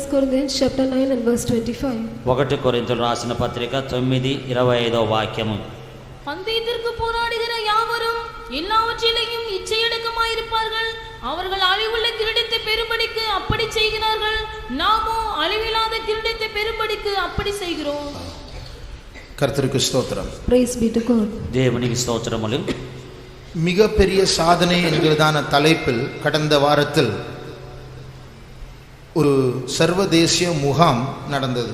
1 Corinthians chapter 9 and verse 25. 1 కొరింథీయులకు రాసిన పత్రిక 9:25వ వాక్యము. பந்தயத்திற்கு போராடுகிற யாவரும் எல்லாவற்றிலேயும் இச்சையடக்கமாயிருப்பார்கள். அவர்கள் அழிவுள்ள கிரீடத்தை பெறும்படிக்கு அப்படி செய்கிறார்கள். நாமோ அழிவில்லாத கிரீடத்தை பெறும்படிக்கு அப்படி செய்கிறோம். கர்த்தருக்கு ஸ்தோத்திரம். Praise be to God. దేవునికి స్తోత్రములు. மிகப்பெரிய சாதனை என்கிறதான தலைப்பில் கடந்த வாரத்தில் ஒரு சர்வதேசிய முகாம் நடந்தது.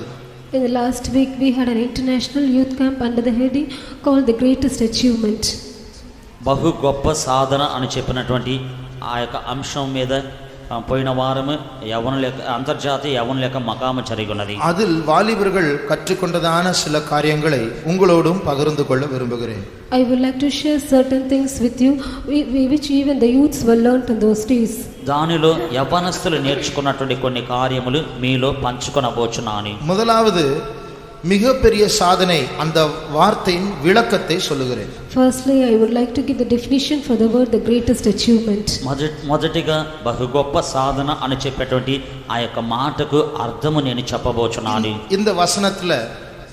In the last week we had an international youth camp under the heading called the greatest achievement. బహు గొప్ప సాధన అని చెప్పినటువంటి ఆ యొక్క అంశం మీద పోయిన వారము అంతర్జాతీయ యవనుల మకాము జరిగినది. அதில் வாலிபர்கள் கற்றுக்கொண்டதான சில காரியங்களை உங்களோடும் பகிர்ந்து கொள்ள விரும்புகிறேன். I would like to share certain things with you which even the youths were learnt in those days. దానిలో యవనస్తులు నేర్చుకున్నటువంటి కొన్ని కార్యములు మీలో పంచుకొనబోచున్నాను. முதலாவது மிகப்பெரிய சாதனை அந்த வார்த்தையின் விளக்கத்தை சொல்லுகிறேன். Firstly, I would like to give the definition for the word the greatest achievement. మొదటిగా బహు గొప్ప సాధన అని చెప్పేటువంటి ఆ యొక్క మాటకు అర్థము నేను చెప్పబోచున్నాను. இந்த வசனத்துல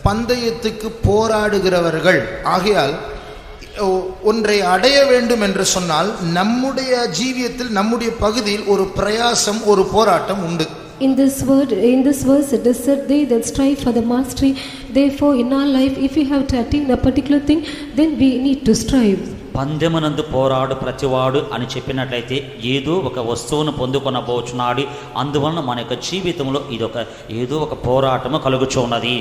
பந்தயத்துக்கு போராடுகிறவர்கள் ஆகையால் ஒன்றை அடைய வேண்டும் என்று சொன்னால் நம்முடைய ஜீவியத்தில் நம்முடைய பகுதியில் ஒரு பிரயாசம் ஒரு போராட்டம் உண்டு. In this verse it is said, they that strive for the mastery. Therefore in our life, if we have to attain a particular thing, then we need to strive. పందెమునందు పోరాడు ప్రతివాడు అని చెప్పినట్లయితే ఏదో ఒక వస్తువును పొందుకొనబోచున్నాడు. అందువలన మన యొక్క జీవితంలో ఏదో ఒక పోరాటము కలుగుచున్నది.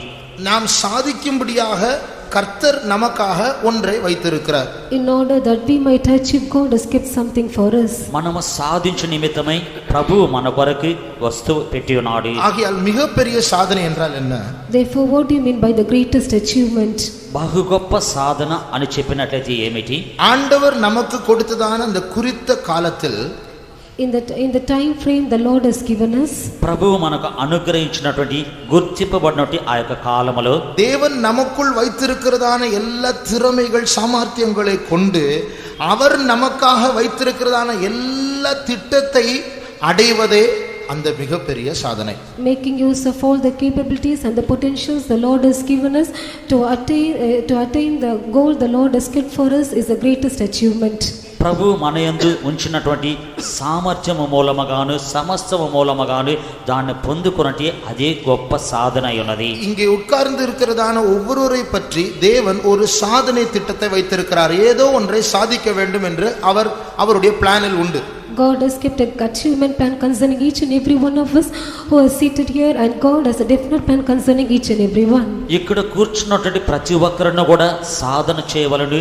நாம் சாதிக்கும்படியாக கர்த்தர் நமக்காக ஒன்றை வைத்திருக்கிறார். In order that we might achieve, God has kept something for us. మనము సాధించు నిమిత్తమై ప్రభువు మన కొరకు వస్తువు పెట్టి ఉన్నాడు. ஆகையால் மிகப்பெரிய சாதனை என்றால் என்ன? Therefore what do you mean by the greatest achievement? బహు గొప్ప సాధన అని చెప్పినట్లయితే ఏమిటి? ஆண்டவர் நமக்கு கொடுத்ததான அந்த குறித்த காலத்தில் in the time frame the Lord has given us, ప్రభువు మనకు అనుగ్రహించినటువంటి గుర్తింపబడినటువంటి ఆ యొక్క కాలములో தேவன் நமக்குள் வைத்திருக்கிறதான எல்லா திறமைகள் சாமர்த்தியங்களை கொண்டு அவர் நமக்காக வைத்திருக்கிறதான எல்லா திட்டத்தை அடைவதே அந்த மிகப்பெரிய சாதனை. Making use of all the capabilities and the potentials the Lord has given us to attain the goal the Lord has kept for us is the greatest achievement. ప్రభు మన యందు ఉంచినటువంటి సామర్థ్యము మూలముగాను సమస్తము మూలముగాను దాన్ని పొందుకొనటి అదే గొప్ప సాధన ఉన్నది. இங்கே உட்கார்ந்து இருக்கிறதான ஒவ்வொருவரை பற்றி தேவன் ஒரு சாதனை திட்டத்தை வைத்திருக்கிறார். ஏதோ ஒன்றை சாதிக்க வேண்டும் என்று அவருடைய பிளானில் உண்டு. God has kept an achievement plan concerning each and every one of us who are seated here, and God has a definite plan concerning each and every one. ఇక్కడ కూర్చున్నటువంటి ప్రతి ఒక్కరిని కూడా సాధన చేయవలను,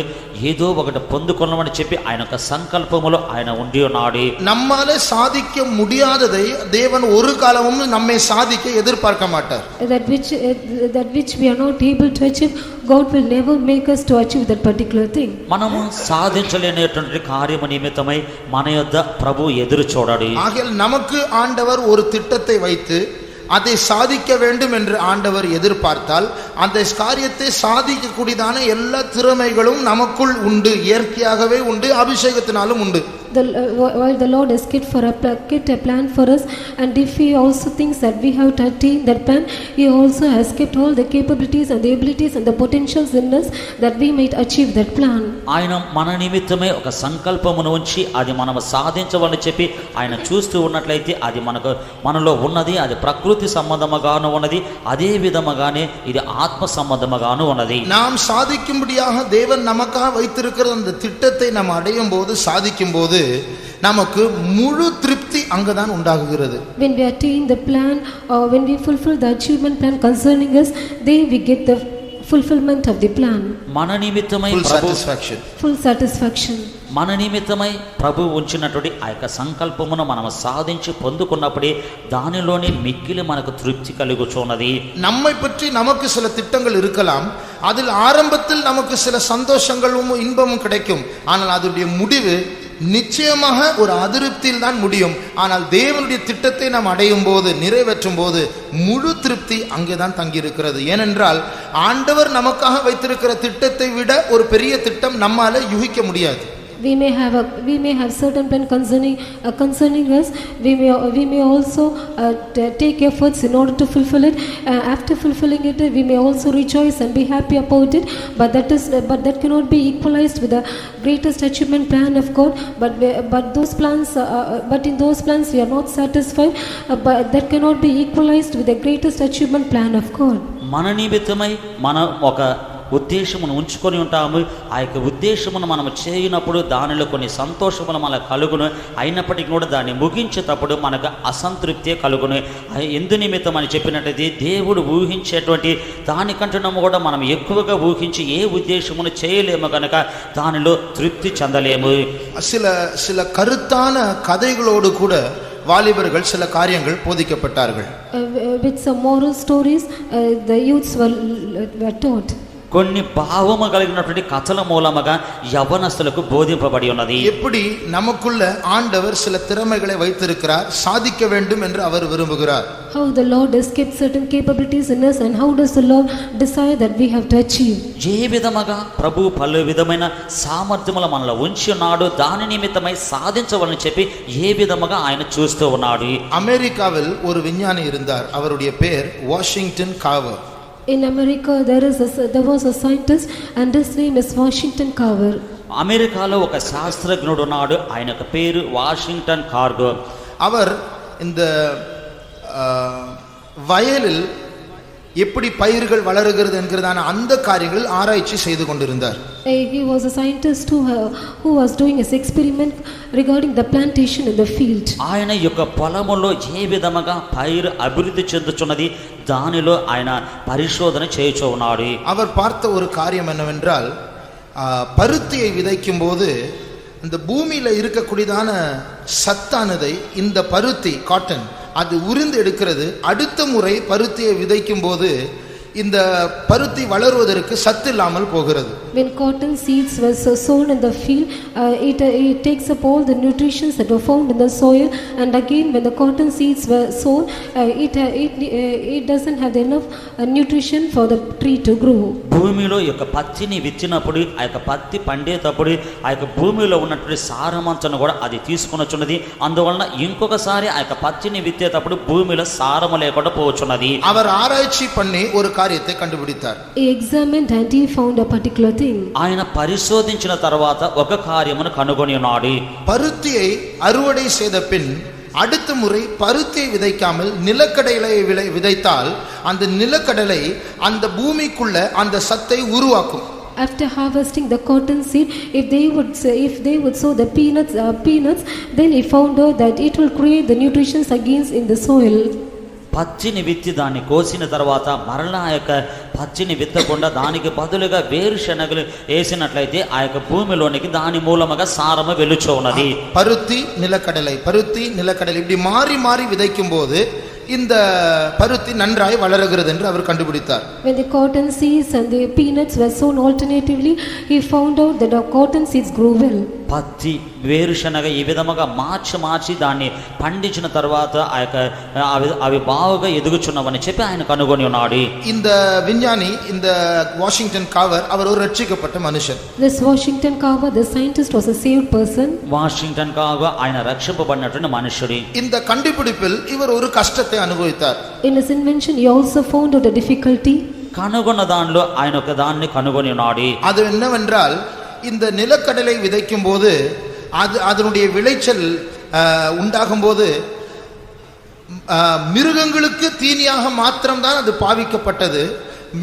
ఏదో ఒకటి పొందుకొనమని చెప్పి ఆయన యొక్క సంకల్పములో ఆయన ఉండి ఉన్నాడు. நம்மாலே சாதிக்க முடியாததை தேவன் ஒரு காலமும் நம்மை சாதிக்க எதிர்பார்க்க மாட்டார். That which we are not able to achieve, God will never make us to achieve that particular thing. మనము సాధించలేనటువంటి కార్యము నిమిత్తమై మన యొద్ద ప్రభు ఎదురు చూడాడు. ஆகையால் நமக்கு ஆண்டவர் ஒரு திட்டத்தை வைத்து அதை சாதிக்க வேண்டும் என்று ஆண்டவர் எதிர்பார்த்தால் அந்த காரியத்தை சாதிக்கக்கூடியதான எல்லா திறமைகளும் நமக்குள் உண்டு, இயற்கையாகவே உண்டு, அபிஷேகத்தினாலும் உண்டு. While the Lord has kept a plan for us, and if He also thinks that we have to attain that plan, He also has kept all the capabilities and the abilities and the potentials in us that we might achieve that plan. ఆయన మన నిమిత్తమే ఒక సంకల్పమును ఉంచి అది మనము సాధించవని చెప్పి ఆయన చూస్తూ ఉన్నట్లయితే అది మనలో ఉన్నది, అది ప్రకృతి సంబంధముగాను ఉన్నది, అదే విధముగానే ఇది ఆత్మ సంబంధముగాను ఉన్నది. நாம் சாதிக்கும்படியாக தேவன் நமக்காக வைத்திருக்கிற அந்த திட்டத்தை நாம் அடையும் போது, சாதிக்கும் போது நமக்கு முழு திருப்தி அங்கதான் உண்டாகுகிறது. When we attain the plan, or when we fulfill the achievement plan concerning us, then we get the fulfillment of the plan. మన నిమిత్తమై full satisfaction. మన నిమిత్తమై ప్రభు ఉంచినటువంటి ఆ యొక్క సంకల్పమును మనం సాధించి పొందుకున్నప్పుడే దానిలోని మిక్కిలి మనకు తృప్తి కలుగుచున్నది. நம்மை பற்றி நமக்கு சில திட்டங்கள் இருக்கலாம், அதில் ஆரம்பத்தில் நமக்கு சில சந்தோஷங்களும் இன்பமும் கிடைக்கும், ஆனால் அதனுடைய முடிவு நிச்சயமாக ஒரு அதிருப்தியில் தான் முடியும். ஆனால் தேவனுடைய திட்டத்தை நாம் அடையும் போது, நிறைவேற்றும் போது முழு திருப்தி அங்கேதான் தங்கி இருக்கிறது. ஏனென்றால் ஆண்டவர் நமக்காக வைத்திருக்கிற திட்டத்தை விட ஒரு பெரிய திட்டம் நம்மால யூகிக்க முடியாது. we may have certain plan concerning us. We may also take efforts in order to fulfill it. After fulfilling it, we may also rejoice and be happy about it. But that cannot be equalized with the greatest achievement plan of God. But in those plans we are not satisfied. But that cannot be equalized with the greatest achievement plan of God. మన నిమిత్తమై మనం ఒక ఉద్దేశమును ఉంచుకొని ఉంటాము. ఆ యొక్క ఉద్దేశమును మనం చేయనప్పుడు దానిలో కొన్ని సంతోషములు మనకు కలుగును. అయినప్పటికీ కూడా దాన్ని ముగించేటప్పుడు మనకు అసంతృప్తి కలుగును. ఎందు నిమిత్తం అని చెప్పినట్టయితే దేవుడు ఊహించేటువంటి దానికంటున్నాము కూడా మనం ఎక్కువగా ఊహించి ఏ ఉద్దేశమును చేయలేము కనుక దానిలో తృప్తి చెందలేము. சில கருத்தான கதைகளோடு கூட வாலிபர்கள் சில காரியங்கள் போதிக்கப்பட்டார்கள். With some moral stories the youths were taught. కొన్ని భావము కలిగినటువంటి కథల మూలముగా యవ్వనస్తులకు బోధింపబడి ఉన్నది. எப்படி நமக்குள்ள ஆண்டவர் சில திறமைகளை வைத்திருக்கிறார், சாதிக்க வேண்டும் என்று அவர் விரும்புகிறார். How the Lord has kept certain capabilities in us and how does the Lord desire that we have to achieve. ఏ విధముగా ప్రభు పలు విధమైన సామర్థ్యములు మనలో ఉంచి ఉన్నాడు, దాని నిమిత్తమై సాధించవాలని చెప్పి ఏ విధముగా ఆయన చూస్తూ ఉన్నాడు. அமெரிக்காவில் ஒரு விஞ்ஞானி இருந்தார். அவருடைய பேர் Washington Khawar. In America there was a scientist and his name is Washington Carver. అమెరికాలో ఒక శాస్త్రజ్ఞుడు ఉన్నాడు. ఆయన పేరు వాషింగ్టన్ కార్గర్. அவர் இந்த வயலில் எப்படி பயிர்கள் வளருகிறது என்கிறதான அந்த காரியங்களில் ஆராய்ச்சி செய்து கொண்டிருந்தார். He was a scientist who was doing his experiment regarding the plantation in the field. ఆయన యొక్క పొలములో ఏ విధముగా పైరు అభివృద్ధి చెందుచున్నది దానిలో ఆయన పరిశోధన చేయుచూ ఉన్నాడు. அவர் பார்த்த ஒரு காரியம் என்னவென்றால், பருத்தியை விதைக்கும் போது இந்த பூமியில இருக்கக்கூடியதான சத்தானதை இந்த பருத்தி காட்டன் அது உறிந்து எடுக்கிறது. அடுத்த முறை பருத்தியை விதைக்கும் போது இந்த பருத்தி வளருவதற்கு சத்து இல்லாமல் போகிறது. When cotton seeds were sown in the field, it takes up all the nutrients that were found in the soil, and again when the cotton seeds were sown, it doesn't have enough nutrition for the tree to grow. భూమిలో యొక్క పత్తిని విత్తినప్పుడు ఆ యొక్క పత్తి పండేటప్పుడు ఆ యొక్క భూమిలో ఉన్నటువంటి సారమంతను కూడా అది తీసుకొనొచ్చున్నది. అందువలన ఇంకొకసారి ఆ యొక్క పత్తిని విత్తేటప్పుడు భూమిలో సారము లేకుండా పోవచ్చున్నది. அவர் ஆராய்ச்சி பண்ணி ஒரு காரியத்தை கண்டுபிடித்தார். He examined and he found a particular thing. ఆయన పరిశోధించిన తర్వాత ఒక కార్యమును కనుగొని ఉన్నాడు. பருத்தியை அறுவடை செய்த பின் அடுத்த முறை பருத்தியை விதைக்காமல் நிலக்கடலை விதைத்தால் அந்த நிலக்கடலை அந்த பூமிக்குள்ள அந்த சத்தை உருவாக்கும். After harvesting the cotton seed, if they would sow the peanuts, then he found out that it will create the nutrients against in the soil. పచ్చిని విత్తి దాన్ని కోసిన తర్వాత మరలా ఆ యొక్క పచ్చిని విత్తకుండా దానికి బదులుగా వేరుశనగలు వేసినట్లయితే ఆ యొక్క భూమిలోనికి దాని మూలముగా సారము వెలుచు ఉన్నది. பருத்தி நிலக்கடலை இப்படி மாறி மாறி விதைக்கும் போது இந்த பருத்தி நன்றாய் வளருகிறது என்று அவர் கண்டுபிடித்தார். When the cotton seeds and the peanuts were sown alternatively, he found out that the cotton seeds grew well. పత్తి వేరుశనగ ఈ విధముగా మార్చి దాన్ని పండించిన తర్వాత ఆ యొక్క అవి బాగా ఎదుగుచున్నవని చెప్పి ఆయన కనుగొని ఉన్నాడు. இந்த விஞ்ஞானி இந்த வாஷிங்டன் காவர் அவர் ஒரு ரட்சிக்கப்பட்ட மனுஷன். This Washington Carver, the scientist, was a saved person. Washington Carver ఆయన రక్షింపబడినటువంటి మనుషుడు. இந்த கண்டுபிடிப்பில் இவர் ஒரு கஷ்டத்தை அனுபவித்தார். In his invention he also found out a difficulty. కనుగొన్న దానిలో ఆయన ఒక దాన్ని కనుగొని ఉన్నాడు. அது என்னவென்றால், இந்த நிலக்கடலை விதைக்கும் போது அதனுடைய விளைச்சல் உண்டாகும் போது மிருகங்களுக்கு தீனியாக மாத்திரம்தான் அது பாவிக்கப்பட்டது.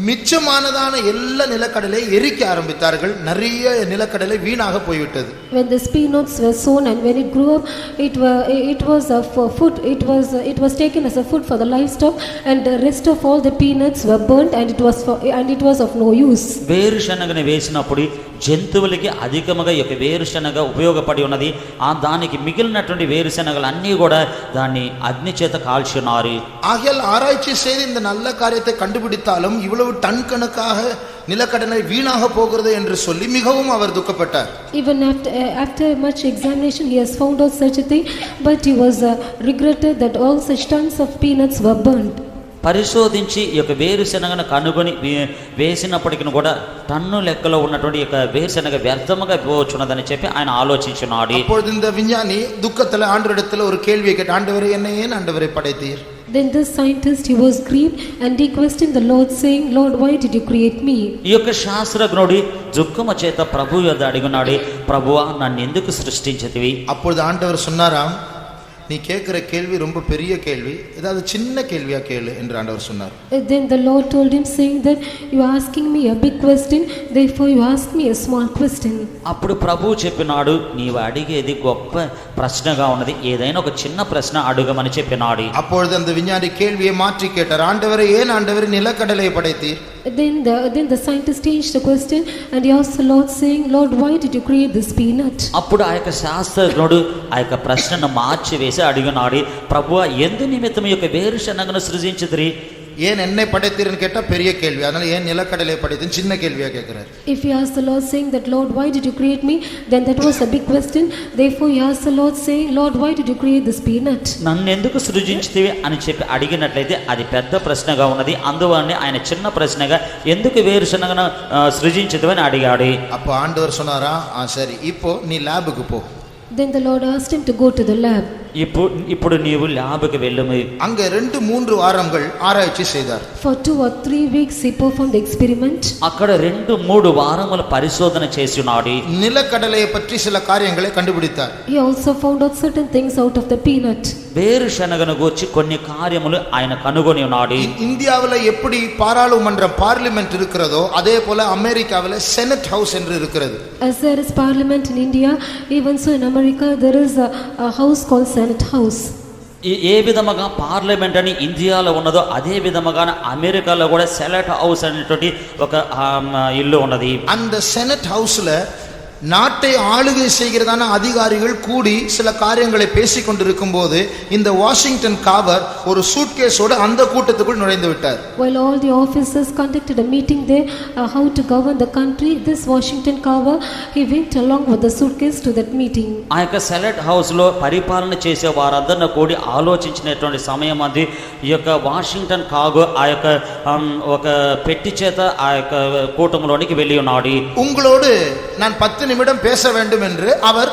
மிச்சமானதான எல்லா நிலக்கடலை எரிக்க ஆரம்பித்தார்கள். நிறைய நிலக்கடலை வீணாக போய்விட்டது. When the peanuts were sown and when it grew up, it was for food. It was taken as a food for the livestock, and the rest of all the peanuts were burnt, and it was of no use. వేరుశనగని వేసినప్పుడు జంతువులకి అధికముగా యొక్క వేరుశనగ ఉపయోగపడి ఉన్నది. దానికి మిగిలినటువంటి వేరుశనగలు అన్నీ కూడా దాన్ని అగ్ని చేత కాల్చున్నారు. ஆகையால் ஆராய்ச்சி செய்து இந்த நல்ல காரியத்தை கண்டுபிடித்தாலும் இவ்வளவு டன் கணக்காக நிலக்கடலை வீணாக போகிறது என்று சொல்லி மிகவும் அவர் துக்கப்பட்டார். Even after much examination he has found out such a thing, but he was regretted that all such tons of peanuts were burnt. పరిశోధించి ఈ యొక్క వేరుశనగను కనుగొని వేసినప్పటికీ కూడా టన్ను లెక్కలో ఉన్నటువంటి ఈ యొక్క వేరుశనగ వ్యర్థముగా పోవచ్చున్నదని చెప్పి ఆయన ఆలోచించున్నాడు. அப்பொழுது இந்த விஞ்ஞானி துக்கத்துல ஆண்டவரிடத்துல ஒரு கேள்வியை கேட்ட, ஆண்டவரே என்னை ஏன் ஆண்டவரை படைத்தீர்? Then this scientist, he was grieved and he questioned the Lord saying, Lord, why did you create me? ఈ యొక్క శాస్త్రజ్ఞుడు దుఃఖము చేత ప్రభు యొద్ద అడిగినాడు, ప్రభువా నన్ను ఎందుకు సృష్టించితివి? அப்பொழுது ஆண்டவர் சொன்னாராம், நீ கேட்கிற கேள்வி ரொம்ப பெரிய கேள்வி, ஏதாவது சின்ன கேள்வியா கேளு என்று ஆண்டவர் சொன்னார். Then the Lord told him saying that you are asking me a big question, therefore you ask me a small question. అప్పుడు ప్రభువు చెప్పినాడు, నీవు అడిగేది గొప్ప ప్రశ్నగా ఉన్నది, ఏదైనా ఒక చిన్న ప్రశ్న అడుగమని చెప్పినాడు. அப்பொழுது அந்த விஞ்ஞானி கேள்வியை மாற்றி கேட்டார், ஆண்டவரே ஏன் ஆண்டவரே நிலக்கடலையை படைத்தீர்? Then the scientist changed the question and he asked the Lord saying, Lord, why did you create this peanut? అప్పుడు ఆ యొక్క శాస్త్రజ్ఞుడు ఆ యొక్క ప్రశ్నను మార్చి వేసి అడిగినాడు, ప్రభువా ఎందు నిమిత్తం ఈ యొక్క వేరుశనగను సృజించితిరి? ஏன் என்னை படைத்தீர்னு கேட்டா பெரிய கேள்வி, அதனால ஏன் நிலக்கடலை படைத்தீர் சின்ன கேள்வியா கேட்கிறார். If he asked the Lord saying that, Lord, why did you create me? Then that was a big question. Therefore he asked the Lord saying, Lord, why did you create this peanut? నన్ను ఎందుకు సృజించితివి అని చెప్పి అడిగినట్లయితే అది పెద్ద ప్రశ్నగా ఉన్నది. అందువల్లనే ఆయన చిన్న ప్రశ్నగా ఎందుకు వేరుశనగను సృజించితివి అని అడిగాడు. அப்ப ஆண்டவர் சொன்னாரா, சரி இப்போ நீ லேபுக்கு போ. Then the Lord asked him to go to the lab. ఇప్పుడు నీవు ల్యాబ్కి వెళ్ళుము. அங்க 2-3 வாரங்கள் ஆராய்ச்சி செய்தார். For 2 or 3 weeks he performed the experiment. అక్కడ 2-3 వారముల పరిశోధన చేసినాడు. நிலக்கடலையை பற்றி சில காரியங்களை கண்டுபிடித்தார். He also found out certain things out of the peanut. వేరుశనగను గూర్చి కొన్ని కార్యములు ఆయన కనుగొని ఉన్నాడు. இந்தியாவுல எப்படி பாராளுமன்றம் பார்லிமெண்ட் இருக்கிறதோ அதே போல அமெரிக்காவுல செனட் ஹவுஸ் என்று இருக்கிறது. As there is parliament in India, even so in America there is a house called Senate House. ఏ విధముగా పార్లమెంట్ అని ఇండియాలో ఉన్నదో అదే విధముగా అమెరికాలో కూడా సెనెట్ హౌస్ అనేటువంటి ఒక ఇల్లు ఉన్నది. அந்த செனட் ஹவுஸ்ல நாட்டை ஆளுகை செய்கிறதான அதிகாரிகள் கூடி சில காரியங்களை பேசிக் கொண்டிருக்கும் போது இந்த வாஷிங்டன் காவர் ஒரு சூட்கேஸோடு அந்த கூட்டத்துக்குள் நுழைந்து விட்டார். While all the officers conducted a meeting there how to govern the country, this Washington Carver, he went along with the suitcase to that meeting. ఆ యొక్క సెనెట్ హౌస్ లో పరిపాలన చేసే వారందరిని కూడి ఆలోచించినటువంటి సమయం అది ఈ యొక్క వాషింగ్టన్ కాగో ఆ యొక్క ఒక పెట్టి చేత ఆ యొక్క కూటమిలోనికి వెళ్ళి ఉన్నాడు. உங்களோடு நான் 10 நிமிடம் பேச வேண்டும் என்று அவர்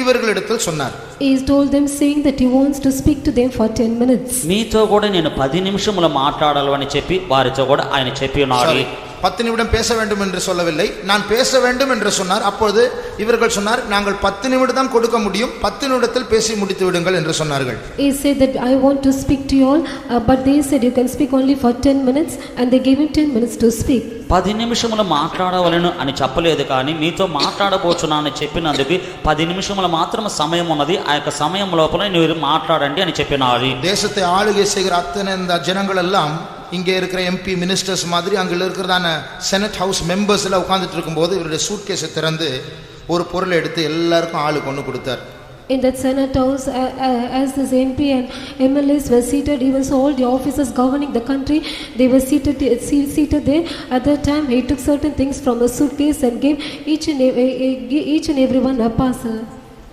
இவர்களிடத்தில் சொன்னார். He told them saying that he wants to speak to them for 10 minutes. మీతో కూడా నేను 10 నిమిషములు మాట్లాడాలని చెప్పి వారితో కూడా ఆయన చెప్పి ఉన్నాడు. 10 நிமிடம் பேச வேண்டும் என்று சொல்லவில்லை, நான் பேச வேண்டும் என்று சொன்னார். அப்பொழுது இவர்கள் சொன்னார், நாங்கள் 10 நிமிடம் தான் கொடுக்க முடியும், 10 நிமிடத்தில் பேசி முடித்து விடுங்கள் என்று சொன்னார்கள். He said that I want to speak to you all, but they said you can speak only for 10 minutes and they gave him 10 minutes to speak. 10 నిమిషములు మాట్లాడవలను అని చెప్పలేదు, కానీ మీతో మాట్లాడబోచున్నానని చెప్పినందుకు 10 నిమిషములు మాత్రం సమయం ఉన్నది, ఆ యొక్క సమయం లోపల మీరు మాట్లాడండి అని చెప్పినారు. தேசத்தை ஆளுகை செய்கிற அத்தனை இந்த ஜனங்கள் எல்லாம் இங்கே இருக்கிற எம்பி மினிஸ்டர்ஸ் மாதிரி அங்கே இருக்கிறதான செனட் ஹவுஸ் மெம்பர்ஸ் எல்லாம் உட்கார்ந்துட்டு இருக்கும்போது இவருடைய சூட்கேஸை திறந்து ஒரு பொருளை எடுத்து எல்லாருக்கும் ஆளு கொண்டு கொடுத்தார். In that Senate house, as this MP and MLAs were seated, even so all the officers governing the country, they were seated there. At that time, he took certain things from a suitcase and gave each and everyone a parcel.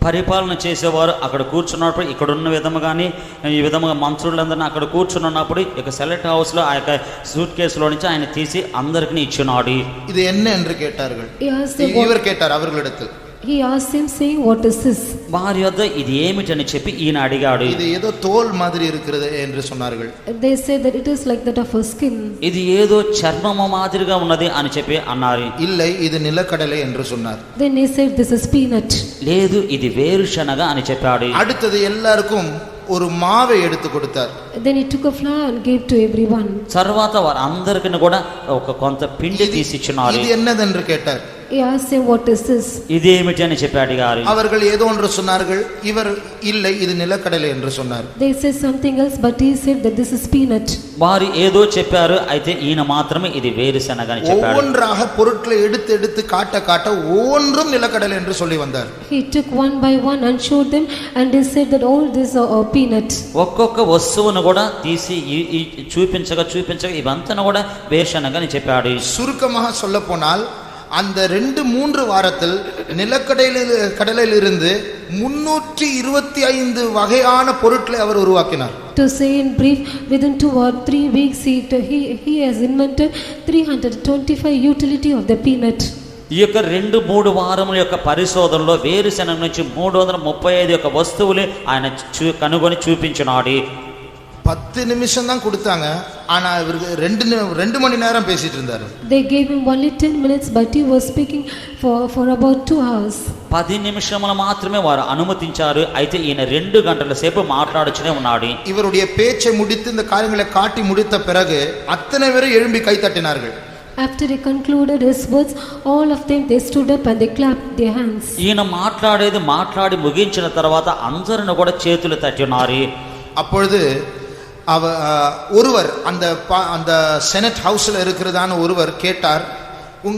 పరిపాలన చేసేవారు అక్కడ కూర్చున్నప్పుడు ఇక్కడ ఉన్న విధముగానే ఈ విధముగా మంత్రులందరినీ అక్కడ కూర్చున్నప్పుడు ఇక సెలెక్ట్ హౌస్ లో ఆ యొక్క సూట్ కేసులో నుంచి ఆయన తీసి అందరికి ఇచ్చినాడు. ఇది என்ன என்று கேட்டார்கள். இவர் கேட்டார் அவர்களிடத்தில். He asked him saying, what is this? వారి యొద్ద ఇది ఏమిటని చెప్పి ఈయన అడిగాడు. ఇది ఏదో తోల్ மாதிரி இருக்கிறது என்று சொன்னார்கள். They said that it is like that of a skin. ఇది ఏదో చర్మము మాదిరిగా ఉన్నది అని చెప్పి అన్నారు. இல்லை, ఇది నిలకడலை என்று சொன்னார். Then he said this is peanut. లేదు, ఇది వేరుశనగ అని చెప్పాడు. அடுத்தது எல்லாருக்கும் ஒரு மாவை எடுத்து கொடுத்தார். Then he took a flour and gave to everyone. తర్వాత వారందరికీ కూడా ఒక కొంత పిండి తీసి ఇచ్చినారు. ఇది என்னதென்று கேட்டார். He asked him, what is this? ఇది ఏమిటి అని చెప్పాడు గారు. அவர்கள் ஏதோ ஒன்று சொன்னார்கள், இவர் இல்லை இது நிலக்கடலை என்று சொன்னார். They said something else, but he said that this is peanut. వారు ఏదో చెప్పారు, అయితే ఈయన మాత్రమే ఇది వేరుశనగ అని చెప్పాడు. ஒவ்வொன்றாக பொருட்களை எடுத்து எடுத்து காட்ட காட்ட ஒவ்வொன்றும் நிலக்கடலை என்று சொல்லி வந்தார். He took one by one and showed them, and he said that all these are peanut. ఒక్కొక్క వస్తువును కూడా తీసి చూపించగా ఇవంతా కూడా వేరుశనగ అని చెప్పాడు. சுருக்கமாக சொல்ல போனால் அந்த 2-3 வாரத்தில் நிலக்கடலையிலிருந்து 325 வகையான பொருட்களை அவர் உருவாக்கினார். To say in brief, within 2 or 3 weeks he has invented 325 utility of the peanut. ఈ యొక్క 2-3 వారముల యొక్క పరిశోధనలో వేరుశనగ నుంచి 335 యొక్క వస్తువులు ఆయన కనుగొని చూపించినాడు. 10 நிமிஷம் தான் கொடுத்தாங்க, ஆனா இவருக்கு 2 மணி நேரம் பேசிட்டு இருந்தாரு. They gave him only 10 minutes, but he was speaking for about 2 hours. 10 నిమిషములు మాత్రమే వారు అనుమతించారు. అయితే ఈయన 2 గంటల సేపు మాట్లాడుచునే ఉన్నాడు. இவருடைய பேச்சை முடித்து இந்த காரியங்களை காட்டி முடித்த பிறகு அத்தனை பேரும் எழும்பி கை தட்டினார்கள். After he concluded his words, all of them they stood up and they clapped their hands. ఈయన మాట్లాడి ముగించిన తర్వాత అందరిని కూడా చేతులు తట్టినారు. அப்பொழுது ஒருவர் அந்த செனட் ஹவுஸ்ல இருக்கிறதான ஒருவர் கேட்டார்,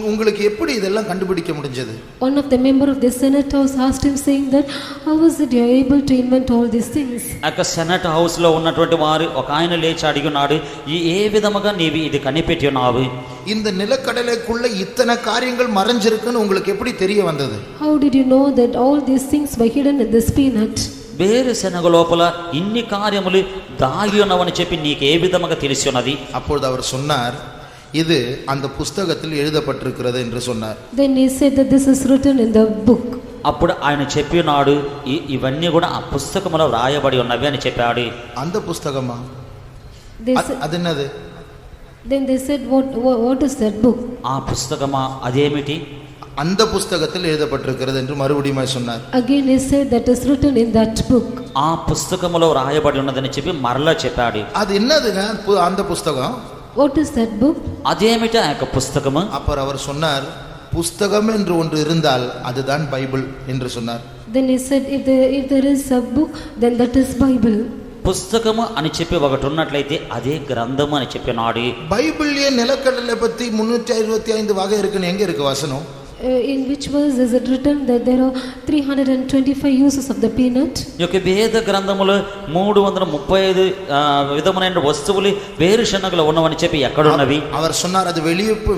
உங்களுக்கு எப்படி இதெல்லாம் கண்டுபிடிக்க முடிஞ்சது? One of the member of the senate house asked him saying that how is it you are able to invent all these things? అక్క సెనట్ హౌస్ లో ఉన్నటువంటి వారు ఒక ఆయన లేచి అడిగినాడు, ఏ విధముగా నీవి ఇది కనిపెట్టినావు? இந்த நிலக்கடலைக்குள்ள இத்தனை காரியங்கள் மறைஞ்சிருக்குன்னு உங்களுக்கு எப்படி தெரிய வந்தது? How did you know that all these things were hidden in this peanut? వేరుశనగ లోపల ఇన్ని కార్యములు దాగి ఉన్నవని చెప్పి నీకు ఏ విధముగా తెలిసి ఉన్నది? அப்பொழுது அவர் சொன்னார், இது அந்த புத்தகத்தில் எழுதப்பட்டிருக்கிறது என்று சொன்னார். Then he said that this is written in the book. అప్పుడు ఆయన చెప్పినాడు, ఇవన్నీ కూడా ఆ పుస్తకములో రాయబడి ఉన్నవి అని చెప్పాడు. அந்த புத்தகமா? அது என்னது? Then they said what is that book? ఆ పుస్తకమా, అదేమిటి? அந்த புத்தகத்தில் எழுதப்பட்டிருக்கிறது என்று மறுபடியும் சொன்னார். Again he said that is written in that book. ఆ పుస్తకములో రాయబడి ఉన్నదని చెప్పి మరలా చెప్పాడు. அது என்னதுங்க அந்த புத்தகம்? What is that book? అదేమిటి ఆ యొక్క పుస్తకము? அப்புறம் அவர் சொன்னார், புத்தகம் என்று ஒன்று இருந்தால் அதுதான் பைபிள் என்று சொன்னார். Then he said if there is a book then that is Bible. పుస్తకము అని చెప్పి ఒకటి ఉన్నట్లయితే అదే గ్రంథము అని చెప్పినాడు. బైబిల్யே నిలకడలే பத்தி 365 వగை இருக்குன்னு எங்க இருக்கு வசனம்? In which verse is it written that there are 325 uses of the peanut? ఈ యొక్క వేద గ్రంథములో 335 విధములైన వస్తువులు వేరుశనగలో ఉన్నవని చెప్పి ఎక్కడ ఉన్నవి? அவர் சொன்னார், அது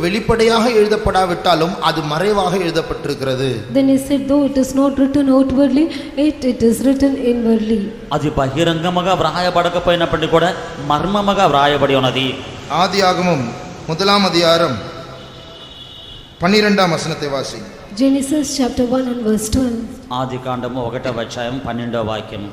வெளிப்படையாக எழுதப்படாவிட்டாலும் அது மறைவாக எழுதப்பட்டிருக்கிறது. Then he said though it is not written outwardly, it is written inwardly. అది బహిరంగముగా వ్రాయబడకపోయినప్పటికీ కూడా మర్మముగా వ్రాయబడి ఉన్నది. ஆதியாகமம் 1ஆம் அதிகாரம் 12ஆம் வசனத்தை வாசி. Genesis chapter 1 and verse 12. ఆదికాండము 1వ అధ్యాయం 12వ వాక్యం.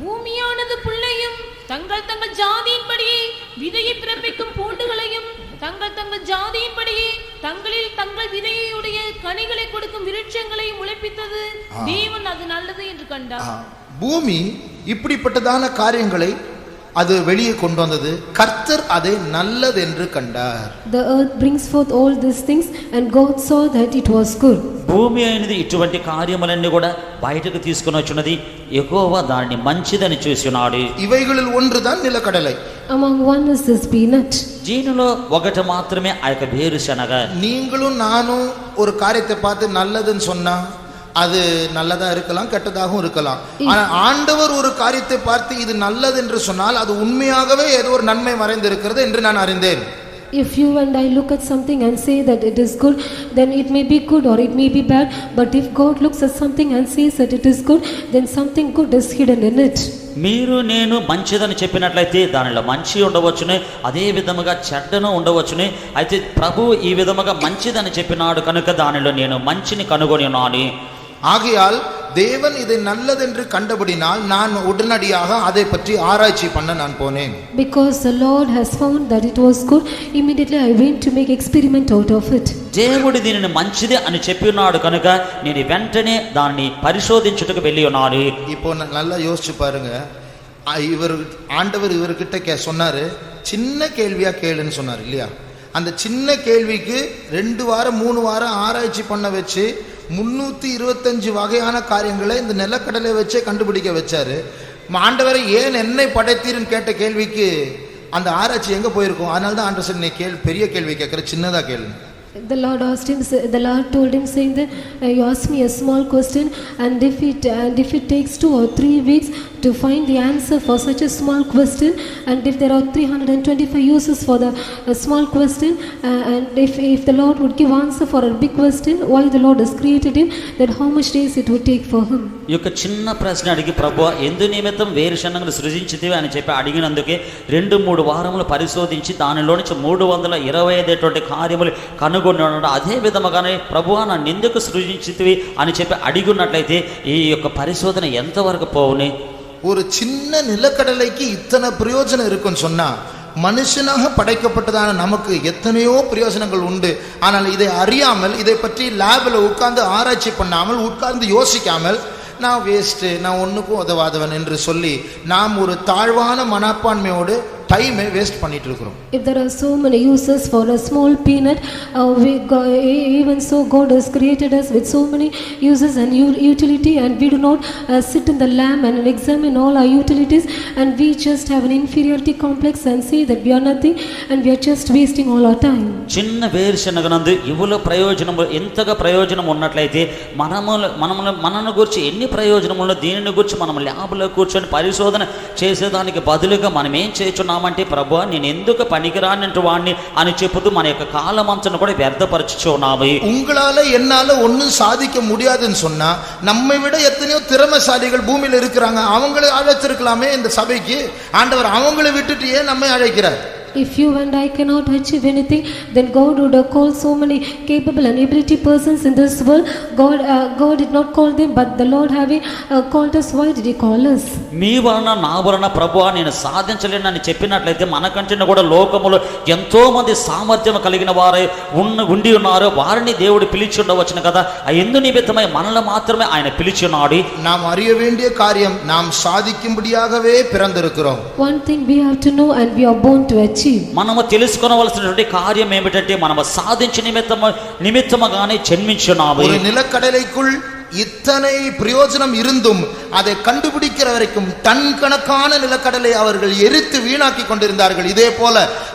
பூமியானது புல்லையும் தங்கள் ஜாதியின்படியே விதையை பிறப்பிக்கும் பூண்டுகளையும் தங்கள் ஜாதியின்படியே தங்களில் தங்கள் விதையுடைய கனிகளை கொடுக்கும் விருட்சங்களையும் முளைப்பித்தது. தேவன் அது நல்லது என்று கண்டார். பூமி இப்படிப்பட்டதான காரியங்களை அது வெளியே கொண்டு வந்தது. கர்த்தர் அதை நல்லது என்று கண்டார். The earth brings forth all these things and God saw that it was good. భూమి అనేది ఇటువంటి కార్యములన్నీ కూడా బయటకు తీసుకొని వచ్చినది. యెహోవా దానిని మంచిదని చూసినాడు. ఇవైகளில் ஒன்றுதான் நிலக்கடலை. Among one is this peanut. దీనిలో ఒకటి మాత్రమే ఆ యొక్క వేరుశనగ. நீங்களும் நானும் ஒரு காரியத்தை பார்த்து நல்லதுன்னு சொன்னா அது நல்லதா இருக்கலாம், கெட்டதாகவும் இருக்கலாம். ஆனா ஆண்டவர் ஒரு காரியத்தை பார்த்து இது நல்லது என்று சொன்னால் அது உண்மையாகவே ஏதோ ஒரு நன்மை மறைந்திருக்கிறது என்று நான் அறிந்தேன். If you and I look at something and say that it is good, then it may be good or it may be bad. But if God looks at something and says that it is good, then something good is hidden in it. మీరు నేను మంచిదని చెప్పినట్లయితే దానిలో మంచి ఉండవచ్చునే, అదే విధముగా చెడ్డను ఉండవచ్చునే. అయితే ప్రభువు ఈ విధముగా మంచిదని చెప్పినాడు కనుక దానిలో నేను మంచిని కనుగొని ఉన్నాను. ஆகையால் தேவன் இதை நல்லதென்று கண்டபடினால் நான் உடனடியாக அதை பற்றி ஆராய்ச்சி பண்ண நான் போனேன். Because the Lord has found that it was good, immediately I went to make experiment out of it. దేవుడు దీనిని మంచిది అని చెప్పినాడు కనుక నేను వెంటనే దాన్ని పరిశోధించుటకు వెళ్ళి ఉన్నాను. இப்போ நல்லா யோசிச்சு பாருங்க, இவர் ஆண்டவர் இவர்கிட்ட சொன்னாரு, சின்ன கேள்வியா கேளுன்னு சொன்னார் இல்லையா? அந்த சின்ன கேள்விக்கு 2 வாரம் 3 வாரம் ஆராய்ச்சி பண்ண வச்சு 325 வகையான காரியங்களை இந்த நிலக்கடலை வச்சே கண்டுபிடிக்க வச்சாரு. ஆண்டவரை ஏன் என்னை படைத்தீர்னு கேட்ட கேள்விக்கு அந்த ஆராய்ச்சி எங்க போயிருக்கும்? அதனால தான் ஆண்டவர் சொன்ன பெரிய கேள்வி கேட்கிற, சின்னதா கேளு. The Lord asked him, the Lord told him saying that you ask me a small question and if it takes 2 or 3 weeks to find the answer for such a small question, and if there are 325 uses for the small question, and if the Lord would give answer for a big question, why the Lord has created him, then how much days it would take for him. ఈ యొక్క చిన్న ప్రశ్న అడిగి ప్రభువా ఎందు నిమిత్తం వేరుశనగను సృజించితివి అని చెప్పి అడిగినందుకే 2-3 వారములు పరిశోధించి దానిలో నుంచి 325 కార్యములు కనుగొని ఉన్నాడు. అదే విధముగానే ప్రభువా నన్ను ఎందుకు సృజించితివి అని చెప్పి అడిగి ఉన్నట్లయితే ఈ యొక్క పరిశోధన ఎంతవరకు పోవుని? ஒரு சின்ன நிலக்கடலைக்கு இத்தனை பிரயோஜனம் இருக்குன்னு சொன்னா மனுஷனாக படைக்கப்பட்டதான நமக்கு எத்தனையோ பிரயோஜனங்கள் உண்டு. ஆனால் இதை அறியாமல், இதை பற்றி லேபில் உட்கார்ந்து ஆராய்ச்சி பண்ணாமல், உட்கார்ந்து யோசிக்காமல், நான் வேஸ்ட்டு, நான் ஒன்றுக்கும் உதவாதவன் என்று சொல்லி நாம் ஒரு தாழ்வான மனப்பான்மையோடு டைமை வேஸ்ட் பண்ணிட்டு இருக்கிறோம். If there are so many uses for a small peanut, even so God has created us with so many uses and utility, and we do not sit in the lamb and examine all our utilities, and we just have an inferiority complex and say that we are nothing and we are just wasting all our time. చిన్న వేరుశనగనందు ఇవుల ప్రయోజనం ఎంతగా ప్రయోజనం ఉన్నట్లయితే మనను గురించి ఎన్ని ప్రయోజనములు దీనిని గురించి మనం ల్యాబ్లో కూర్చొని పరిశోధన చేసేదానికి బదులుగా మనం ఏం చేస్తున్నామంటే ప్రభువా నేను ఎందుకు పనికిరానంటు వాడిని అని చెప్పుతూ మన యొక్క కాలమంతను కూడా వ్యర్థపరచుచున్నాము. உங்களால என்னால ஒன்னும் சாதிக்க முடியாதுன்னு சொன்னா நம்மை விட எத்தனையோ திறமைசாலிகள் பூமியில இருக்கிறாங்க. அவங்களை அழைச்சிருக்கலாமே இந்த சபைக்கு. ஆண்டவர் அவங்களை விட்டுட்டு ஏன் நம்மை அழைக்கிறார்? If you and I cannot achieve anything, then God would have called so many capable and ability persons in this world. God did not call them, but the Lord having called us, why did he call us? మీ వలన నా వలన ప్రభువా నేను సాధించలేనని చెప్పినట్లయితే మనకంటే కూడా లోకములో ఎంతో మంది సామర్థ్యం కలిగిన వారే ఉండి ఉన్నారు. వారిని దేవుడు పిలిచి ఉండవచ్చును కదా. ఎందు నిమిత్తమై మనల్ని మాత్రమే ఆయన పిలిచి ఉన్నాడు. நாம் அறிய வேண்டிய காரியம் நாம் சாதிக்கும்படியாகவே பிறந்திருக்கிறோம். One thing we have to know, and we are born to achieve. మనము తెలుసుకోవలసినటువంటి కార్యం ఏమిటంటే మనము సాధించే నిమిత్తముగానే జన్మించున్నాము. ஒரு நிலக்கடலைக்குள் இத்தனை பிரயோஜனம் இருந்தும் அதை கண்டுபிடிக்கிற வரைக்கும் டன் கணக்கான நிலக்கடலை அவர்கள் எரித்து வீணாக்கி கொண்டிருந்தார்கள். இதே போல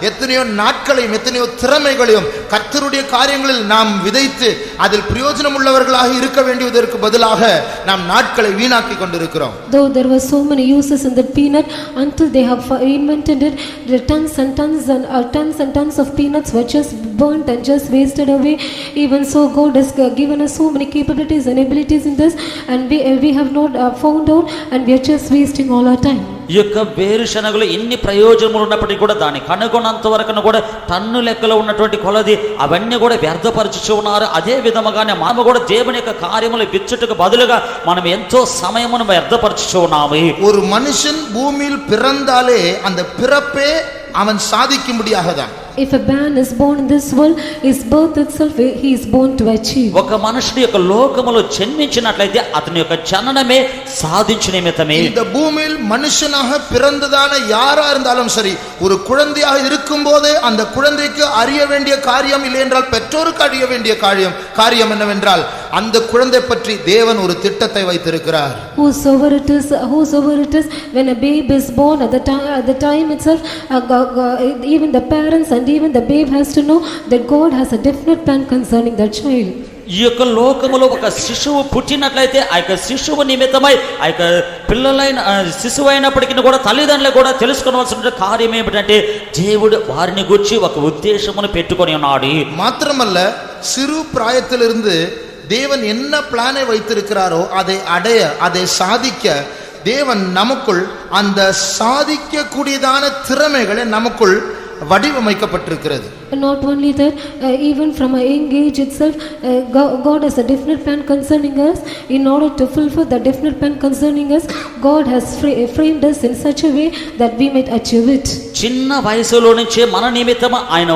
எத்தனையோ நாட்களையும் எத்தனையோ திறமைகளையும் கர்த்தருடைய காரியங்களில் நாம் விதைத்து அதில் பிரயோஜனம் உள்ளவர்களாக இருக்க வேண்டியதற்கு பதிலாக நாம் நாட்களை வீணாக்கி கொண்டிருக்கிறோம். Though there were so many uses in that peanut, until they have invented it, the tons and tons of peanuts were just burnt and just wasted away. Even so, God has given us so many capabilities and abilities in this, and we have not found out, and we are just wasting all our time. ఈ యొక్క వేరుశనగలు ఎన్ని ప్రయోజనములు ఉన్నప్పటికీ కూడా దాన్ని కనుగొన్నంత వరకు కూడా ton లెక్కలో ఉన్నటువంటి కొలది అవన్నీ కూడా వ్యర్థపరచుచు ఉన్నారు. అదే విధముగానే మనము కూడా దేవుని యొక్క కార్యములు విచ్చుటకు బదులుగా మనం ఎంతో సమయమును వ్యర్థపరచుచు ఉన్నాము. ஒரு மனுஷன் பூமியில் பிறந்தாலே அந்த பிறப்பே அவன் சாதிக்கும்படியாக தான். If a man is born in this world, his birth itself he is born to achieve. ఒక మనుషుడి యొక్క లోకములో జన్మించినట్లయితే అతని యొక్క జననమే సాధించు నిమిత్తమే. இந்த பூமியில் மனுஷனாக பிறந்ததான யாரா இருந்தாலும் சரி, ஒரு குழந்தையாக இருக்கும் போதே அந்த குழந்தைக்கு அறிய வேண்டிய காரியம் இல்லை என்றால் பெற்றோருக்கு அறிய வேண்டிய காரியம் என்னவென்றால் அந்த குழந்தை பற்றி தேவன் ஒரு திட்டத்தை வைத்திருக்கிறார். Whosoever it is, when a babe is born, at the time itself, even the parents and even the babe has to know that God has a definite plan concerning that child. ఈ యొక్క లోకములో ఒక శిశువు పుట్టినట్లయితే ఆ యొక్క శిశువు నిమిత్తమై ఆ యొక్క పిల్లలైన శిశువు అయినప్పటికీ కూడా తల్లిదండ్రులు కూడా తెలుసుకోవాల్సిన కార్యం ఏమిటంటే దేవుడు వారిని గురించి ఒక ఉద్దేశమును పెట్టుకొని ఉన్నాడు. மாத்திரமல்ல, சிறு பிராயத்திலிருந்து தேவன் என்ன பிளானை வைத்திருக்கிறாரோ அதை அடைய, அதை சாதிக்க தேவன் நமக்குள் அந்த சாதிக்க கூடியதான திறமைகளை நமக்குள் வடிவமைக்கப்பட்டிருக்கிறது. Not only that, even from a young age itself, God has a definite plan concerning us. In order to fulfill the definite plan concerning us, God has framed us in such a way that we might achieve it. చిన్న వయసులో నుంచే మన నిమిత్తం ఆయన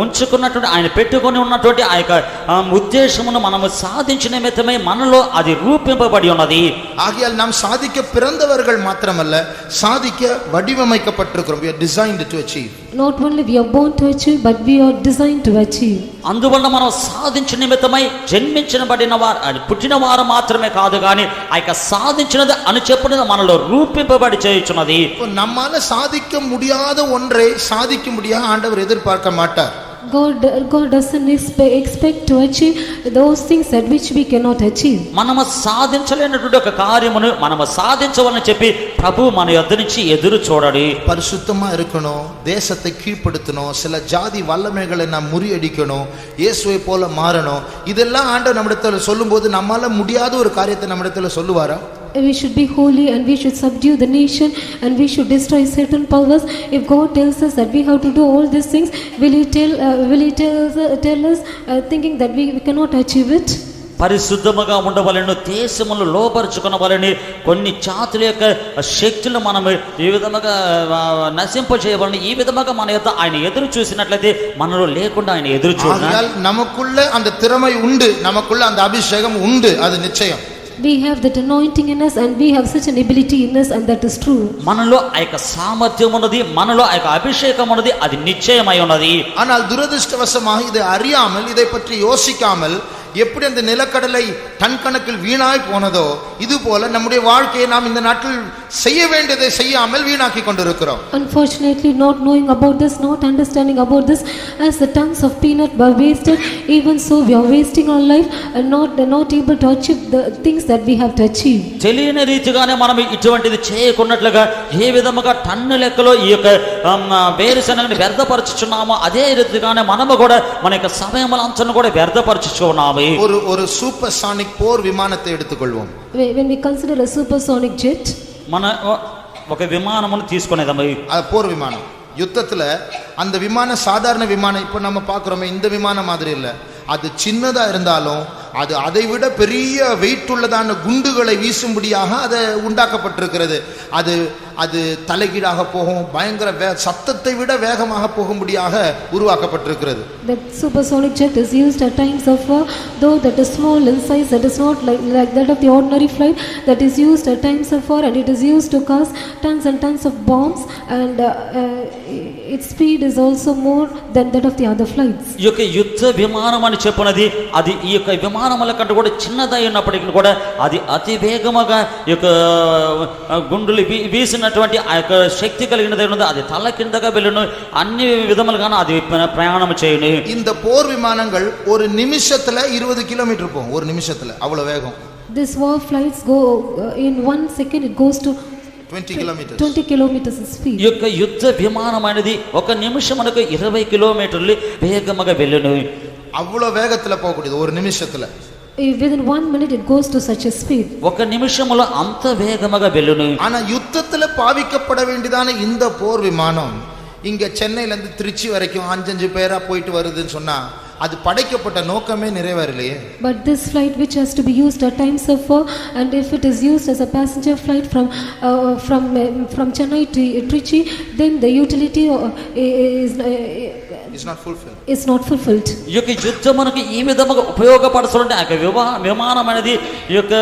ఉంచుకున్నటువంటి ఆయన పెట్టుకొని ఉన్నటువంటి ఆ యొక్క ఉద్దేశమును మనము సాధించిన నిమిత్తమే మనలో అది రూపింపబడి ఉన్నది. ஆகையால் நாம் சாதிக்க பிறந்தவர்கள் மாத்திரமல்ல, சாதிக்க வடிவமைக்கப்பட்டிருக்கிறோம். We are designed to achieve. Not only we are born to achieve, but we are designed to achieve. అందువల్ల మనం సాధించిన నిమిత్తమై జన్మించబడిన వారు పుట్టిన వారు మాత్రమే కాదు కానీ ఆ యొక్క సాధించినది అని చెప్పినది మనలో రూపింపబడి చేయుచున్నది. நம்மால சாதிக்க முடியாத ஒன்றை சாதிக்க முடியாத ஆண்டவர் எதிர்பார்க்க மாட்டார். God doesn't expect to achieve those things that which we cannot achieve. మనము సాధించలేనటువంటి ఒక కార్యమును మనము సాధించవలని చెప్పి ప్రభు మన యొద్ద నుంచి ఎదురు చూడడు. பரிசுத்தமா இருக்கணும், தேசத்தை கீழ்ப்படுத்தணும், சில ஜாதி வல்லமைகளை நாம் முறியடிக்கணும், இயேசுவை போல மாறணும். இதெல்லாம் ஆண்டவர் நம்மிடத்துல சொல்லும்போது நம்மால முடியாத ஒரு காரியத்தை நம்மிடத்துல சொல்லுவாரா? We should be holy and we should subdue the nation and we should destroy certain powers. If God tells us that we have to do all these things, will he tell us thinking that we cannot achieve it? పరిశుద్ధముగా ఉండవలెను, దేశమును లోపరుచుకొనవలెను, కొన్ని జాతుల యొక్క శక్తులు మనము ఈ విధముగా నశింపజేయవలని ఈ విధముగా మన యొక్క ఆయన ఎదురు చూసినట్లయితే మనలో లేకుండా ఆయన ఎదురు చూడాలి. நமக்குள்ள அந்த திறமை உண்டு, நமக்குள்ள அந்த அபிஷேகம் உண்டு, அது நிச்சயம். We have that anointing in us and we have such an ability in us and that is true. మనలో ఆ యొక్క సామర్థ్యం ఉన్నది, మనలో ఆ యొక్క అభిషేకం ఉన్నది, అది నిశ్చయమై ఉన్నది. ஆனால் துரதிர்ஷ்டவசமாக இதை அறியாமல், இதை பற்றி யோசிக்காமல் எப்படி அந்த நிலக்கடலை டன் கணக்கில் வீணாய் போனதோ இது போல நம்முடைய வாழ்க்கையை நாம் இந்த நாட்டில் செய்ய வேண்டியதை செய்யாமல் வீணாக்கி கொண்டிருக்கிறோம். Unfortunately, not knowing about this, not understanding about this, as the tons of peanut were wasted, even so we are wasting our life and not able to achieve the things that we have to achieve. తెలియని రీతిగానే మనం ఇటువంటిది చేయకున్నట్లుగా ఏ విధముగా ton లెక్కలో ఈ యొక్క వేరుశనగని వ్యర్థపరచుచున్నామో అదే రీతిగానే మనము కూడా మన యొక్క సమయములంతను కూడా వ్యర్థపరచుచున్నాము. ஒரு சூப்பர்சானிக் போர் விமானத்தை எடுத்துக்கொள்வோம். When we consider a supersonic jet, మన ఒక విమానమును తీసుకునేదమ్మ, போர் விமானம் யுத்தத்துல அந்த விமானம் சாதாரண விமானம் இப்ப நம்ம பார்க்கிறோமே இந்த விமானம் மாதிரி இல்ல, அது சின்னதா இருந்தாலும் அது அதை விட பெரிய வெயிட் உள்ளதான குண்டுகளை வீசும்படியாக அது உண்டாக்கப்பட்டிருக்கிறது. அது அது தலைகீழாக போகும், பயங்கர சத்தத்தை விட வேகமாக போகும்படியாக உருவாக்கப்பட்டிருக்கிறது. The supersonic jet is used at times of though that is small in size, that is not like that of the ordinary flight, that is used at times of war and it is used to cause tons and tons of bombs and its speed is also more than that of the other flights. ఈ యొక్క యుద్ధ విమానం అని చెప్పినది అది ఈ యొక్క విమానముల కంటే కూడా చిన్నదై ఉన్నప్పటికీ కూడా అది అతి వేగముగా ఈ యొక్క గుండులు వీసినటువంటి ఆ యొక్క శక్తి కలిగినది ఉన్నది. అది తల కిందగా వెళ్ళును, అన్ని విధములుగాను అది ప్రయాణం చేయను. இந்த போர் விமானங்கள் ஒரு நிமிஷத்துல 20 கிலோமீட்டர் போகும், ஒரு நிமிஷத்துல அவ்வளவு வேகம். This war flights go in 1 second it goes to 20 kilometers speed. ఈ యొక్క యుద్ధ విమానం అనేది ఒక నిమిషమునకు 20 కిలోమీటర్లు వేగముగా వెళ్ళును. அவ்வளவு வேகத்துல போகக்கூடியது ஒரு நிமிஷத்துல. Within 1 minute it goes to such a speed. ఒక నిమిషములో అంత వేగముగా వెళ్ళును. ஆனா யுத்தத்துல பாவிக்கப்பட வேண்டியதான இந்த போர் விமானம் இங்க சென்னையில இருந்து திருச்சி வரைக்கும் 5 பேரா போயிட்டு வருதுன்னு சொன்னா அது படைக்கப்பட்ட நோக்கமே நிறைவேறலையே. But this flight which has to be used at times of war and if it is used as a passenger flight from Chennai to Trichy, then the utility is not fulfilled. Is not fulfilled. ఈ యొక్క యుద్ధమునకు ఈ విధముగా ఉపయోగపడుతుంటే ఆ విమానం అనేది ఈ యొక్క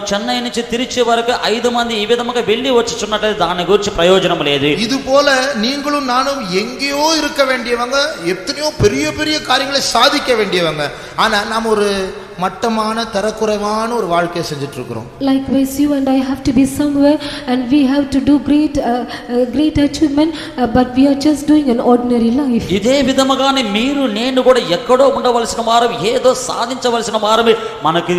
చెన్నై నుంచి తిరిచి వరకు 5 మంది ఈ విధముగా వెళ్ళి వచ్చుచున్నట్లయితే దాని గురించి ప్రయోజనం లేదు. இது போல நீங்களும் நானும் எங்கேயோ இருக்க வேண்டியவங்க, எத்தனையோ பெரிய பெரிய காரியங்களை சாதிக்க வேண்டியவங்க, ஆனா நாம் ஒரு மட்டமான தரக்குறைவான ஒரு வாழ்க்கையை செஞ்சுட்டு இருக்கிறோம். Likewise you and I have to be somewhere and we have to do great achievement but we are just doing an ordinary life. ఇదే విధముగానే మీరు నేను కూడా ఎక్కడో ఉండవలసిన వారు, ఏదో సాధించవలసిన వారు మనకి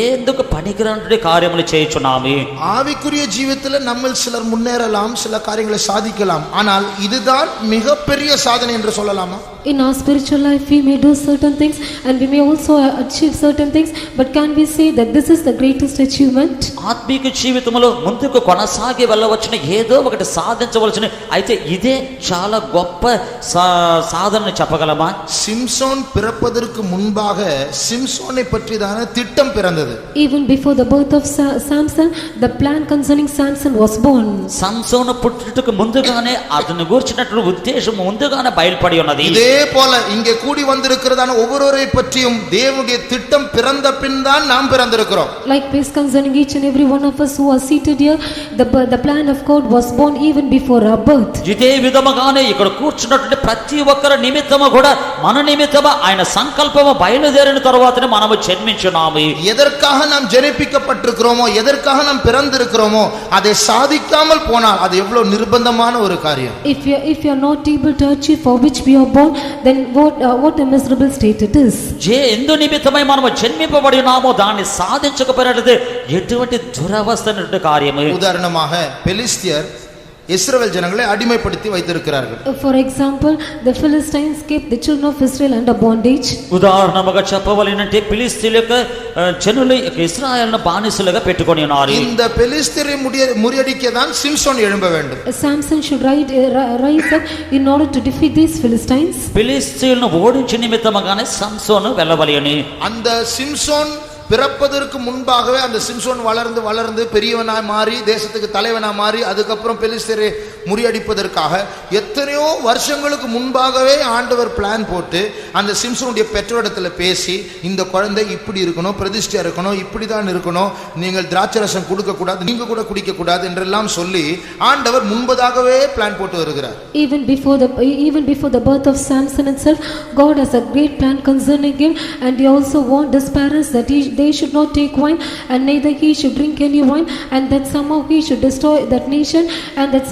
ఎందుకు పనికిరాని కార్యములు చేయుచున్నాము. ஆவிக்குரிய ஜீவிதத்துல நம்ம சிலர் முன்னேறலாம், சில காரியங்களை சாதிக்கலாம், ஆனால் இதுதான் மிகப்பெரிய சாதனை என்று சொல்லலாமா? In our spiritual life we may do certain things and we may also achieve certain things, but can we say that this is the greatest achievement? ఆత్మీయ జీవితంలో ముందుకు కొనసాగి వెళ్ళవచ్చును, ఏదో ఒకటి సాధించవలసిన, అయితే ఇదే చాలా గొప్ప సాధన చెప్పగలమా? சிம்சோன் பிறப்பதற்கு முன்பாக சிம்சோனை பற்றிதான திட்டம் பிறந்தது. Even before the birth of Samson, the plan concerning Samson was born. సంసోను పుట్టుటకు ముందుగానే అతని గురించినటువంటి ఉద్దేశం ముందుగానే బయలుపడి ఉన్నది. இதே போல இங்கே கூடி வந்திருக்கிறதான ஒவ்வொருவரை பற்றியும் தேவனுடைய திட்டம் பிறந்த பின் தான் நாம் பிறந்திருக்கிறோம். Likewise concerning each and every one of us who are seated here, the plan of God was born even before our birth. ఇదే విధముగానే ఇక్కడ కూర్చున్నటువంటి ప్రతి ఒక్కరి నిమిత్తము కూడా మన నిమిత్తము ఆయన సంకల్పము బయలుదేరిన తరువాతనే మనము జన్మించున్నాము. எதற்காக நாம் ஜெனிப்பிக்கப்பட்டிருக்கிறோமோ, எதற்காக நாம் பிறந்திருக்கிறோமோ அதை சாதிக்காமல் போனால் அது எவ்வளவு நிர்பந்தமான ஒரு காரியம். If you are not able to achieve for which we are born, then what a miserable state it is. ఎందు నిమిత్తమై మనము జన్మింపబడి ఉన్నామో దాన్ని సాధించకపోయినట్లయితే ఎటువంటి దురవస్థ కార్యము. உதாரணமாக பெலிஸ்தியர் இஸ்ரவேல் ஜனங்களை அடிமைப்படுத்தி வைத்திருக்கிறார்கள். For example, the Philistines kept the children of Israel under bondage. ఉదాహరణగా చెప్పవలెనంటే ఫిలిష్తీయులకు జనులు ఇశ్రాయేలును బానిసలుగా పెట్టుకొని ఉన్నారు. இந்த பெலிஸ்தியரை முறியடிக்க தான் சிம்சோன் எழும்ப வேண்டும். Samson should rise up in order to defeat these Philistines. ఫిలిష్తీయులను ఓడించే నిమిత్తముగానే సంసోను వెళ్ళవలెను. அந்த சிம்சோன் பிறப்பதற்கு முன்பாகவே அந்த சிம்சோன் வளர்ந்து வளர்ந்து பெரியவனாய் மாறி தேசத்துக்கு தலைவனாய் மாறி அதுக்கப்புறம் பெலிஸ்தரை முறியடிப்பதற்காக எத்தனையோ வருஷங்களுக்கு முன்பாகவே ஆண்டவர் பிளான் போட்டு அந்த சிம்சோனுடைய பெற்றோரிடத்தில் பேசி இந்த குழந்தை இப்படி இருக்கணும், பிரதிஷ்டையா இருக்கணும், இப்படிதான் இருக்கணும், நீங்கள் திராட்சரசம் கொடுக்க கூடாது, நீங்க கூட குடிக்க கூடாது என்றெல்லாம் சொல்லி ஆண்டவர் முன்பதாகவே பிளான் போட்டு வருகிறார். Even before the birth of Samson itself, God has a great plan concerning him, and he also warned his parents that they should not take wine, and neither he should drink any wine, and that somehow he should destroy that nation, and that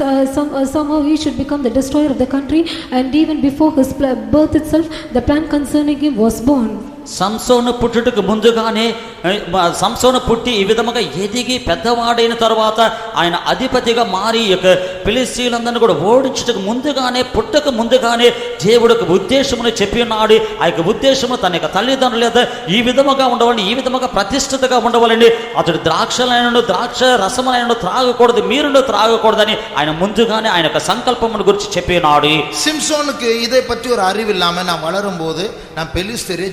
somehow he should become the destroyer of the country. And even before his birth itself, the plan concerning him was born. సంసోను పుట్టుటకు ముందుగానే సంసోను పుట్టి ఈ విధముగా ఎదిగి పెద్దవాడైన తర్వాత ఆయన అధిపతిగా మారి ఫిలిష్తీయులందరినీ కూడా ఓడించుటకు ముందుగానే పుట్టక ముందుగానే దేవుడు ఒక ఉద్దేశమును చెప్పి ఉన్నాడు. ఆ యొక్క ఉద్దేశము తన యొక్క తల్లిదండ్రులు లేదా ఈ విధముగా ఉండవాలని, ఈ విధముగా ప్రతిష్ఠితగా ఉండవాలని, అతడు ద్రాక్ష రసములైన త్రాగకూడదు, మీరును త్రాగకూడదని ఆయన ముందుగానే ఆయన యొక్క సంకల్పమును గురించి చెప్పి ఉన్నాడు. சிம்சோனுக்கு இதை பற்றி ஒரு அறிவு இல்லாம நான் வளரும் போது நான் பெலிஸ்தரை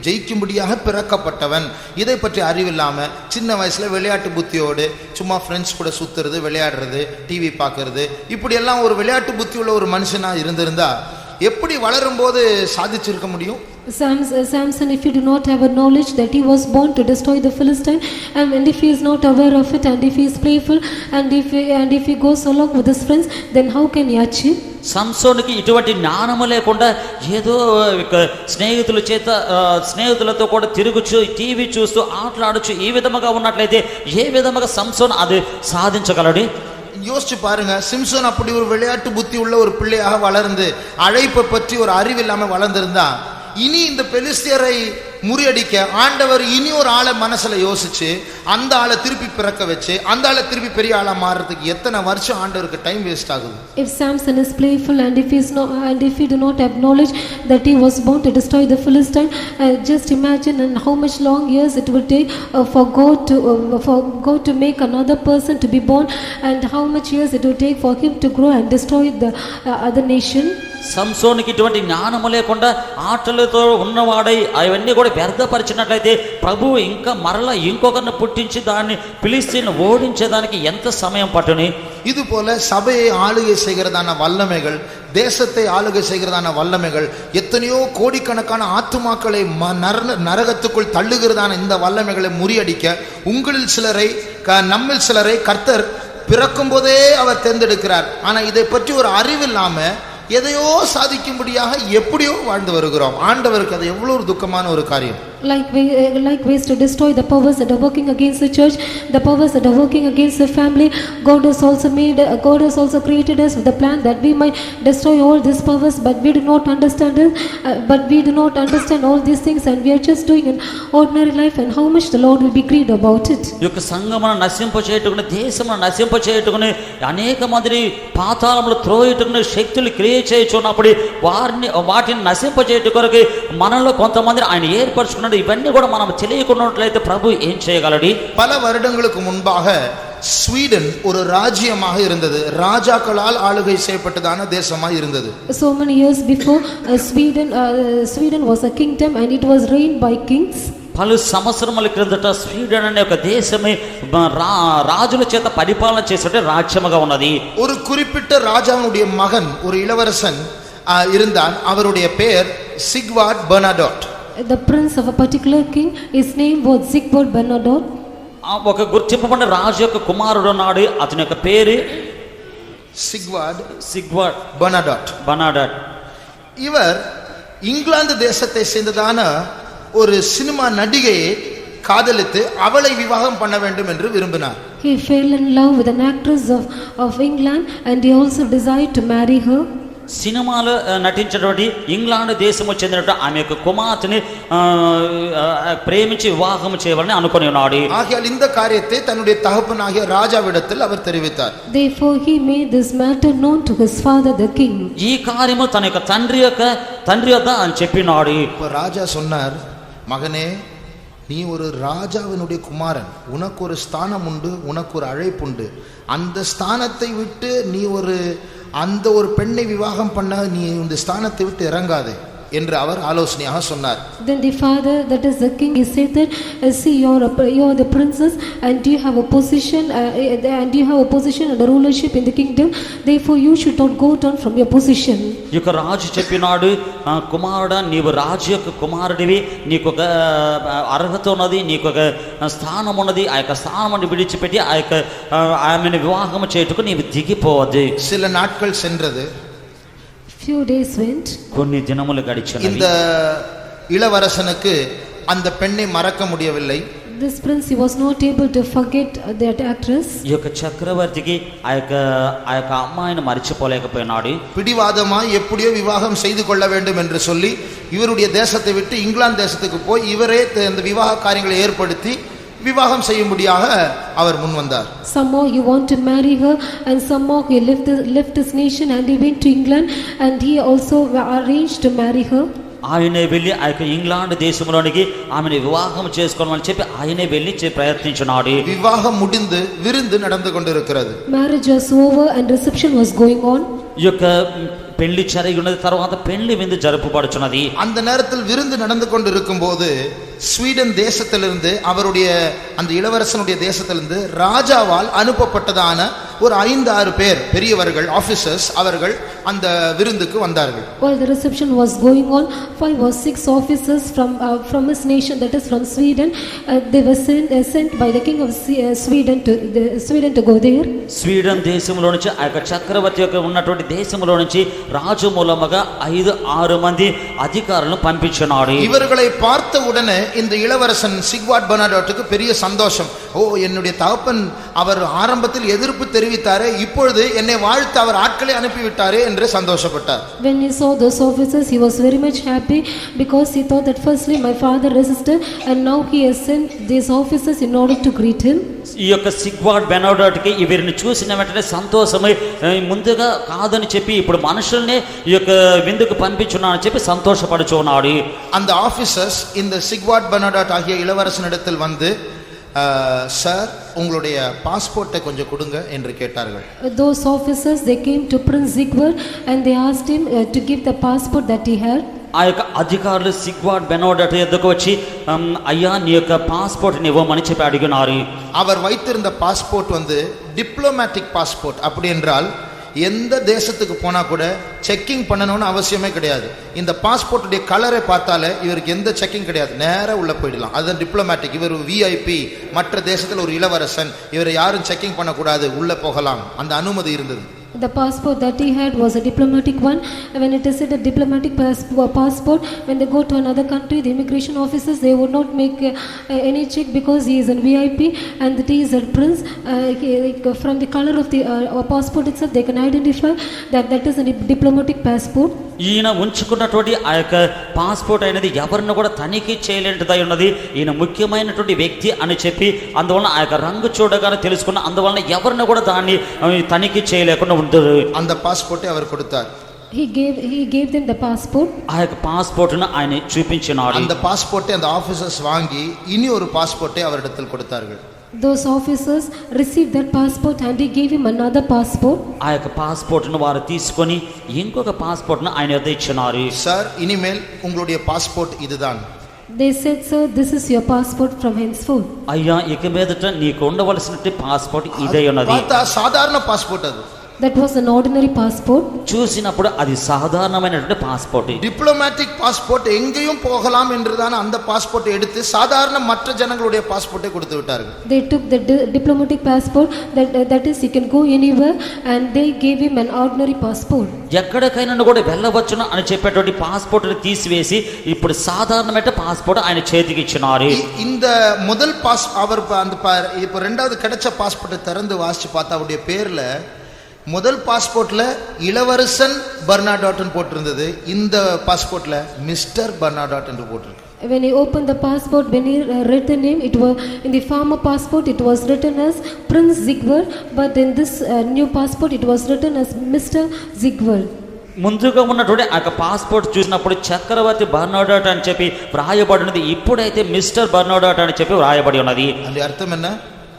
ஜெயிக்கும்படியாக பிறக்கப்பட்டவன், இதை பற்றி அறிவில்லாம சின்ன வயசுல விளையாட்டு புத்தியோடு சும்மா ஃப்ரெண்ட்ஸ் கூட சுத்துறது, விளையாடுறது, டிவி பார்க்கறது, இப்படி எல்லாம் ஒரு விளையாட்டு புத்தி உள்ள ஒரு மனுஷனா இருந்திருந்தா எப்படி வளரும் போது சாதிச்சிருக்க முடியும்? Samson, if you do not have a knowledge that he was born to destroy the Philistine, and if he is not aware of it, and if he is playful, and if he goes along with his friends, then how can he achieve? సంసోనుకి ఇటువంటి జ్ఞానము లేకుండా ఏదో స్నేహితులతో కూడా తిరుగుచు, TV చూస్తూ, ఆటలాడుచు ఈ విధముగా ఉన్నట్లయితే ఏ విధముగా సంసోన్ అది సాధించగలడు? யோசிச்சு பாருங்க, சிம்சோன் அப்படி ஒரு விளையாட்டு புத்தி உள்ள ஒரு பிள்ளையாக வளர்ந்து அழைப்பை பற்றி ஒரு அறிவு இல்லாம வளர்ந்திருந்தா இனி இந்த பெலிஸ்தியரை முறியடிக்க ஆண்டவர் இனி ஒரு ஆளை மனசுல யோசிச்சு அந்த ஆளை திருப்பி பிறக்க வச்சு அந்த ஆளை திருப்பி பெரிய ஆளா மாறதுக்கு எத்தனை வருஷம் ஆண்டவருக்கு டைம் வேஸ்ட் ஆகுது? If Samson is playful and if he do not have knowledge that he was born to destroy the Philistine, just imagine and how much long years it would take for God to make another person to be born, and how much years it would take for him to grow and destroy the other nation. సంసోనుకి ఇటువంటి జ్ఞానము లేకుండా ఆటలతో ఉన్నవాడై అవన్నీ కూడా వ్యర్థపరిచినట్లయితే ప్రభువు ఇంకా మరలా ఇంకొకరిని పుట్టించి దాన్ని ఫిలిష్తీయులను ఓడించేదానికి ఎంత సమయం పట్టుని? இது போல சபையை ஆளுகை செய்கிறதான வல்லமைகள், தேசத்தை ஆளுகை செய்கிறதான வல்லமைகள், எத்தனையோ கோடிக்கணக்கான ஆத்துமாக்களை நரகத்துக்குள் தள்ளுகிறதான இந்த வல்லமைகளை முறியடிக்க உங்களில் சிலரை நம்மில் சிலரை கர்த்தர் பிறக்கும் போதே அவர் தேர்ந்தெடுக்கிறார். ஆனா இதை பற்றி ஒரு அறிவு இல்லாம எதையோ சாதிக்கும்படியாக எப்படியோ வாழ்ந்து வருகிறோம். ஆண்டவருக்கு அது எவ்வளவு ஒரு துக்கமான ஒரு காரியம். Likewise to destroy the powers that are working against the church, the powers that are working against the family, God has also created us with the plan that we might destroy all these powers, but we do not understand it, all these things, and we are just doing an ordinary life, and how much the Lord will be grieved about it. యొక్క సంఘమును నశింపచేయుటకును, దేశమును నశింపచేయుటకును, అనేక మందిని పాతాళములో త్రోయుటకును శక్తులు క్రియ చేయుచున్నప్పుడు వాటిని నశింపచేయుట కొరకు మనలో కొంతమంది ఆయన ఏర్పరచుకున్నాడు. ఇవన్నీ కూడా మనం తెలియకున్నట్లయితే ప్రభు ఏం చేయగలడు? பல வருடங்களுக்கு முன்பாக ஸ்வீடன் ஒரு ராஜ்யமாக இருந்தது, ராஜாக்களால் ஆளுகை செய்யப்பட்டதான தேசமாக இருந்தது. So many years before, Sweden was a kingdom and it was reigned by kings. పలు సంవత్సరముల క్రిందట స్వీడన్ అనే ఒక దేశమే రాజుల చేత పరిపాలన చేసే రాజ్యముగా ఉన్నది. ஒரு குறிப்பிட்ட ராஜாவுடைய மகன், ஒரு இளவரசன் இருந்தான். அவருடைய பெயர் சிக்வார்ட் பெர்னாடோட். The prince of a particular king, his name was Sigbert Bernadotte. ఒక గుర్తింపబడిన రాజు యొక్క కుమారుడు ఉన్నాడు, అతని యొక్క పేరు సిగ్వార్డ్ బెర్నాడోట్. இவர் இங்கிலாந்து தேசத்தை சேர்ந்ததான ஒரு சினிமா நடிகையை காதலித்து அவளை விவாகம் பண்ண வேண்டும் என்று விரும்பினார். He fell in love with an actress of England, and he also desired to marry her. సినిమాలో నటించినటువంటి ఇంగ్లాండ్ దేశము చెందినటువంటి ఆమె యొక్క కుమార్తెని ప్రేమించి వివాహం చేయవాలని అనుకొని ఉన్నాడు. ஆகையால் இந்த காரியத்தை தன்னுடைய தகப்பனாகிய ராஜாவிடத்தில் அவர் தெரிவித்தார். Therefore he made this matter known to his father the king. ఈ కార్యము తన యొక్క తండ్రి వద్ద అని చెప్పినాడు. ராஜா சொன்னார், மகனே, நீ ஒரு ராஜாவினுடைய குமாரன், உனக்கு ஒரு ஸ்தானம் உண்டு, உனக்கு ஒரு அழைப்புண்டு. அந்த ஸ்தானத்தை விட்டு நீ அந்த ஒரு பெண்ணை விவாகம் பண்ண நீ இந்த ஸ்தானத்தை விட்டு இறங்காதே என்று அவர் ஆலோசனையாக சொன்னார். Then the father, that is the king, he said that see, you are the princess and you have a position and you have a position and a rulership in the kingdom, therefore you should not go down from your position. ఇక రాజు చెప్పినాడు, కుమారుడా, నీవు రాజు యొక్క కుమారుడివి, నీకు ఒక అర్హత ఉన్నది, నీకు ఒక స్థానం ఉన్నది. ఆ యొక్క స్థానాన్ని విడిచిపెట్టి ఆ యొక్క ఆమెను వివాహం చేయుటకు నీవు దిగిపోవద్దు. சில நாட்கள் சென்றது. Few days went. కొన్ని దినములు గడిచినవి. இந்த இளவரசனுக்கு அந்த பெண்ணை மறக்க முடியவில்லை. This prince, he was not able to forget that actress. ఈ యొక్క చక్రవర్తికి ఆ యొక్క అమ్మాయిని మరిచిపోలేకపోయినాడు. பிடிவாதமாய் எப்படியோ விவாகம் செய்து கொள்ள வேண்டும் என்று சொல்லி இவருடைய தேசத்தை விட்டு இங்கிலாந்து தேசத்துக்கு போய் இவரே இந்த விவாக காரியங்களை ஏற்படுத்தி விவாகம் செய்யும்படியாக அவர் முன் வந்தார். Somehow he want to marry her and somehow he left his nation and he went to England and he also arranged to marry her. ఆయనే వెళ్ళి ఆ యొక్క ఇంగ్లాండ్ దేశంలోనికి ఆమెను వివాహం చేసుకోవాలని చెప్పి ఆయనే వెళ్ళి ప్రయత్నించినాడు. వివాహం முடிந்து విருந்து நடந்து கொண்டிருக்கிறது. Marriage was over and reception was going on. ఈ యొక్క పెళ్లి జరిగినది, తర్వాత పెళ్లి విందు జరుపుబడుచున్నది. அந்த நேரத்தில் விருந்து நடந்து கொண்டிருக்கும் போது ஸ்வீடன் தேசத்திலிருந்து அவருடைய அந்த இளவரசனுடைய தேசத்திலிருந்து ராஜாவால் அனுப்பப்பட்டதான ஒரு 5-6 பேர் பெரியவர்கள் ஆபீசர்ஸ் அவர்கள் அந்த விருந்துக்கு வந்தார்கள். While the reception was going on, 5 or 6 officers from his nation, that is from Sweden, they were sent by the king of Sweden to go there. Sweden దేశంలో నుంచి ఆ యొక్క చక్రవర్తి యొక్క ఉన్నటువంటి దేశంలో నుంచి రాజు మూలముగా 5-6 మంది అధికారులను పంపించినాడు. இவர்களை பார்த்த உடனே இந்த இளவரசன் சிக்வார்ட் பெர்னார்டுக்கு பெரிய சந்தோஷம். ஓ, என்னுடைய தகப்பன் அவர் ஆரம்பத்தில் எதிர்ப்பு தெரிவித்தாரே, இப்பொழுது என்னை வாழ்த்து அவர் ஆட்களை அனுப்பிவிட்டாரே என்று சந்தோஷப்பட்டார். When he saw those officers, he was very much happy because he thought that firstly my father resisted and now he has sent these officers in order to greet him. ఈ యొక్క సిగ్వార్డ్ బెర్నార్డుకి వీరిని చూసిన వెంటనే సంతోషమై ముందుగా కాదని చెప్పి ఇప్పుడు మనుషుల్ని ఈ యొక్క విందుకు పంపించున్నానని చెప్పి సంతోషపడుచున్నాడు. அந்த ஆபீசர்ஸ் இந்த சிக்வார்ட் பெர்னார்டு ஆகிய இளவரசனிடத்தில் வந்து, சார், உங்களுடைய பாஸ்போர்ட்டை கொஞ்சம் கொடுங்க என்று கேட்டார்கள். Those officers, they came to Prince Sigvard and they asked him to give the passport that he had. ఆ యొక్క అధికారులు సిగ్వార్డ్ బెర్నార్డు ఎద్దకు వచ్చి, అయ్యా, నీ యొక్క పాస్పోర్ట్ ఇవ్వమని చెప్పి అడిగినారు. அவர் வைத்திருந்த பாஸ்போர்ட் வந்து டிப்ளமேட்டிக் பாஸ்போர்ட். அப்படி என்றால் எந்த தேசத்துக்கு போனா கூட செக்கிங் பண்ணணும்னு அவசியமே கிடையாது. இந்த பாஸ்போர்ட்டுடைய கலரை பார்த்தாலே இவருக்கு எந்த செக்கிங் கிடையாது, நேரா உள்ள போயிடலாம். அதுதான் டிப்ளமேட்டிக். இவர் விஐபி, மற்ற தேசத்தில் ஒரு இளவரசன், இவரை யாரும் செக்கிங் பண்ணக்கூடாது, உள்ள போகலாம், அந்த அனுமதி இருந்தது. The passport that he had was a diplomatic one. When it is said a diplomatic passport, when they go to another country, the immigration officers, they would not make any check because he is a VIP and that he is a prince. From the color of the passport itself, they can identify that is a diplomatic passport. ఈయన ఉంచుకున్నటువంటి ఆ యొక్క passport అనేది ఎవరిని కూడా తనిఖీ చేయలేనిదై ఉన్నది. ఈయన ముఖ్యమైనటువంటి వ్యక్తి అని చెప్పి అందువలన ఆ యొక్క రంగు చూడగానే తెలుసుకున్న, అందువలన ఎవరిని కూడా దాన్ని తనిఖీ చేయలేకుండా ఉంటుంది. அந்த பாஸ்போர்ட்டை அவர் கொடுத்தார். He gave them the passport. ఆ యొక్క పాస్పోర్ట్ను ఆయన చూపించినాడు. அந்த பாஸ்போர்ட்டை அந்த ஆபீசர்ஸ் வாங்கி இனி ஒரு பாஸ்போர்ட்டை அவரிடத்தில் கொடுத்தார்கள். Those officers received that passport and he gave him another passport. ఆ యొక్క పాస్పోర్ట్ను వారు తీసుకొని ఇంకొక పాస్పోర్ట్ను ఆయన వద్ద ఇచ్చినారు. సార్, ఇనిమేల్ உங்களுடைய பாஸ்போர்ட் இதுதான். They said, sir, this is your passport from henceforth. అయ్యా, ఇక మీదట నీకు ఉండవలసినటువంటి పాస్పోర్ట్ ఇదే ఉన్నది. సాధారణ పాస్పోర్ట్ అది. That was an ordinary passport. చూసినప్పుడు అది సాధారణమైనటువంటి పాస్పోర్ట్. டிப்ளமேட்டிக் பாஸ்போர்ட் எங்கேயும் போகலாம் என்றுதான் அந்த பாஸ்போர்ட்டை எடுத்து சாதாரண மற்ற ஜனங்களுடைய பாஸ்போர்ட்டை கொடுத்து விட்டார்கள். They took the diplomatic passport, that is you can go anywhere, and they gave him an ordinary passport. ఎక్కడికైనా కూడా వెళ్ళవచ్చును అని చెప్పేటువంటి పాస్పోర్ట్ని తీసివేసి ఇప్పుడు సాధారణమైన పాస్పోర్ట్ ఆయన చేతికి ఇచ్చినారు. இந்த முதல் அவர் அந்த இப்போ ரெண்டாவது கிடைச்ச பாஸ்போர்ட்டை திறந்து வாசிச்சு பார்த்தா அவருடைய பேர்ல முதல் பாஸ்போர்ட்ல இளவரசன் பர்னாடாட் போட்டிருந்தது, இந்த பாஸ்போர்ட்ல மிஸ்டர் பர்னாடாட் என்று போட்டிருக்கு. When he opened the passport, when he read the name, it was in the former passport it was written as Prince Zigward, but in this new passport it was written as Mr. Zigward. ముందుగా ఉన్నటువంటి ఆ passport చూసినప్పుడు చక్రవర్తి బర్నాడాట్ అని చెప్పి వ్రాయబడి ఉన్నది, ఇప్పుడైతే mister బర్నాడాట్ అని చెప్పి వ్రాయబడి ఉన్నది. அந்த அர்த்தம் என்ன?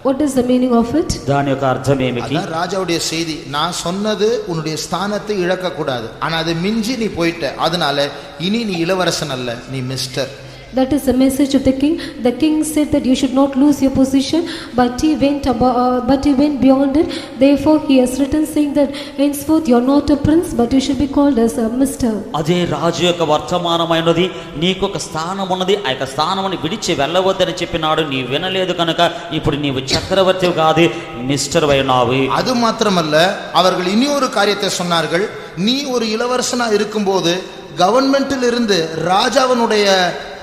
What is the meaning of it? దాని యొక్క అర్థం ఏమిటి? அதான் ராஜாவுடைய செய்தி. நான் சொன்னது உன்னுடைய ஸ்தானத்தை இழக்க கூடாது, ஆனா அதை மிஞ்சி நீ போயிட்ட, அதனால இனி நீ இளவரசன் அல்ல, நீ mister. That is the message of the king. The king said that you should not lose your position, but he went beyond it. Therefore he has written saying that henceforth you are not a prince, but you should be called as a mister. అదే రాజు యొక్క వర్తమానమైనది, నీకు ఒక స్థానం ఉన్నది, ఆ యొక్క స్థానముని విడిచి వెళ్ళవద్దని చెప్పినాడు, నీ వినలేదు కనుక ఇప్పుడు నీవు చక్రవర్తి కాదు, మిస్టర్ అయినావు. அது மாத்திரமல்ல, அவர்கள் இனி ஒரு காரியத்தை சொன்னார்கள். நீ ஒரு இளவரசனா இருக்கும்போது கவர்மெண்டில் இருந்து ராஜாவினுடைய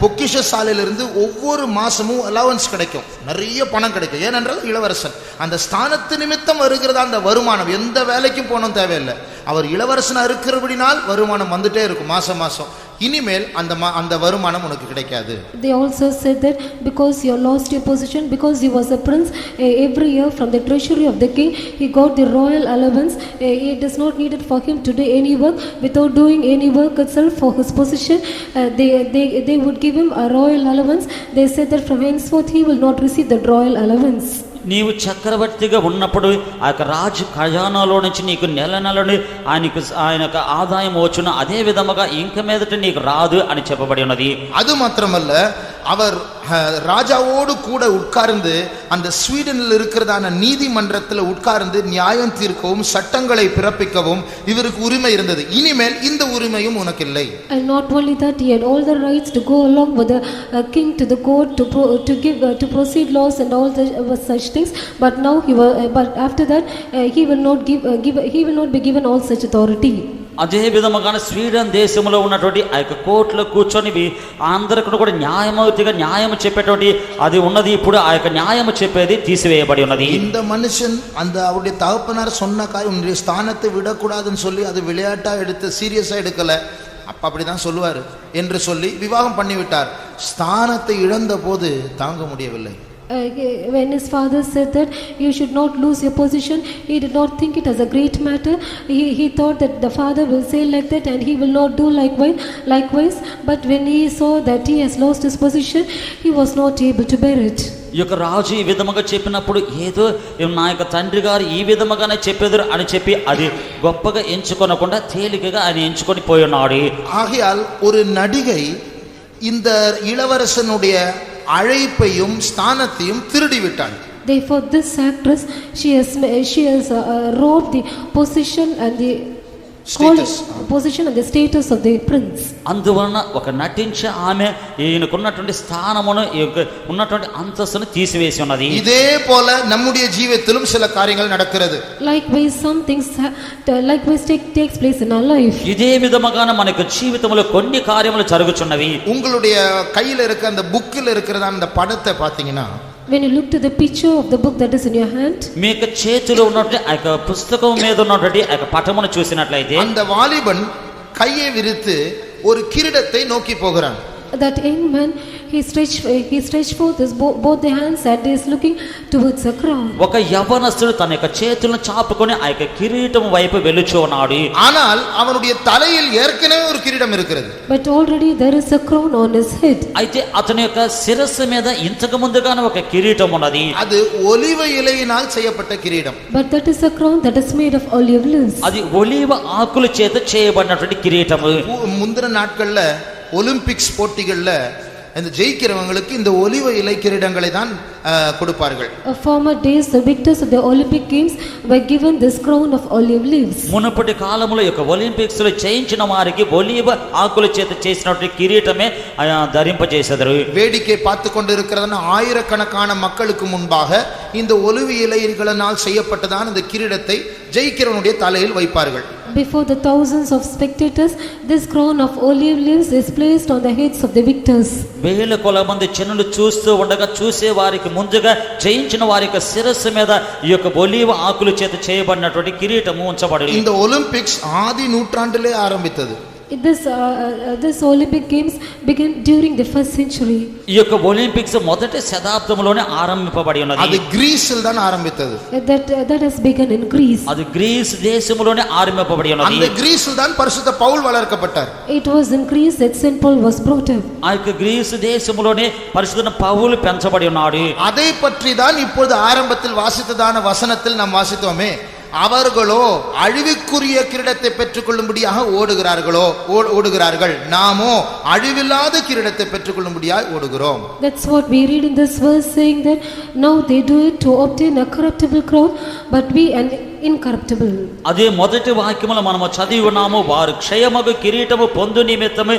பொக்கிஷ சாலையிலிருந்து ஒவ்வொரு மாசமும் அலவன்ஸ் கிடைக்கும், நிறைய பணம் கிடைக்கும். ஏனென்றால் இளவரசன் அந்த ஸ்தானத்து நிமித்தம் வருகிறதா அந்த வருமானம், எந்த வேலைக்கும் போனோம் தேவையில்லை, அவர் இளவரசனா இருக்கிறபடினால் வருமானம் வந்துட்டே இருக்கும் மாசம் மாசம். இனிமேல் அந்த வருமானம் உனக்கு கிடைக்காது. They also said that because you lost your position, because he was a prince, every year from the treasury of the king he got the royal allowance. It is not needed for him to do any work. Without doing any work itself for his position, they would give him a royal allowance. They said that from henceforth he will not receive the royal allowance. నీవు చక్రవర్తిగా ఉన్నప్పుడు ఆ యొక్క రాజు ఖజానాలో నుంచి నీకు నెల నెలని ఆయన ఆదాయం వచ్చును, అదే విధముగా ఇంక మీదట నీకు రాదు అని చెప్పబడి ఉన్నది. அது மாத்திரமல்ல, அவர் ராஜாவோடு கூட உட்கார்ந்து அந்த ஸ்வீடனில் இருக்கிறதான நீதிமன்றத்தில் உட்கார்ந்து நியாயம் தீர்க்கவும் சட்டங்களை பிறப்பிக்கவும் இவருக்கு உரிமை இருந்தது. இனிமேல் இந்த உரிமையும் உனக்கு இல்லை. And not only that, he had all the rights to go along with the king to the court to proceed laws and all such things, but now but after that he will not be given all such authority. అదే విధముగా Sweden దేశంలో ఉన్నటువంటి ఆ యొక్క కోర్టులో కూర్చొని అందరికీ కూడా న్యాయమూర్తిగా న్యాయం చెప్పేటువంటి అది ఉన్నది. ఇప్పుడు ఆ యొక్క న్యాయం చెప్పేది తీసివేయబడి ఉన్నది. இந்த மனுஷன் அந்த அவருடைய தகப்பனார் சொன்ன காரியம் உன்னுடைய ஸ்தானத்தை விடக்கூடாதுன்னு சொல்லி அது விளையாட்டா எடுத்து சீரியஸா எடுக்கல, அப்ப அப்படிதான் சொல்லுவாரு என்று சொல்லி விவாகம் பண்ணிவிட்டார். ஸ்தானத்தை இழந்த போது தாங்க முடியவில்லை. When his father said that you should not lose your position, he did not think it as a great matter. He thought that the father will say like that and he will not do likewise. But when he saw that he has lost his position, he was not able to bear it. ఈ యొక్క రాజు ఈ విధముగా చెప్పినప్పుడు ఏదో నా యొక్క తండ్రి గారు ఈ విధముగానే చెప్పేదారు అని చెప్పి అది గొప్పగా ఎంచుకొనకుండా తేలికగా ఆయన ఎంచుకొని పోయి ఉన్నాడు. ஆகையால் ஒரு நடிகை இந்த இளவரசனுடைய அழைப்பையும் ஸ்தானத்தையும் திருடி விட்டாள். Therefore this actress she has robbed the position and the position and the status of the prince. అందువలన ఒక నటించే ఆమె ఈయనకున్నటువంటి స్థానమును ఉన్నటువంటి అంతస్తును తీసివేసి ఉన్నది. இதே போல நம்முடைய ஜீவிதத்திலும் சில காரியங்கள் நடக்கிறது. Likewise some things takes place in our life. ఇదే విధముగానే మనకు జీవితంలో కొన్ని కార్యములు జరుగుచున్నవి. உங்களுடைய கையில இருக்க அந்த புக்கில் இருக்கிறதான அந்த படத்தை பாத்தீங்கன்னா, when you look to the picture of the book that is in your hand, మీ యొక్క చేతిలో ఉన్నటువంటి ఆ యొక్క పుస్తకం మీద ఉన్నటువంటి ఆ యొక్క పటమును చూసినట్లయితే அந்த వాలిబన్ கையை విరిத்து ஒரு கிரீடத்தை நோக்கி போகிறான். that young man he stretched forth his both the hands and is looking towards a crown. ఒక యవనస్తుడు తన యొక్క చేతులను చాపుకొని ఆ యొక్క కిరీటం వైపు వెలుచు ఉన్నాడు. ஆனால் அவனுடைய தலையில் ஏற்கனவே ஒரு கிரீடம் இருக்கிறது. But already there is a crown on his head. అయితే అతని యొక్క శిరస్సు మీద ఇంతకు ముందుగానే ఒక కిరీటం ఉన్నది. அது ఒలివ ఇలయిனால் చేయబడ్డ కిరీటం. But that is a crown that is made of olive leaves. అది ఒలివ ఆకుల చేత చేయబడినటువంటి కిరీటము. முந்தின நாட்கள்ல ஒலிம்பிக்ஸ் போட்டிகள்ல இந்த ஜெயிக்கிறவங்களுக்கு இந்த ஒலிவ இலை கிரீடங்களை தான் கொடுப்பார்கள். Former days the victors of the Olympic games were given this crown of olive leaves. మునుపటి కాలంలో యొక్క ఒలింపిక్స్ లో చేయించిన వారికి ఒలివ ఆకుల చేత చేసినటువంటి కిరీటమే ధరింపజేసేదారు. வேடிக்கை பார்த்து கொண்டிருக்கிறதான ஆயிரக்கணக்கான மக்களுக்கு முன்பாக இந்த ஒலிவ இலைகளினால் செய்யப்பட்டதான இந்த கிரீடத்தை ஜெயிக்கிறவனுடைய தலையில் வைப்பார்கள். Before the thousands of spectators, this crown of olive leaves is placed on the heads of the victors. వేల కొలమంది జనులు చూస్తూ ఉండగా చూసే వారికి ముందుగా జయించిన వారి యొక్క శిరస్సు మీద ఈ యొక్క ఒలీవ ఆకుల చేత చేయబడినటువంటి కిరీటము ఉంచబడింది. இந்த ஒலிம்பிக்ஸ் ஆதி நூற்றாண்டிலே ஆரம்பித்தது. This Olympic Games began during the 1st century. ఈ యొక్క ఒలింపిక్స్ మొదటి శతాబ్దంలోనే ఆరంభింపబడి ఉన్నది. அது கிரீஸில் தான் ஆரம்பித்தது. That has begun in Greece. అది గ్రీస్ దేశంలోనే ఆరంభింపబడి ఉన్నది. அந்த கிரீஸில் தான் பரிசுத்த Pavul வளர்க்கப்பட்டார். It was in Greece that Saint Paul was brought up. ఆ యొక్క గ్రీస్ దేశంలోనే పరిశుద్ధ పౌలు పెంచబడి ఉన్నాడు. அதை பற்றி தான் இப்பொழுது ஆரம்பத்தில் வாசித்ததான வசனத்தில் நாம் வாசித்தோமே, அவர்களோ அழிவுக்குரிய கிரீடத்தை பெற்றுக்கொள்ளும்படியாக ஓடுகிறார்கள், நாமோ அழிவில்லாத கிரீடத்தை பெற்றுக்கொள்ளும்படியாக ஓடுகிறோம். That's what we read in this verse, saying that now they do it to obtain a corruptible crown, but we an incorruptible. అదే మొదటి వాక్యములో మనము చదివి ఉన్నాము, వారు క్షయమగు కిరీటము పొందు నిమిత్తము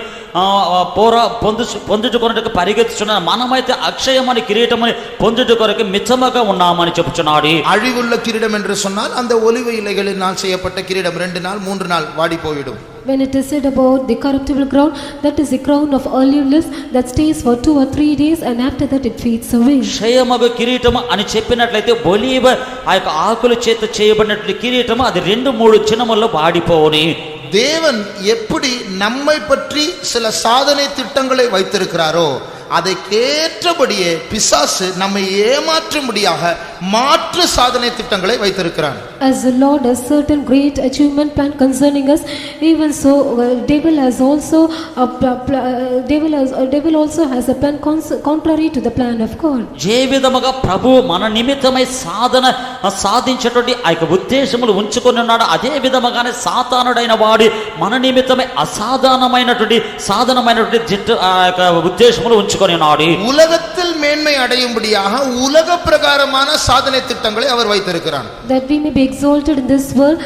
పొందుకొనుటకు పరిగెత్తుచున్నారు, మనమైతే అక్షయమని కిరీటముని పొందుట కొరకు మిచ్చమగా ఉన్నామని చెప్పుచున్నాడు. அழிவுள்ள கிரீடம் என்று சொன்னால் அந்த ஒலிவ இலைகளினால் செய்யப்பட்ட கிரீடம் 2 நாள் 3 நாள் வாடி போய்விடும். When it is said about the corruptible crown, that is the crown of olive leaves that stays for 2 or 3 days and after that it fades away. క్షయమగు కిరీటము అని చెప్పినట్లయితే ఒలీవ ఆ యొక్క ఆకుల చేత చేయబడినటువంటి కిరీటము అది 2-3 దినముల్లో వాడిపోవుని. தேவன் எப்படி நம்மை பற்றி சில சாதனை திட்டங்களை வைத்திருக்கிறாரோ அதை கேற்றபடியே பிசாசு நம்மை ஏமாற்றும்படியாக மாற்று சாதனை திட்டங்களை வைத்திருக்கிறான். As the Lord has certain great achievement plan concerning us, even so devil also has a plan contrary to the plan of God. ఏ విధముగా ప్రభు మన నిమిత్తమై సాధించేటువంటి ఆ యొక్క ఉద్దేశములు ఉంచుకొని ఉన్నాడు, అదే విధముగానే సాతానుడైన వాడు మన నిమిత్తమై సాధనమైనటువంటి ఆ యొక్క ఉద్దేశములు ఉంచుకొని ఉన్నాడు. உலகத்தில் மேன்மை அடையும்படியாக உலக பிரகாரமான சாதனை திட்டங்களை அவர் வைத்திருக்கிறார். That we may be exalted in this world,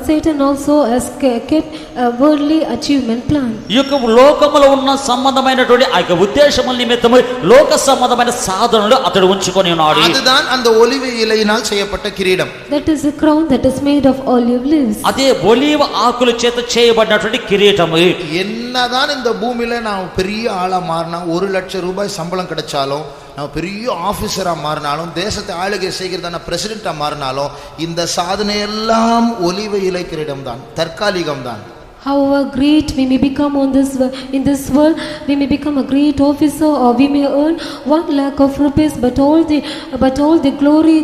Satan also has kept a worldly achievement plan. ఈ యొక్క లోకములో ఉన్న సంబంధమైనటువంటి ఆ యొక్క ఉద్దేశముల నిమిత్తమై లోక సంబంధమైన సాధనలు అతడు ఉంచుకొని ఉన్నాడు. அதுதான் அந்த ஒலிவ இலையினால் செய்யப்பட்ட கிரீடம். That is a crown that is made of olive leaves. అదే ఒలీవ ఆకుల చేత చేయబడినటువంటి కిరీటము. என்னதான் இந்த பூமியில நான் பெரிய ஆளா மாறினா 1 லட்சம் ரூபாய் சம்பளம் கிடைச்சாலும், நான் பெரிய ஆபீசரா மாறினாலும், தேசத்தை ஆளுகை செய்கிறதான பிரசிடென்டா மாறினாலும், இந்த சாதனை எல்லாம் ஒலிவ இலை கிரீடம் தான், தற்காலிகம் தான். However great we may become in this world, we may become a great officer or we may earn 1 lakh of rupees, but all the glory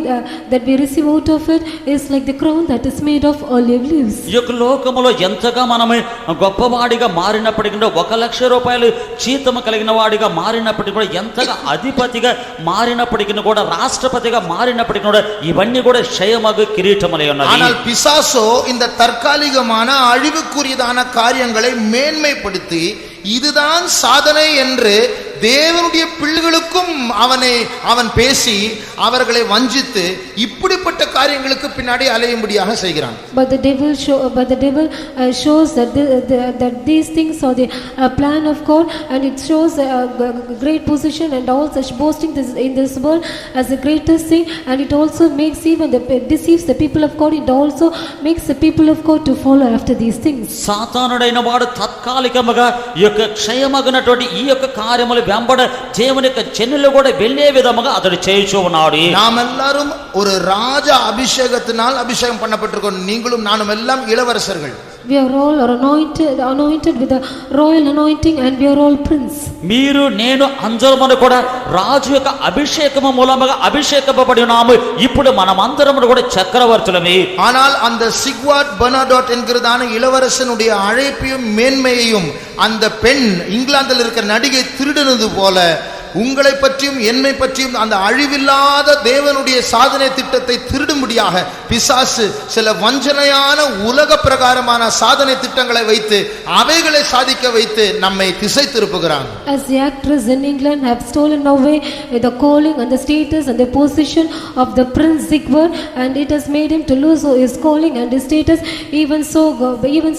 that we receive out of it is like the crown that is made of olive leaves. ఈ యొక్క లోకములో ఎంతగా మనమే గొప్పవాడిగా మారినప్పటికీ, 1 లక్ష రూపాయలు జీతం కలిగిన వాడిగా మారినప్పటికీ కూడా, ఎంతగా అధిపతిగా మారినప్పటికీ కూడా, రాష్ట్రపతిగా మారినప్పటికీ కూడా, ఇవన్నీ కూడా క్షయమగు కిరీటములై ఉన్నది. ஆனால் பிசாசோ இந்த தற்காலிகமான அழிவுக்குரியதான காரியங்களை மேன்மைப்படுத்தி இதுதான் சாதனை என்று தேவனுடைய பிள்ளைகளுக்கும் அவன் பேசி அவர்களை வஞ்சித்து இப்படிப்பட்ட காரியங்களுக்கு பின்னாடி அலையும்படியாக செய்கிறான். But the devil shows that these things are the plan of God, and it shows a great position and also boasting in this world as the greatest thing, and it also makes deceives the people of God. It also makes the people of God to follow after these things. సాతానుడైన వాడు తాత్కాలికముగా ఈ యొక్క క్షయమగునటువంటి ఈ యొక్క కార్యములు వెంబడ దేవుని యొక్క జనులు కూడా వెళ్ళే విధముగా అతడు చేయుచూ ఉన్నాడు. நாம் எல்லாரும் ஒரு ராஜ அபிஷேகத்தினால் அபிஷேகம் பண்ணப்பட்டிருக்கோம். நீங்களும் நானும் எல்லாம் இளவரசர்கள். We are all anointed with a royal anointing, and we are all prince. మీరు నేను అందరము కూడా రాజు యొక్క అభిషేకము మూలముగా అభిషేకింపబడి ఉన్నాము. ఇప్పుడు మనమందరము కూడా చక్రవర్తులమే. ஆனால் அந்த சிக்வாட் பெர்னாடோட் என்கிறதான இளவரசனுடைய அழைப்பையும் மேன்மையையும் அந்த பெண் இங்கிலாந்தில் இருக்கிற நடிகை திருடினது போல உங்களை பற்றியும் என்னை பற்றியும் அந்த அழிவில்லாத தேவனுடைய சாதனை திட்டத்தை திருடும்படியாக பிசாசு சில வஞ்சனையான உலக பிரகாரமான சாதனை திட்டங்களை வைத்து அவைகளை சாதிக்க வைத்து நம்மை திசை திருப்புகிறான். As the actress in England have stolen away the calling and the status and the position of the Prince Sigurd, and it has made him to lose his calling and his status. Even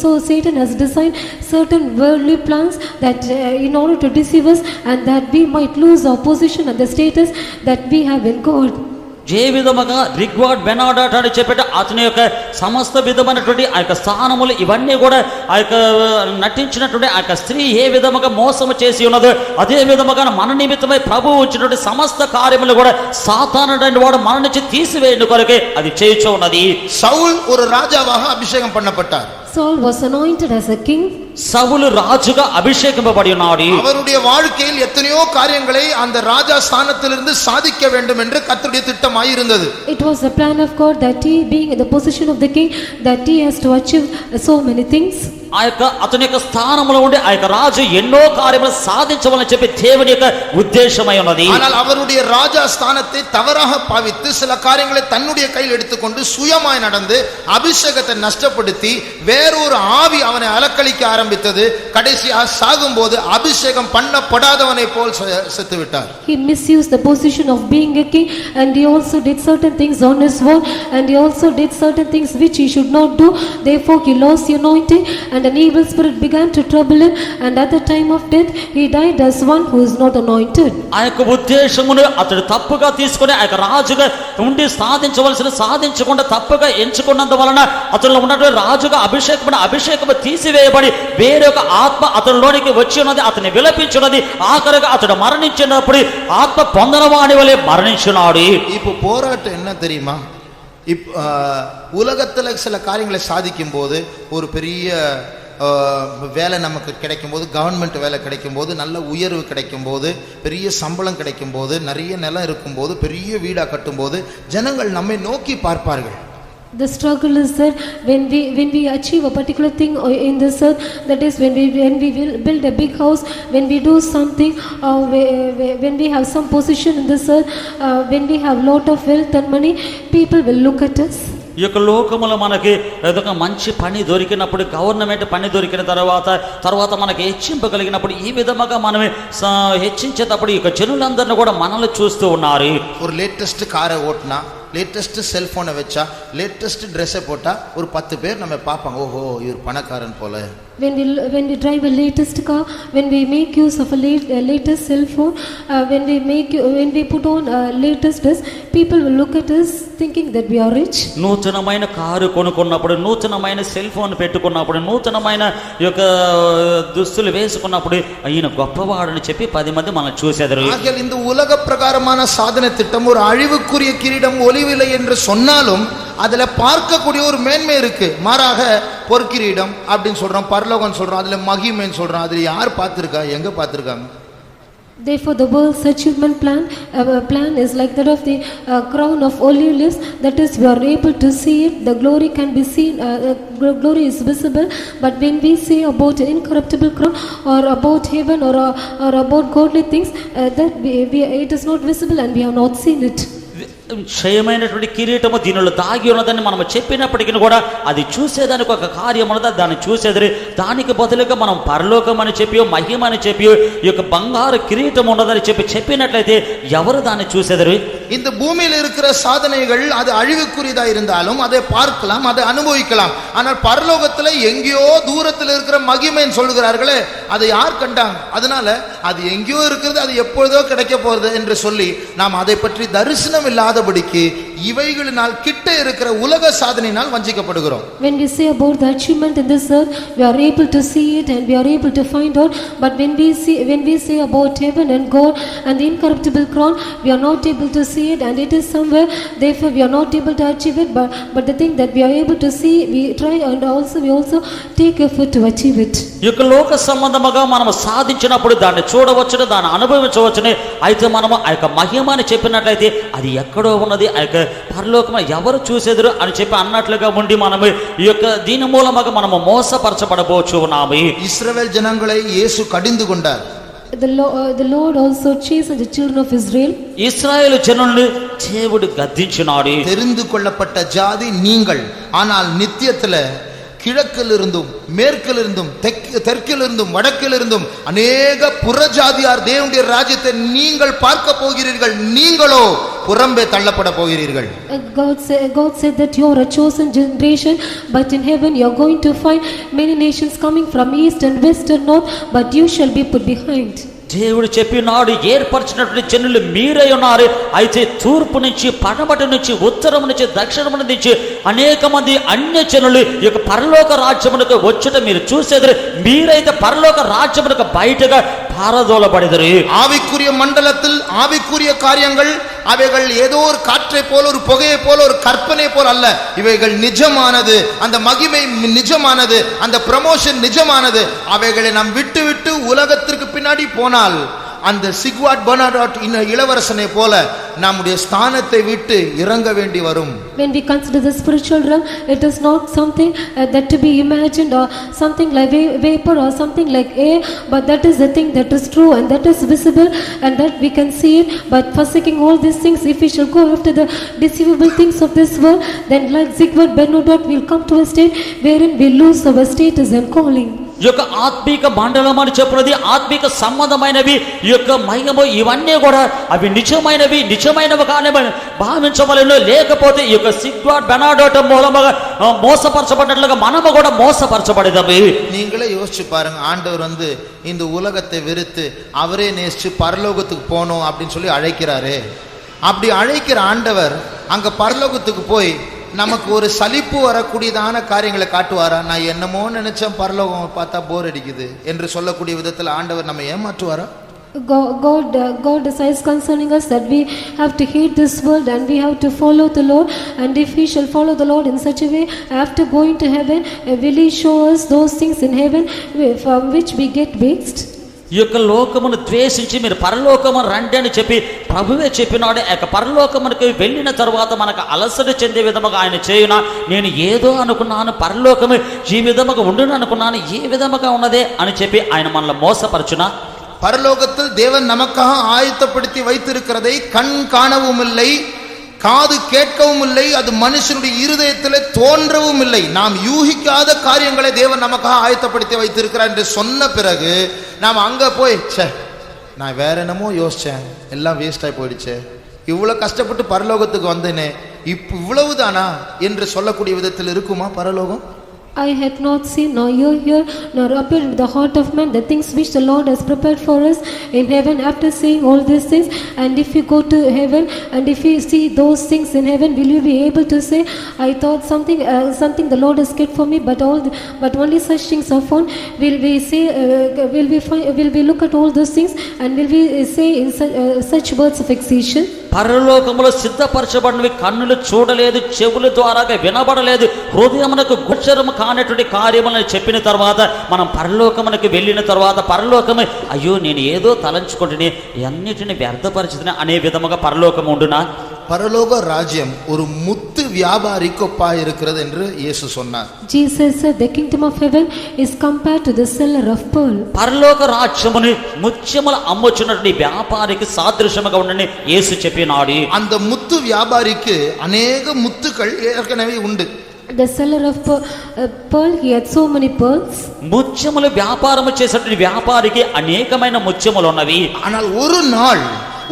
so Satan has designed certain worldly plans that in order to deceive us, and that we might lose our position and the status that we have in God. ఏ విధముగా రిగ్వాడ్ బెనాడాట్ అని చెప్పేట అతని యొక్క సమస్త విధమైనటువంటి ఆ యొక్క స్థానములు ఇవన్నీ కూడా ఆ యొక్క నటించినటువంటి ఆ యొక్క స్త్రీ ఏ విధముగా మోసము చేసి ఉన్నదో అదే విధముగా మన నిమిత్తమై ప్రభువు ఉంచినటువంటి సమస్త కార్యములు కూడా సాతానుడైన వాడు మన నుంచి తీసివేయడం కొరకే అది చేయుచూ ఉన్నది. சவுல் ஒரு ராஜாவாக அபிஷேகம் பண்ணப்பட்டார். Saul was anointed as a king. Saul ராஜுగా அபிஷேகிக்கப்படி ఉన్నాడు. அவருடைய வாழ்க்கையில் எத்தனையோ காரியங்களை அந்த ராஜா ஸ்தானத்திலிருந்து சாதிக்க வேண்டும் என்று கர்த்தருடைய திட்டமாய் இருந்தது. It was the plan of God that he, being in the position of the king, that he has to achieve so many things. ఆ యొక్క అతని యొక్క స్థానంలో ఉండి ఆ యొక్క రాజు ఎన్నో కార్యములు సాధించవాలని చెప్పి దేవుని యొక్క ఉద్దేశమై ఉన్నది. ஆனால் அவருடைய ராஜா ஸ்தானத்தை தவறாக பாவித்து சில காரியங்களை தன்னுடைய கையில் எடுத்துக்கொண்டு சுயமாய் நடந்து அபிஷேகத்தை நஷ்டப்படுத்தி வேறொரு ஆவி அவனை அலக்களிக்க ஆரம்பித்தது. கடைசியாக சாகும்போது அபிஷேகம் பண்ணப்படாதவனை போல் செத்து விட்டார். He misused the position of being a king, and he also did certain things on his own, and he also did certain things which he should not do. Therefore he lost the anointing, and an evil spirit began to trouble him, and at the time of death he died as one who is not anointed. ఆ యొక్క ఉద్దేశమును అతడు తప్పుగా తీసుకొని ఆ యొక్క రాజుగా ఉండి సాధించకుండా తప్పుగా ఎంచుకున్నందువలన అతనిలో ఉన్నటువంటి రాజుగా అభిషేకము తీసివేయబడి వేరే ఒక ఆత్మ అతనిలోనికి వచ్చి ఉన్నది. అతన్ని విలపించున్నది. ఆఖరిగా అతడు మరణించినప్పుడు ఆత్మ పొందనవాని వలె మరణించున్నాడు. இப்போ போராட்டம் என்ன தெரியுமா? உலகத்துல சில காரியங்களை சாதிக்கும் போது ஒரு பெரிய வேலை நமக்கு கிடைக்கும் போது, கவர்மெண்ட் வேலை கிடைக்கும் போது, நல்ல உயர்வு கிடைக்கும் போது, பெரிய சம்பளம் கிடைக்கும் போது, நிறைய நிலம் இருக்கும் போது, பெரிய வீடா கட்டும் போது ஜனங்கள் நம்மை நோக்கி பார்ப்பார்கள். The struggle is that when we achieve a particular thing in this earth, that is when we will build a big house, when we do something, when we have some position in this earth, when we have lot of wealth and money, people will look at us. ఈ యొక్క లోకములో మనకి ఏదొక మంచి పని దొరికినప్పుడు, government పని దొరికిన తర్వాత మనకి హెచ్చింపగలిగినప్పుడు ఈ విధముగా మనమే హెచ్చించేటప్పుడు ఈ యొక్క జనులందరినీ కూడా మనల్ని చూస్తూ ఉన్నారు. ஒரு லேட்டஸ்ட் காரை ஓட்டினா, லேட்டஸ்ட் செல்போனை வச்சா, லேட்டஸ்ட் ட்ரெஸ்ஸை போட்டா ஒரு 10 பேர் நம்ம பார்ப்பாங்க, ஓஹோ இவர் பணக்காரன் போல. When we drive a latest car, when we make use of a latest cell phone, when we put on a latest dress, people will look at us thinking that we are rich. నూతనమైన car కొనుక్కున్నప్పుడు, నూతనమైన cell phone పెట్టుకున్నప్పుడు, నూతనమైన యొక్క దుస్తులు వేసుకున్నప్పుడు ఈయన గొప్పవాడని చెప్పి 10 మంది మనం చూసేదారు. ஆகையால் இந்த உலக பிரகாரமான சாதனை திட்டம் ஒரு அழிவுக்குரிய கிரீடம் ஒளிவில்லை என்று சொன்னாலும் அதுல பார்க்கக்கூடிய ஒரு மேன்மை இருக்கு. மாறாக பொற்கிரீடம் அப்படின்னு சொல்றோம், பரலோகம் சொல்றோம், அதுல மகிமைன்னு சொல்றோம். அதுல யார் பார்த்திருக்கா? எங்க பார்த்திருக்காங்க? Therefore the world's achievement plan is like that of the crown of olive leaves, that is we are able to see it, the glory can be seen, glory is visible. But when we say about an incorruptible crown or about heaven or about godly things, that it is not visible and we have not seen it. క్షయమైనటువంటి కిరీటము దీనిలో దాగి ఉన్నదని మనం చెప్పినప్పటికీ కూడా అది చూసేదానికి ఒక కార్యం ఉన్నది. దాన్ని చూసేది దానికి బదులుగా మనం పరలోకం అని చెప్పి, మహిమ అని చెప్పి, ఈ యొక్క బంగారు కిరీటం ఉన్నదని చెప్పినట్లయితే ఎవరు దాన్ని చూసేదరు? இந்த பூமியில் இருக்கிற சாதனைகள் அது அழிவுக்குரியதா இருந்தாலும் அதை பார்க்கலாம், அதை அனுபவிக்கலாம். ஆனால் பரலோகத்துல எங்கேயோ தூரத்தில் இருக்கிற மகிமைன்னு சொல்லுகிறார்களே, அதை யார் கண்டாங்க? அதனால அது எங்கேயோ இருக்கிறது, அது எப்பொழுதோ கிடைக்க போறது என்று சொல்லி நாம் அதை பற்றி தரிசனம் இல்லாதபடிக்கு இவைகளினால் கிட்ட இருக்கிற உலக சாதனையினால் வஞ்சிக்கப்படுகிறோம். When we say about the achievement in this earth, we are able to see it and we are able to find out. But when we say about heaven and God and the incorruptible crown, we are not able to see it and it is somewhere. Therefore we are not able to achieve it. But the thing that we are able to see, we try and we also take effort to achieve it. ఈ యొక్క లోక సంబంధముగా మనం సాధించినప్పుడు దాన్ని చూడవచ్చును, దాన్ని అనుభవించవచ్చును. అయితే మనము ఆ యొక్క మహిమ అని చెప్పినట్లయితే అది ఎక్కడో ఉన్నది, ఆ యొక్క పరలోకము ఎవరు చూసేదరు అని చెప్పి అన్నట్లుగా ఉండి మనము ఈ యొక్క దీని మూలముగా మనము మోసపరచబడబోచు ఉన్నాము. இஸ்ரவேல் ஜனங்களை இயேசு கடிந்து கொண்டார். The Lord also chastened the children of Israel. ఇశ్రాయేలు జనులను దేవుడు గద్దించినాడు. தெரிந்து கொள்ளப்பட்ட ஜாதி நீங்கள், ஆனால் நித்தியத்துல கிழக்கிலிருந்தும் மேற்கிலிருந்தும் தெற்கிலிருந்தும் வடக்கிலிருந்தும் அநேக புறஜாதியார் தேவனுடைய ராஜ்யத்தை நீங்கள் பார்க்க போகிறீர்கள், நீங்களோ புறம்பே தள்ளப்பட போகிறீர்கள். God said that you are a chosen generation, but in heaven you are going to find many nations coming from east and west and north, but you shall be put behind. దేవుడు చెప్పినాడు, ఏర్పరిచినటువంటి జనులు మీరై ఉన్నారు. అయితే తూర్పు నుంచి, పడమటి నుంచి, ఉత్తరం నుంచి, దక్షిణం నుంచి అనేక మంది అన్య జనులు ఈ యొక్క పరలోక రాజ్యమునకు వచ్చుట మీరు చూసేది. మీరైతే పరలోక రాజ్యమునకు బయటగా பாரதோலப்படுகிறது. ஆவிக்குரிய மண்டலத்தில் ஆவிக்குரிய காரியங்கள் அவைகள் ஏதோ ஒரு காற்றை போல, ஒரு புகையை போல, ஒரு கற்பனை போல அல்ல. இவைகள் நிஜமானது. அந்த மகிமை நிஜமானது, அந்த ப்ரமோஷன் நிஜமானது. அவைகளை நாம் விட்டு விட்டு உலகத்திற்கு பின்னாடி போனால் அந்த சிக்வாட் பெர்னார்ட் இளவரசனை போல நம்முடைய ஸ்தானத்தை விட்டு இறங்க வேண்டி வரும். When we consider the spiritual realm, it is not something that to be imagined or something like vapor or something like air, but that is the thing that is true and that is visible and that we can see it. But forsaking all these things, if we shall go after the deceivable things of this world, then like Zigmund Bernard will come to a state wherein we lose our status and calling. ఈ యొక్క ఆత్మీక మండలం అని చెప్పినది ఆత్మీక సంబంధమైనవి, ఈ యొక్క మహిమ ఇవన్నీ కూడా అవి నిజమైనవి కానీ భావించవలెను. లేకపోతే ఈ యొక్క సిగ్వాడ్ బెర్నార్డ్ మూలముగా మోసపరచబడినట్లుగా మనము కూడా మోసపరచబడేదవి. நீங்களே யோசிச்சு பாருங்க, ஆண்டவர் இந்த உலகத்தை வெறுத்து அவரே நேசிச்சு பரலோகத்துக்கு போகணும் அப்படின்னு சொல்லி அழைக்கிறாரு. அப்படி அழைக்கிற ஆண்டவர் அங்க பரலோகத்துக்கு போய் நமக்கு ஒரு சலிப்பு வரக்கூடியதான காரியங்களை காட்டுவாரா? நான் என்னமோ நினைச்சேன், பரலோகம் பார்த்தா போர் அடிக்குது என்று சொல்லக்கூடிய விதத்தில் ஆண்டவர் நம்ம ஏமாற்றுவாரா? God decides concerning us that we have to hate this world and we have to follow the Lord, and if we shall follow the Lord in such a way, after going to heaven, will He show us those things in heaven from which we get vexed? ఈ యొక్క లోకమును ద్వేషించి మీరు పరలోకము రండి అని చెప్పి ప్రభువే చెప్పినాడు. ఆ యొక్క పరలోకమునకు వెళ్ళిన తర్వాత మనకు అలసట చెందే విధముగా ఆయన చేయునా, నేను ఏదో అనుకున్నాను, పరలోకము ఈ విధముగా ఉండును అనుకున్నాను, ఏ విధముగా ఉన్నదే అని చెప్పి ఆయన మనల్ని మోసపరచునా? பரலோகத்தில் தேவன் நமக்காக ஆயத்தப்படுத்தி வைத்திருக்கிறதை கண் காணவும் இல்லை, காது கேட்கவும் இல்லை, அது மனுஷனுடைய இருதயத்திலே தோன்றவும் இல்லை. நாம் யூகிக்காத காரியங்களை தேவன் நமக்காக ஆயத்தப்படுத்தி வைத்திருக்கிறார் என்று சொன்ன பிறகு நாம் அங்க போய் நான் வேற என்னமோ யோசிச்சேன், எல்லாம் வேஸ்ட் ஆகி போயிடுச்சு, இவ்வளவு கஷ்டப்பட்டு பரலோகத்துக்கு வந்தேனே, இவ்வளவுதானா என்று சொல்லக்கூடிய விதத்தில் இருக்குமா பரலோகம்? I had not seen nor hear nor appeared in the heart of man the things which the Lord has prepared for us in heaven. After seeing all these things, and if you go to heaven and if you see those things in heaven, will you be able to say, I thought something the Lord has kept for me, but only such things are found? Will we say will we look at all those things and will we say in such words of excitation? పరలోకములో సిద్ధపరచబడినవి కన్నులు చూడలేదు, చెవుల ద్వారా వినబడలేదు, హృదయమునకు గోచరము కానటువంటి కార్యములను చెప్పిన తర్వాత మనం పరలోకమునకు వెళ్ళిన తర్వాత పరలోకమే అయ్యో నేను ఏదో తలంచుకుంటుని అన్నిటిని వ్యర్థపరిచితిని అనే విధముగా పరలోకం ఉండునా? பரலோக ராஜ்யம் ஒரு முத்து வியாபாரிக்கு ஒப்பாய் இருக்கிறது என்று இயேசு சொன்னார். Jesus said the kingdom of heaven is compared to the seller of pearl. పరలోక రాజ్యమును ముత్యములు అమ్ముచున్నటువంటి వ్యాపారికి సాదృశ్యముగా ఉందని యేసు చెప్పినాడు. அந்த முத்து வியாபாரிக்கு अनेक முத்துக்கள் ஏற்கனவே உண்டு. The seller of pearl, he had so many pearls. ముత్యములు వ్యాపారము చేసేటువంటి వ్యాపారికి అనేకమైన ముత్యములు ఉన్నవి. ஆனால் ஒரு நாள்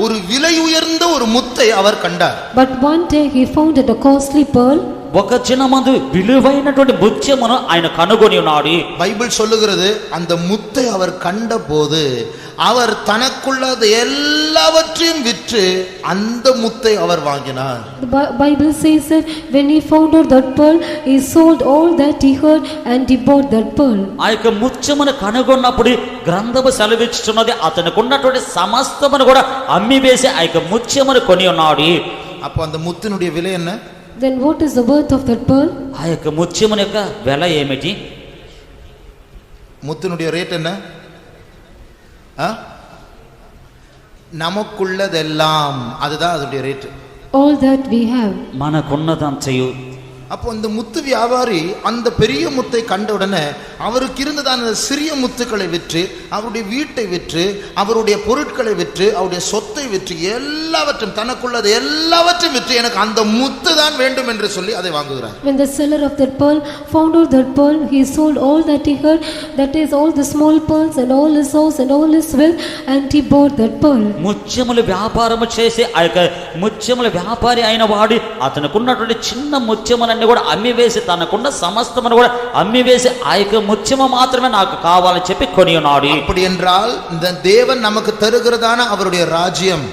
ஒரு விலை உயர்ந்த ஒரு முத்தை அவர் கண்டார். But one day he found a costly pearl. ఒక దినమందు విలువైనటువంటి ముత్యమును ఆయన కనుగొని ఉన్నాడు. பைபிள் சொல்லுகிறது அந்த முத்தை அவர் கண்டபோது அவர் தனக்குள்ளது எல்லாவற்றையும் விற்று அந்த முத்தை அவர் வாங்கினார். The Bible says that when he found out that pearl, he sold all that he heard and he bought that pearl. ఆ యొక్క ముత్యమును కనుగొన్నప్పుడు గ్రంథము సెలవిస్తున్నది అతనికి ఉన్నటువంటి సమస్తమును కూడా అమ్మివేసి ఆ యొక్క ముత్యమును కొని ఉన్నాడు. அப்போ அந்த முத்தினுடைய விலை என்ன? Then what is the worth of that pearl? ఆ యొక్క ముత్యమున యొక్క వెల ఏమిటి? முத்தினுடைய ரேட் என்ன? நமக்குள்ளதெல்லாம் அதுதான் அதோடைய rate. All that we have. మనకున్నదంతయు. அப்போ அந்த முத்து வியாபாரி அந்த பெரிய முத்தை கண்ட உடனே அவருக்கு இருந்ததான சிறிய முத்துக்களை விற்று, அவருடைய வீட்டை விற்று, அவருடைய பொருட்களை விற்று, அவருடைய சொத்தை விற்று, எல்லாவற்றையும் தனக்குள்ளது எல்லாவற்றையும் விற்று எனக்கு அந்த முத்து தான் வேண்டும் என்று சொல்லி அதை வாங்குகிறார். When the seller of that pearl found out that pearl, he sold all that he had, that is all the small pearls and all his house and all his wealth, and he bought that pearl. ముత్యములు వ్యాపారము చేసి ఆ యొక్క ముత్యముల వ్యాపారి అయిన వాడు అతనికి ఉన్నటువంటి చిన్న ముత్యములన్నీ సమస్తమని కూడా అమ్మివేసి తనకున్న సమస్తమని కూడా అమ్మివేసి ఆ యొక్క ముత్యము మాత్రమే నాకు కావాలని చెప్పి కొని ఉన్నాడు. அப்படி என்றால் இந்த தேவன் நமக்கு தருகிறதான அவருடைய ராஜ்யம்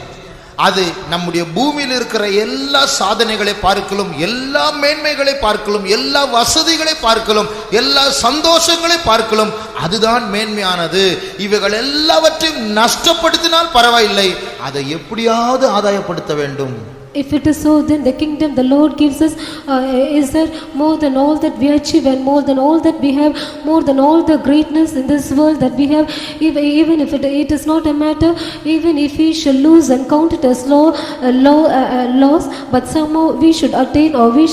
அது நம்முடைய பூமியில் இருக்கிற எல்லா சாதனைகளை பார்க்கலும், எல்லா மேன்மைகளை பார்க்கலும், எல்லா வசதிகளை பார்க்கலும், எல்லா சந்தோஷங்களை பார்க்கலும் அதுதான் மேன்மையானது. இவைகள் எல்லாவற்றையும் நஷ்டப்படுத்தினால் பரவாயில்லை, அதை எப்படியாவது ஆதாயப்படுத்த வேண்டும். If it is so, then the kingdom the Lord gives us is that more than all that we achieve and more than all that we have, more than all the greatness in this world that we have, even if it is not a matter, even if we shall lose and count it as loss, but somehow we should attain or we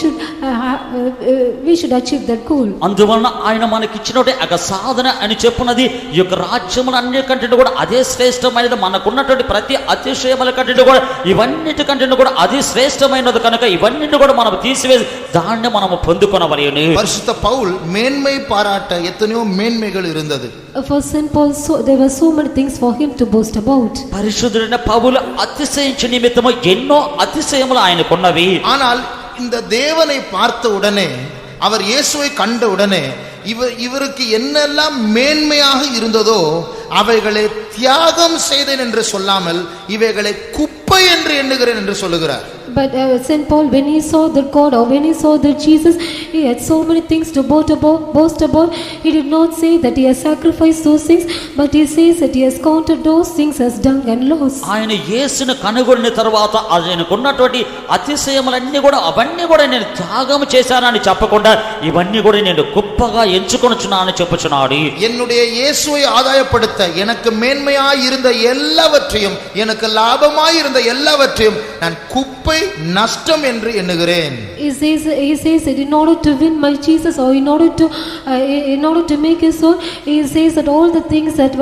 should achieve that goal. అందువలన ఆయన మనకి ఇచ్చినట్టు ఒక సాధన అని చెప్పున్నది ఈ యొక్క రాజ్యములు అన్నిటికంటే కూడా అదే శ్రేష్టమైనది. మనకున్నటువంటి ప్రతి అతిశయముల కంటే కూడా ఇవన్నిటికంటే కూడా అది శ్రేష్టమైనది కనుక ఇవన్నిటిని కూడా మనం తీసివేసి దాన్ని మనం పొందుకొనవలెను. பரிசுத்த பவுல் மேன்மை பாராட்ட எத்தனையோ மேன்மைகள் இருந்தது. For Saint Paul, there were so many things for him to boast about. పరిశుద్ధుడైన పౌలు అతిశయించు నిమిత్తము ఎన్నో అతిశయములు ఆయనకున్నవి. ஆனால் இந்த தேவனை பார்த்த உடனே, அவர் இயேசுவை கண்ட உடனே இவருக்கு என்னெல்லாம் மேன்மையாக இருந்ததோ அவைகளை தியாகம் செய்தேன் என்று சொல்லாமல் இவைகளை குப்பை என்று எண்ணுகிறேன் என்று சொல்லுகிறார். But Saint Paul, when he saw that God or when he saw that Jesus, he had so many things to boast about. He did not say that he has sacrificed those things, but he says that he has counted those things as dung and loss. ఆయన యేసును కనుగొన్న తర్వాత ఆయనకున్నటువంటి అతిశయములన్నీ కూడా అవన్నీ కూడా నేను త్యాగం చేశానని చెప్పకుండా ఇవన్నీ కూడా నేను కుప్పగా ఎంచుకొనుచున్నానని చెప్పుచున్నాడు. என்னுடைய இயேசுவை ஆதாயப்படுத்த எனக்கு மேன்மையாய் இருந்த எல்லாவற்றையும், எனக்கு லாபமாய் இருந்த எல்லாவற்றையும் நான் குப்பை நஷ்டம் என்று எண்ணுகிறேன். He says that in order to win my Jesus or in order to make his soul, he says that all the things that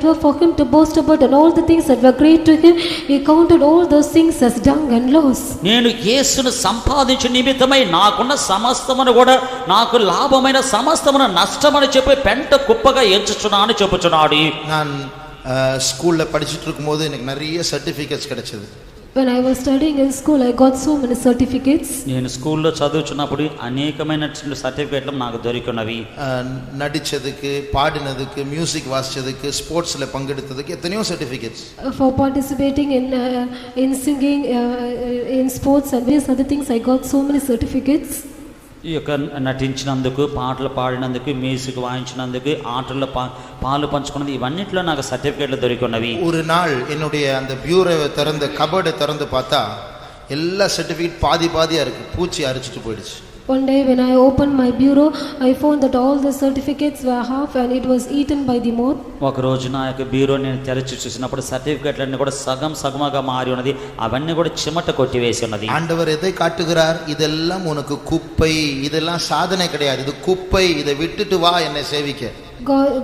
were for him to boast about and all the things that were great to him, he counted all those things as dung and loss. నేను యేసును సంపాదించు నిమిత్తమై నాకున్న సమస్తమును కూడా నాకు లాభమైన సమస్తమును నష్టమని చెప్పి పెంట కుప్పగా ఎంచుచున్నాను చెప్పుచున్నాడు. நான் ஸ்கூல்ல படிச்சிட்டு இருக்கும்போது எனக்கு நிறைய சர்டிபிகேட்ஸ் கிடைச்சது. When I was studying in school, I got so many certificates. నేను స్కూల్లో చదువుచున్నప్పుడు అనేకమైన సర్టిఫికేట్లు నాకు దొరికినవి. நடிச்சதுக்கு, பாடினதுக்கு, மியூசிக் வாசிச்சதுக்கு, ஸ்போர்ட்ஸ்ல பங்கெடுத்ததுக்கு எத்தனையோ certificates. For participating in singing, in sports and various other things, I got so many certificates. ఈ యొక్క నటించినందుకు, పాటలు పాడినందుకు, మ్యూజిక్ వాయించినందుకు, ఆటల్లో పాలు పంచుకున్నది, ఇవన్నిట్లో నాకు సర్టిఫికేట్లు దొరికినవి. ஒரு நாள் என்னுடைய அந்த பியூரோவை திறந்து, கபோர்டை திறந்து பார்த்தா எல்லா சர்டிபிகேட் பாதியா இருக்கு, பூச்சி அரிச்சிட்டு போயிடுச்சு. One day when I opened my bureau, I found that all the certificates were half and it was eaten by the moth. ఒక రోజు నా యొక్క బ్యూరో నేను తెరచి చూసినప్పుడు సర్టిఫికేట్లన్నీ కూడా సగంగా మారి ఉన్నది, అవన్నీ కూడా చిమట కొట్టివేసి ఉన్నది. ஆண்டவர் எதை காட்டுகிறார்? இதெல்லாம் உனக்கு குப்பை, இதெல்லாம் சாதனை கிடையாது, இது குப்பை, இதை விட்டுட்டு வா என்னை சேவிக்க.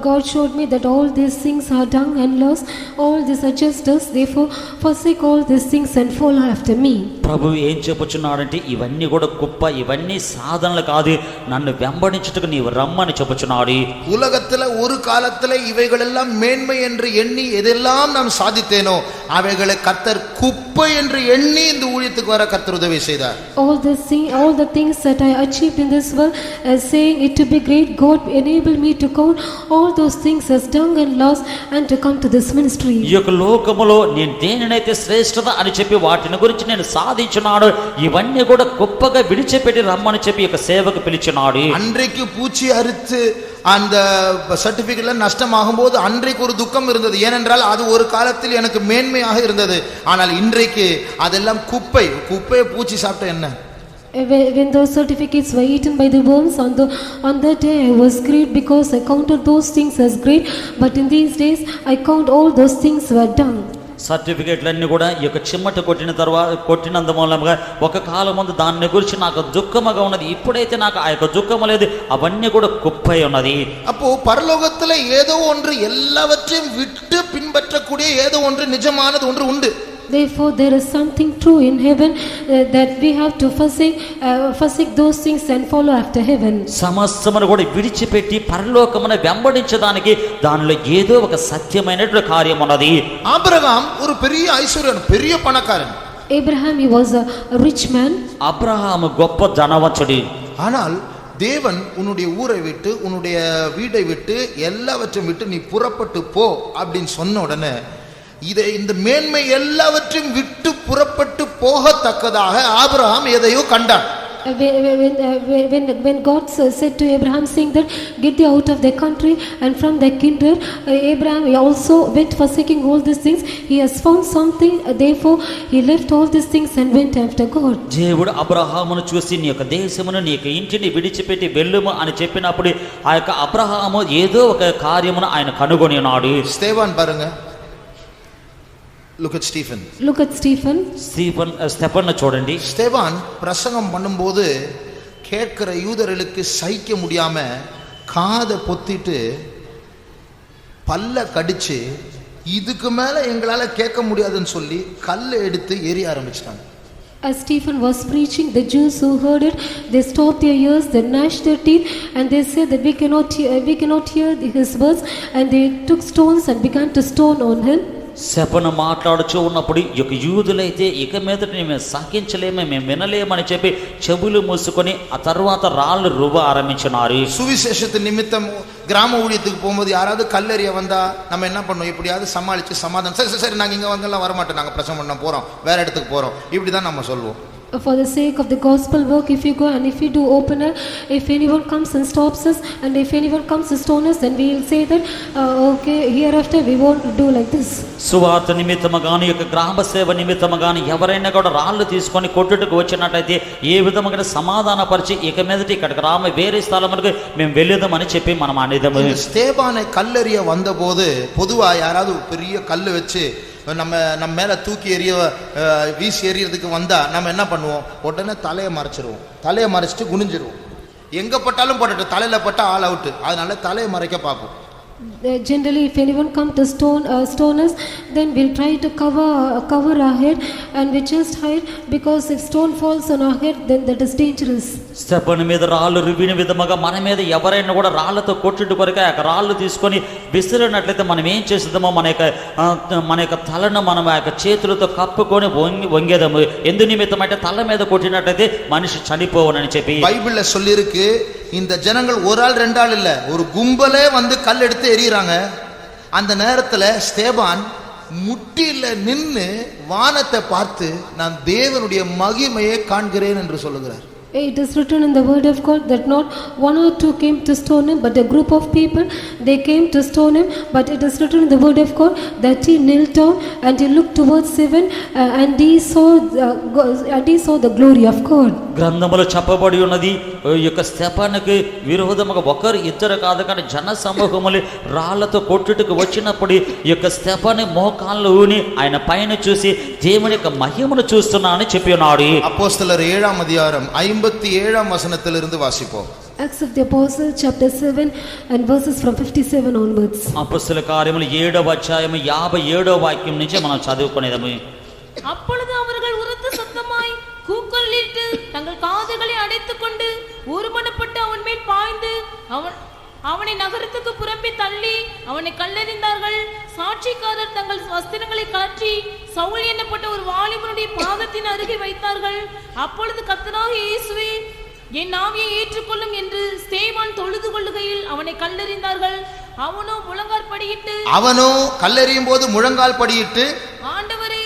God showed me that all these things are dung and loss, all these are just dust, therefore forsake all these things and follow after me. ప్రభువు ఏం చెప్పుచున్నాడంటే ఇవన్నీ కూడా కుప్ప, ఇవన్నీ సాధనలు కాదు, నన్ను వెంబడించుటకు నీవు రమ్మని చెప్పుచున్నాడు. உலகத்துல ஒரு காலத்துல இவைகளெல்லாம் மேன்மை என்று எண்ணி எதெல்லாம் நாம் சாதித்தேனோ அவைகளை கர்த்தர் குப்பை என்று எண்ணி இந்த ஊழியத்துக்கு வர கர்த்தர் உதவி செய்தார். All the things that I achieved in this world, as saying it to be great, God enabled me to count all those things as dung and loss and to come to this ministry. ఈ యొక్క లోకములో నేను దేనినైతే శ్రేష్టత అని చెప్పి వాటిని గురించి నేను సాధించున్నాడు, ఇవన్నీ కూడా గొప్పగా విడిచిపెట్టి రమ్మని చెప్పి ఒక సేవకు పిలిచినాడు. அன்றைக்கு பூச்சி அரித்து அந்த சர்டிபிகேட்ல நஷ்டமாகும் போது அன்றைக்கு ஒரு துக்கம் இருந்தது. ஏனென்றால் அது ஒரு காலத்தில் எனக்கு மேன்மையாக இருந்தது. ஆனால் இன்றைக்கு அதெல்லாம் குப்பையை பூச்சி சாப்பிட்ட என்ன? When those certificates were eaten by the worms, on that day I was great because I counted those things as great, but in these days I count all those things were dung. సర్టిఫికేట్లన్నీ కూడా ఈ యొక్క చిమ్మట కొట్టినంత మూలంగా ఒక కాలం ముందు దాన్ని గురించి నాకు దుఃఖముగా ఉన్నది, ఇప్పుడైతే నాకు ఆ యొక్క దుఃఖము లేదు, అవన్నీ కూడా కుప్పై ఉన్నది. அப்போ பரலோகத்துல ஏதோ ஒன்று எல்லாவற்றையும் விட்டு பின்பற்றக்கூடிய ஏதோ ஒன்று நிஜமானது ஒன்று உண்டு. Therefore there is something true in heaven that we have to forsake those things and follow after heaven. సమస్తమును కూడా విడిచిపెట్టి పరలోకమును వెంబడించడానికి దానిలో ఏదో ఒక సత్యమైనటువంటి కార్యం ఉన్నది. ஆபிரகாம் ஒரு பெரிய ஐஸ்வர்யன், பெரிய பணக்காரன். Abraham, he was a rich man. Abraham గొప్ప ధనవంతుడు. ஆனால் தேவன் உன்னுடைய ஊரை விட்டு உன்னுடைய வீட்டை விட்டு எல்லாவற்றையும் விட்டு நீ புறப்பட்டு போ அப்படின்னு சொன்ன உடனே இந்த மேன்மை எல்லாவற்றையும் விட்டு புறப்பட்டு போகத்தக்கதாக ஆபிரகாம் எதையோ கண்டான். When God said to Abraham, saying that get thee out of their country and from their kindred, Abraham also went forsaking all these things. He has found something, therefore he left all these things and went after God. దేవుడు అబ్రహామును చూసి నీ యొక్క దేశమును నీ యొక్క ఇంటిని విడిచిపెట్టి వెళ్ళుము అని చెప్పినప్పుడు ఆ యొక్క అబ్రహాము ఏదో ఒక కార్యమును ఆయన కనుగొని ఉన్నాడు. స్టెఫాన్ பாருங்க. Look at Stephen. Look at Stephen. Stephen చూడండి. ஸ்டெபான் பிரசங்கம் பண்ணும்போது கேட்கிற யூதர்களுக்கு சகிக்க முடியாம காதை பொத்திட்டு பல்ல கடிச்சு இதுக்கு மேல எங்களால கேட்க முடியாதுன்னு சொல்லி கல்லை எடுத்து எரிய ஆரம்பிச்சிட்டாங்க. As Stephen was preaching, the Jews who heard it, they stopped their ears, they gnashed their teeth, and they said that we cannot hear his words, and they took stones and began to stone on him. శపన మాట్లాడుచూ ఉన్నప్పుడు ఈ యూదులైతే ఇక మీదట మేము సాకించలేమే, మేము వినలేమని చెప్పి చెవులు మూసుకొని ఆ తర్వాత రాళ్ళు రువ్వ ఆరంభించినారు. சுவிசேஷத்து நிமித்தம் கிராம ஊழியத்துக்கு போகும்போது யாராவது கல்லெறிய வந்தா நம்ம என்ன பண்ணுவோம்? எப்படியாவது சமாளிச்சு சமாதானம், சரி சரி நாங்கள் இங்கே வங்கெல்லாம் வரமாட்டோம், நாங்கள் பிரசங்கம் பண்ண போகிறோம், வேற இடத்துக்கு போகிறோம், இப்படி தான் நம்ம சொல்லுவோம். For the sake of the gospel work, if you go and if you do open it, if anyone comes and stops us, and if anyone comes to stone us, then we will say that okay, hereafter we won't do like this. సువార్త నిమిత్తముగాను యొక్క గ్రామ సేవ నిమిత్తముగాను ఎవరైనా కూడా రాళ్ళు తీసుకొని కొట్టుటకు వచ్చినట్లయితే ఏ విధముగా సమాధానపరిచి ఇక మీదట ఇక్కడికి రామ వేరే స్థలములకు మేము వెళ్ళేదామని చెప్పి మనం అనేదాము. ஸ்தேபானை கல்லெறிய வந்தபோது பொதுவா யாராவது பெரிய கல்லு வச்சு நம்ம மேல தூக்கி எறிய வீசி எறியறதுக்கு வந்தா நம்ம என்ன பண்ணுவோம்? உடனே தலையை மறைச்சிருவோம், தலையை மறைச்சிட்டு குனிஞ்சிருவோம். எங்க பட்டாலும் போட்டுட்டு தலையில பட்டா ஆல் அவுட், அதனால தலையை மறைக்க பார்ப்போம். Generally, if anyone come to stone us, then we'll try to cover our head and we just hide, because if stone falls on our head, then that is dangerous. Stephen మీద రాళ్ళు రువ్విన విధముగా మన మీద ఎవరైనా కూడా రాళ్లతో కొట్టుడు కొరక ఆ రాళ్ళు తీసుకొని విసిరినట్లయితే మనం ఏం చేసేదామో మన యొక్క తలను మనం ఆ యొక్క చేతులతో కప్పుకొని వంగేదాము. ఎందు నిమిత్తం అంటే తల మీద కొట్టినట్లయితే మనిషి చనిపోవనని చెప్పి బైబిల్లో சொல்லிருக்கு. இந்த ஜனங்கள் ஒரு ஆள் ரெண்டு ஆள் இல்ல, ஒரு கும்பலே வந்து கல் எடுத்து எறியறாங்க. அந்த நேரத்துல ஸ்தேபான் முட்டில நின்னு வானத்தை பார்த்து நான் தேவனுடைய மகிமையை காண்கிறேன் என்று சொல்லுகிறார். It is written in the word of God that not one or two came to stone him, but a group of people, they came to stone him. But it is written in the word of God that he knelt down and he looked towards heaven and he saw the glory of God. గ్రంథములో చెప్పబడి ఉన్నది, ఈ యొక్క స్తెఫనుకు విరోధముగా ఒకరు ఇద్దరు కాదు కానీ జన సమూహములు రాళ్లతో కొట్టుటకు వచ్చినప్పుడు ఈ యొక్క స్తెఫను మోకాళ్ళు ఊని ఆయన పైన చూసి దేవుని యొక్క మహిమను చూస్తున్నానని చెప్పి ఉన్నాడు. అపోస్తలర్ 7వ అధ్యాయం 57వ వచనத்திலிருந்து వాసిపోం. Acts of the Apostles chapter 7 and verses from 57 onwards. అపోస్తల కార్యములు 7వ అధ్యాయం 57వ వాక్యం నుంచి మనం చదువుకునేదము. அப்பொழுது அவர்கள் உரத்த சத்தமாய் கூக்குரலிட்டு தங்கள் காதுகளை அடைத்துக்கொண்டு ஒருமனப்பட்டு அவன் மேல் பாய்ந்து அவனை நகரத்துக்கு புறம்பே தள்ளி அவனை கல்லெறிந்தார்கள். சாட்சிக்காரர் தங்கள் வஸ்திரங்களை கழற்றி சவுல் என்னப்பட்ட ஒரு வாலிபனுடைய பாதத்தின் அருகே வைத்தார்கள். அப்பொழுது கர்த்தராகிய இயேசுவே, என் ஆவியை ஏற்றுக்கொள்ளும் என்று ஸ்தேவான் தொழுது கொள்ளுகையில் அவனை கல்லெறிந்தார்கள். அவனோ கல்லெறியும் போது முழங்கால் படியிட்டு, ஆண்டவரே,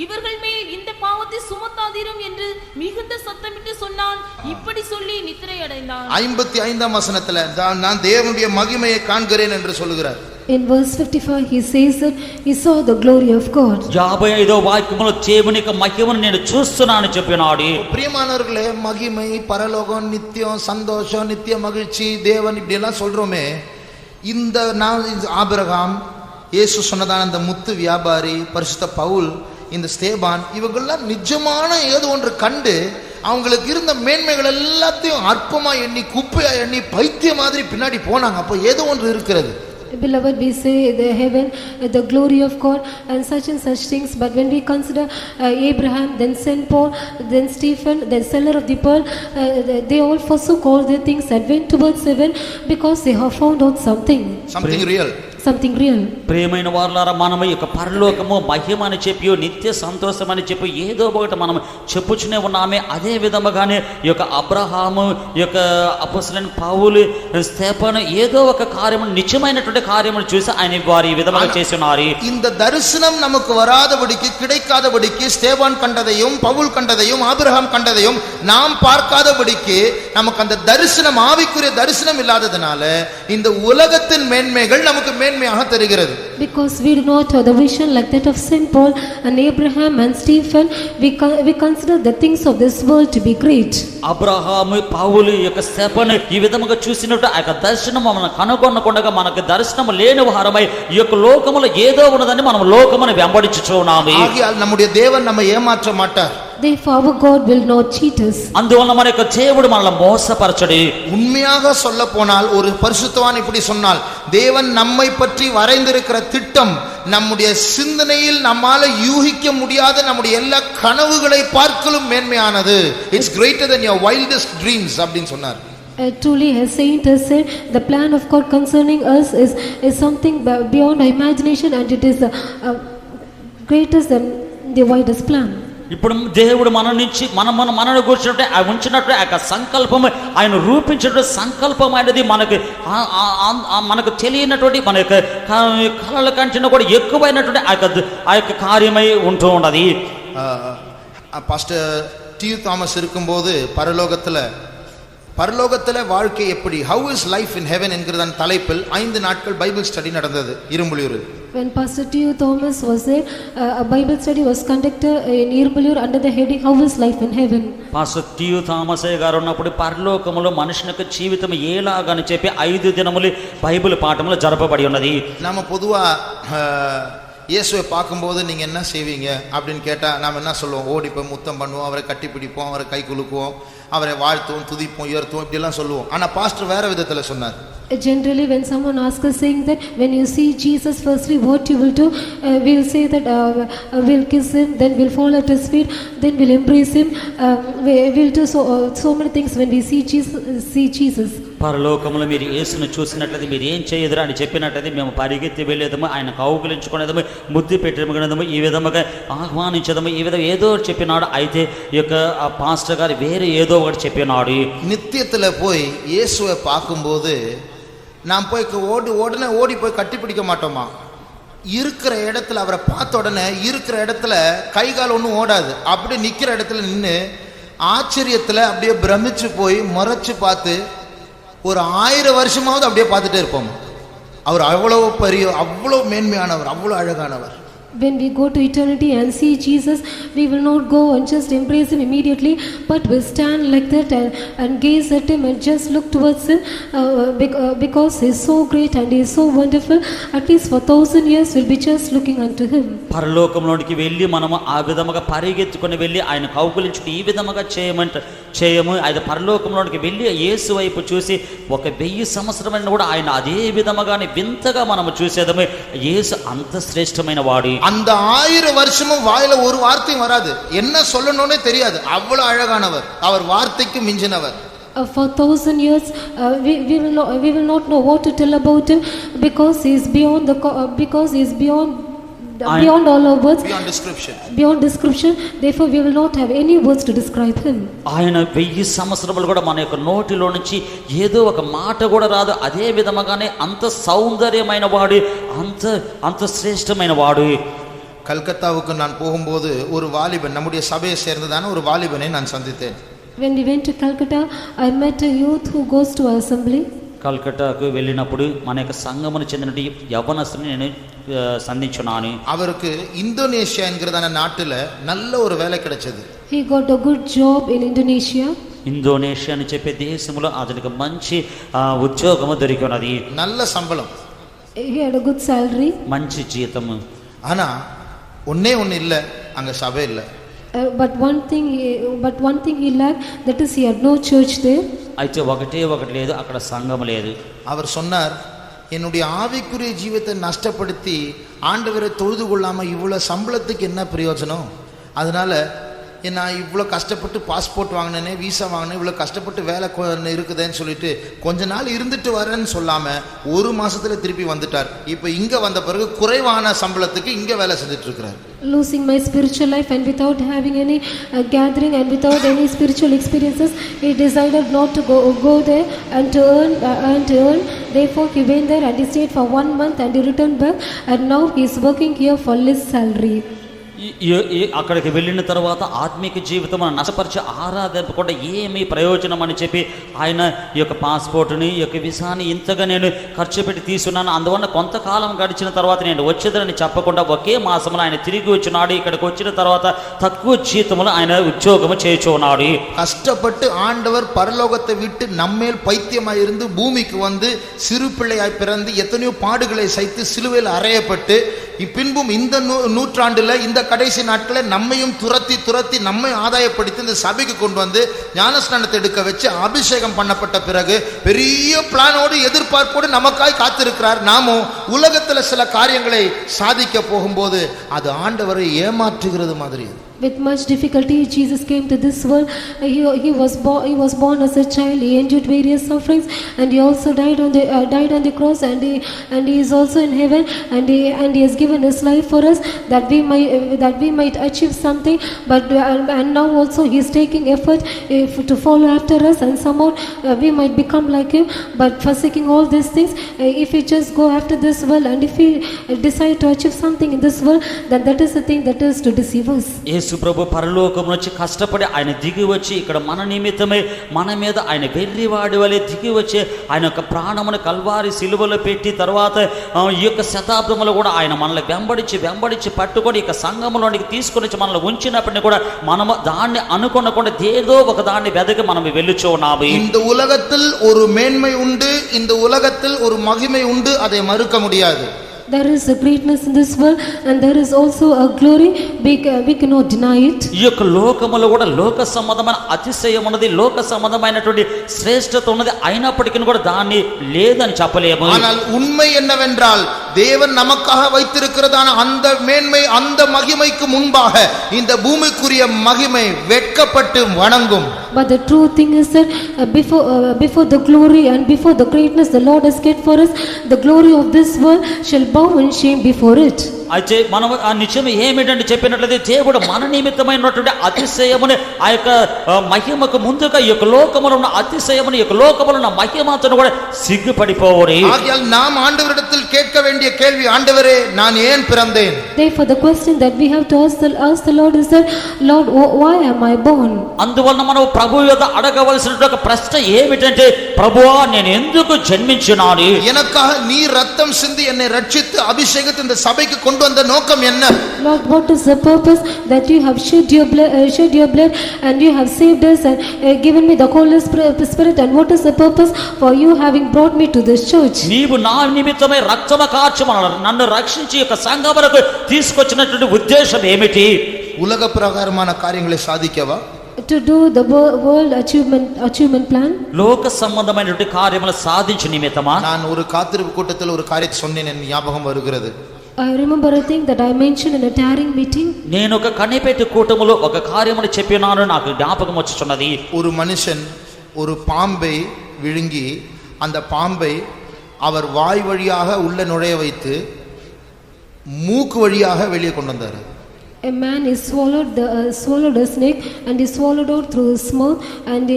இவர்கள் மேல் இந்த பாவத்தை சுமத்தாதீரும் என்று மிகுந்த சத்தமிட்டு சொன்னான். இப்படி சொல்லி நித்திரை அடைந்தான். 55ஆம் வசனத்துல நான் தேவனுடைய மகிமையை காண்கிறேன் என்று சொல்கிறார். In verse 55 he says that he saw the glory of God. 55వ వాక్యములో దేవుని యొక్క మహిమను నేను చూస్తున్నానని చెప్పినాడు. ప్రియమానవர்களே, மகிமை, பரலோகம், நித்தியம், சந்தோஷம், நித்திய மகிழ்ச்சி, தேவன் இப்படி எல்லாம் சொல்றோமே, இந்த ஆபிரகாம், இயேசு சொன்னதான அந்த முத்து வியாபாரி, பரிசுத்த பவுல், இந்த ஸ்தேபான், இவங்கெல்லாம் நிஜமான ஏதோ ஒன்று கண்டு அவங்களுக்கு இருந்த மேன்மைகள் எல்லாத்தையும் அற்பமா எண்ணி, குப்பையா எண்ணி, பைத்திய மாதிரி பின்னாடி போனாங்க. அப்போ ஏதோ ஒன்று இருக்கிறது. Beloved, we say the heaven, the glory of God and such things, but when we consider Abraham, then St. Paul, then Stephen, the seller of the pearl, they all forsook all the things and went towards heaven because they have found out something real, something real. ప్రియమైన వారులారా, మనము ఈ యొక్క పరలోకము మహిమ అని చెప్పి నిత్య సంతోషం అని చెప్పి ఏదో ఒకటి మనం చెప్పుచునే ఉన్నామే. అదే విధముగానే ఈ యొక్క అబ్రహాము, ఈ యొక్క అపోస్తలుడైన పౌలు, స్తేఫను ఏదో ఒక కార్యము, నిజమైనటువంటి కార్యమును చూసి ఆయన వారి ఈ విధంగా చేస్తున్నారు. இந்த தரிசனம் நமக்கு வராதபடிக்கு, கிடைக்காதபடிக்கு, ஸ்தேவான் கண்டதையும் பவுல் கண்டதையும் ஆபிரகாம் கண்டதையும் நாம் பார்க்காதபடிக்கு நமக்கு அந்த தரிசனம், ஆவிக்குரிய தரிசனம் இல்லாததனால இந்த உலகத்தின் மேன்மைகள் நமக்கு மேன்மையாக தெரிகிறது. Because we do not have the vision like that of Saint Paul and Abraham and Stephen, we consider the things of this world to be great. Abraham, పౌలు, ఈ యొక్క స్తేఫను ఈ విధముగా చూసినట్టు ఆ యొక్క దర్శనం మనం కనుగొనకుండా మనకు దర్శనం లేని వారమై ఈ యొక్క లోకములో ఏదో ఉన్నదని మనం లోకమును వెంబడించుచున్నాము. ஆகையால் நம்முடைய தேவன் நம்மை ஏமாற்ற மாட்டார். Therefore our God will not cheat us. అందువల్ల మన యొక్క దేవుడు మనల్ని మోసపరచడు. உண்மையாக சொல்ல போனால் ஒரு பரிசுத்தவான் இப்படி சொன்னால், தேவன் நம்மை பற்றி வரைந்திருக்கிற திட்டம் நம்முடைய சிந்தனையில் நம்மால யூகிக்க முடியாத நம்முடைய எல்லா கனவுகளை பார்க்கலும் மேன்மையானது. It's greater than your wildest dreams அப்படின்னு சொன்னார். Truly, as saint has said, the plan of God concerning us is something beyond our imagination, and it is greater than the widest plan. ఇప్పుడు దేవుడు మన నుంచి మనను కూర్చున్నట్టు ఉంచినట్టు ఆ యొక్క సంకల్పం, ఆయన రూపించినట్టు సంకల్పం అనేది మనకు తెలియనటువంటి మన యొక్క కళల కంటే కూడా ఎక్కువైనటువంటి ఆ యొక్క కార్యమై ఉంటూ ఉన్నది. பாஸ்டர் டி தாமஸ் இருக்கும்போது பரலோகத்துல வாழ்க்கை எப்படி, how is life in heaven என்கிறதன் தலைப்பில் 5 நாட்கள் பைபிள் ஸ்டடி நடந்தது இரும்புலியூரில். When Pastor T.U. Thomas was there, a Bible study was conducted in Irumbuliur under the heading How is Life in Heaven. Pastor T.U. Thomas గారు ఉన్నప్పుడు పరలోకములో మనుషునికి జీవితం ఎలాగని చెప్పి 5 దినములు బైబిల్ పాఠములు జరపబడి ఉన్నది. நாம பொதுவா இயேசுவை பார்க்கும்போது நீங்க என்ன செய்வீங்க அப்படின்னு கேட்டா நாம என்ன சொல்லுவோம்? ஓடி போய் முத்தம் பண்ணுவோம், அவரை கட்டி பிடிப்போம், அவரை கை குலுக்குவோம், அவரை வாழ்த்துவோம், துதிப்போம், உயர்த்துவோம், இப்படி எல்லாம் சொல்லுவோம். ஆனா பாஸ்டர் வேற விதத்துல சொன்னார். Generally, when someone asks us saying that when you see Jesus, firstly what you will do, we will say that we'll kiss him, then we'll fall at his feet, then we'll embrace him, we'll do so many things when we see Jesus. పరలోకములో మీరు యేసును చూసినట్లయితే మీరు ఏం చేయదురా అని చెప్పినట్లయితే మేము పరిగెత్తి వెళ్ళేదము, ఆయన కౌగులించుకునేదము, ముద్దు పెట్టడము, ఈ విధముగా ఆహ్వానించదము, ఈ విధంగా ఏదో చెప్పినాడు. అయితే ఈ యొక్క పాస్టర్ గారు వేరే ఏదో ఒకటి చెప్పినాడు. நித்தியத்துல போய் இயேசுவை பார்க்கும்போது நாம் போய் உடனே ஓடி போய் கட்டி பிடிக்க மாட்டோமா? இருக்கிற இடத்துல அவரை பார்த்த உடனே இருக்கிற இடத்துல கை கால் ஒன்றும் ஓடாது. அப்படி நிற்கிற இடத்துல நின்று ஆச்சரியத்தில் அப்படியே பிரமிச்சு போய் முறைச்சு பார்த்து ஒரு 1000 வருஷமாவது அப்படியே பார்த்துட்டே இருப்போம். அவர் அவ்வளோ பெரிய, அவ்வளோ மேன்மையானவர், அவ்வளோ அழகானவர். When we go to eternity and see Jesus, we will not go and just embrace him immediately, but will stand like that and gaze at him and just look towards him because he is so great and he is so wonderful. At least for 1000 years we'll be just looking unto him. పరలోకంలోనికి వెళ్ళి మనము ఆ విధముగా పరిగెత్తుకొని వెళ్ళి ఆయన కౌగులించుకుని ఈ విధముగా చేయము. ఆయన పరలోకంలోనికి వెళ్ళి యేసు వైపు చూసి 1000 సంవత్సరమైన కూడా ఆయన అదే విధముగానే వింతగా మనము చూసేదము. యేసు అంత శ్రేష్టమైన వాడు. அந்த 1000 வருஷமும் வாயில ஒரு வார்த்தையும் வராது, என்ன சொல்லணும்னே தெரியாது, அவ்வளவு அழகானவர், அவர் வார்த்தைக்கு மிஞ்சினவர். For 1000 years we will not know what to tell about him because he is beyond all our words, beyond description. Therefore we will not have any words to describe him. ఆయన 1000 సంవత్సరములు కూడా మన యొక్క నోటిలో నుంచి ఏదో ఒక మాట కూడా రాదు. అదే విధముగానే అంత సౌందర్యమైన వాడు, అంత శ్రేష్టమైన వాడు. கல்கத்தாவுக்கு நான் போகும்போது ஒரு வாலிபன், நம்முடைய சபையை சேர்ந்ததான ஒரு வாலிபனை நான் சந்தித்தேன். When we went to Calcutta, I met a youth who goes to our assembly. కల్కట్టాకు వెళ్ళినప్పుడు మన యొక్క సంఘమును చెందిన యవ్వనస్తుని నేను సంధించున్నాను. அவருக்கு இந்தோனேஷியா என்கிறதான நாட்டுல நல்ல ஒரு வேலை கிடைச்சது. He got a good job in Indonesia. Indonesia అని చెప్పే దేశంలో అతనికి మంచి ఉద్యోగము దొరికినది. நல்ல சம்பளம். He had a good salary. మంచి జీతము. ஆனா ஒண்ணே இல்ல, அங்க சபை இல்ல. But one thing he lacked, that is he had no church there. అయితే ఒకటి లేదు, అక్కడ సంఘం లేదు. அவர் சொன்னார், என்னுடைய ஆவிக்குரிய ஜீவித்தை நஷ்டப்படுத்தி ஆண்டவரை தொழுது கொள்ளாம இவ்வளவு சம்பளத்துக்கு என்ன பிரயோஜனம்? அதனால நான் இவ்வளோ கஷ்டப்பட்டு பாஸ்போர்ட் வாங்கினேனே, வீசா வாங்கினேன், இவ்வளோ கஷ்டப்பட்டு வேலை இருக்குதுன்னு சொல்லிட்டு கொஞ்ச நாள் இருந்துட்டு வரேன்னு சொல்லாமல் 1 மாதத்தில் திருப்பி வந்துட்டார். இப்போ இங்கே வந்த பிறகு குறைவான சம்பளத்துக்கு இங்கே வேலை செஞ்சுட்டு இருக்கிறார். Losing my spiritual life and without having any gathering and without any spiritual experiences, he decided not to go there and to earn. Therefore he went there and he stayed for 1 month and he returned back, and now he is working here for less salary. అక్కడికి వెళ్ళిన తర్వాత ఆత్మీక జీవితం నష్టపరిచే ఆరాధింపకుండా ఏమీ ప్రయోజనం అని చెప్పి ఆయన ఈ యొక్క పాస్పోర్ట్ని, ఈ యొక్క వీసాని ఇంతగా నేను ఖర్చు పెట్టి తీసుకున్నాను, అందువల్ల కొంతకాలం గడిచిన తర్వాత నేను వచ్చేదని చెప్పకుండా ఒకే మాసంలో ఆయన తిరిగి వచ్చినాడు. ఇక్కడికి వచ్చిన తర్వాత తక్కువ జీతంలో ఆయన ఉద్యోగం చేయుచున్నాడు. கஷ்டப்பட்டு ஆண்டவர் பரலோகத்தை விட்டு நம்மேல் பைத்தியமாய் இருந்து பூமிக்கு வந்து சிறு பிள்ளையாய் பிறந்து எத்தனையோ பாடுகளை சைத்து சிலுவையில் அறையப்பட்டு பின்பும் இந்த நூற்றாண்டுல இந்த கடைசி நாட்களில் நம்மையும் துரத்தி நம்மை ஆதாயப்படுத்தி இந்த சபைக்கு கொண்டு வந்து ஞானஸ்நானத்தை எடுக்க வச்சு அபிஷேகம் பண்ணப்பட்ட பிறகு பெரிய பிளானோடு எதிர்பார்ப்போடு நமக்காய் காத்திருக்கிறார். நாமும் உலகத்துல சில காரியங்களை சாதிக்க போகும்போது அது ஆண்டவரை ஏமாற்றுகிறது மாதிரி. With much difficulty Jesus came to this world. He was born as a child. He endured various sufferings and he also died on the cross, and he is also in heaven, and he has given his life for us that we might achieve something. But and now also he is taking effort to follow after us, and somehow we might become like him. But forsaking all these things, if we just go after this world and if we decide to achieve something in this world, then that is the thing that is to deceive us. యేసుప్రభు పరలోకం నుంచి కష్టపడి ఆయన దిగి వచ్చి ఇక్కడ మన నిమిత్తమై మన మీద ఆయన వెర్రివాడి వలె దిగి వచ్చి ఆయన యొక్క ప్రాణమును కల్వారి సిలువలో పెట్టి తర్వాత ఈ యొక్క శతాబ్దములో కూడా ఆయన మనల్ని వెంబడించి పట్టుకొని ఇక సంఘములోనికి తీసుకొని వచ్చి మనల్ని ఉంచినప్పటిని కూడా మనము దాన్ని అనుకొనకుండా ఏదో ఒక దాన్ని వెదకి మనం వెళ్ళుచూ ఉన్నాము. இந்த உலகத்தில் ஒரு மேன்மை உண்டு, இந்த உலகத்தில் ஒரு மகிமை உண்டு, அதை மறுக்க முடியாது. There is a greatness in this world and there is also a glory. We cannot deny it. ఈ యొక్క లోకములో కూడా లోక సంబంధమైన అతిశయం ఉన్నది, లోక సంబంధమైనటువంటి శ్రేష్టత ఉన్నది, అయినప్పటికీ కూడా దాన్ని లేదని చెప్పలేము. ஆனால் உண்மை என்னவென்றால் தேவன் நமக்காக வைத்திருக்கிறதான அந்த மேன்மை, அந்த மகிமைக்கு முன்பாக இந்த பூமிக்குரிய மகிமை வெட்கப்பட்டு வணங்கும். But the true thing is that before the glory and before the greatness the Lord has kept for us, the glory of this world shall bow in shame before it. అయితే మనం ఆ నిజం ఏమిటంటే చెప్పినట్లయితే దేవుడు మన నిమిత్తమైనటువంటి అతిశయముని ఆ యొక్క మహిమకు ముందుగా ఈ యొక్క లోకములో ఉన్న అతిశయముని, ఈ యొక్క లోకములో ఉన్న మహిమను కూడా సిగ్గుపడిపోవని. ஆகையால் நாம் ஆண்டவரிடத்தில் கேட்க வேண்டிய கேள்வி, ஆண்டவரே நான் ஏன் பிறந்தேன்? Therefore the question that we have to ask the Lord is that, Lord, why am I born? అందువల్ల మనం ప్రభువు యొద్ద అడగవలసిన ఒక ప్రశ్న ఏమిటంటే, ప్రభువా నేను ఎందుకు జన్మించినాను? எனக்காக நீ ரத்தம் சிந்தி என்னை ரட்சித்து அபிஷேகத்தை இந்த சபைக்கு கொண்டு வந்த நோக்கம் என்ன? Lord, what is the purpose that you have shed your blood and you have saved us and given me the Holy Spirit, and what is the purpose for you having brought me to this church? నీవు నా నిమిత్తమై రక్తము కార్చి నన్ను రక్షించి యొక్క సంఘమునకు తీసుకొచ్చినటువంటి ఉద్దేశం ఏమిటి? உலக பிரகாரமான காரியங்களை சாதிக்கவா? To do the world achievement plan? లోక సంబంధమైనటువంటి కార్యములు సాధించు నిమిత్తమా? நான் ஒரு காத்திருப்பு கூட்டத்தில் ஒரு காரியத்தை சொன்னேன், என் ஞாபகம் வருகிறது. I remember a thing that I mentioned in a tarrying meeting. నేను ఒక కనిపెట్టి కూటములో ఒక కార్యమును చెప్పినాను, నాకు జ్ఞాపకం వచ్చుచున్నది. ஒரு மனுஷன் ஒரு பாம்பை விழுங்கி அந்த பாம்பை அவர் வாய் வழியாக உள்ள நுழைய வைத்து மூக்கு வழியாக வெளியே கொண்டு வந்தார். A man is swallowed a snake and he swallowed out through his mouth and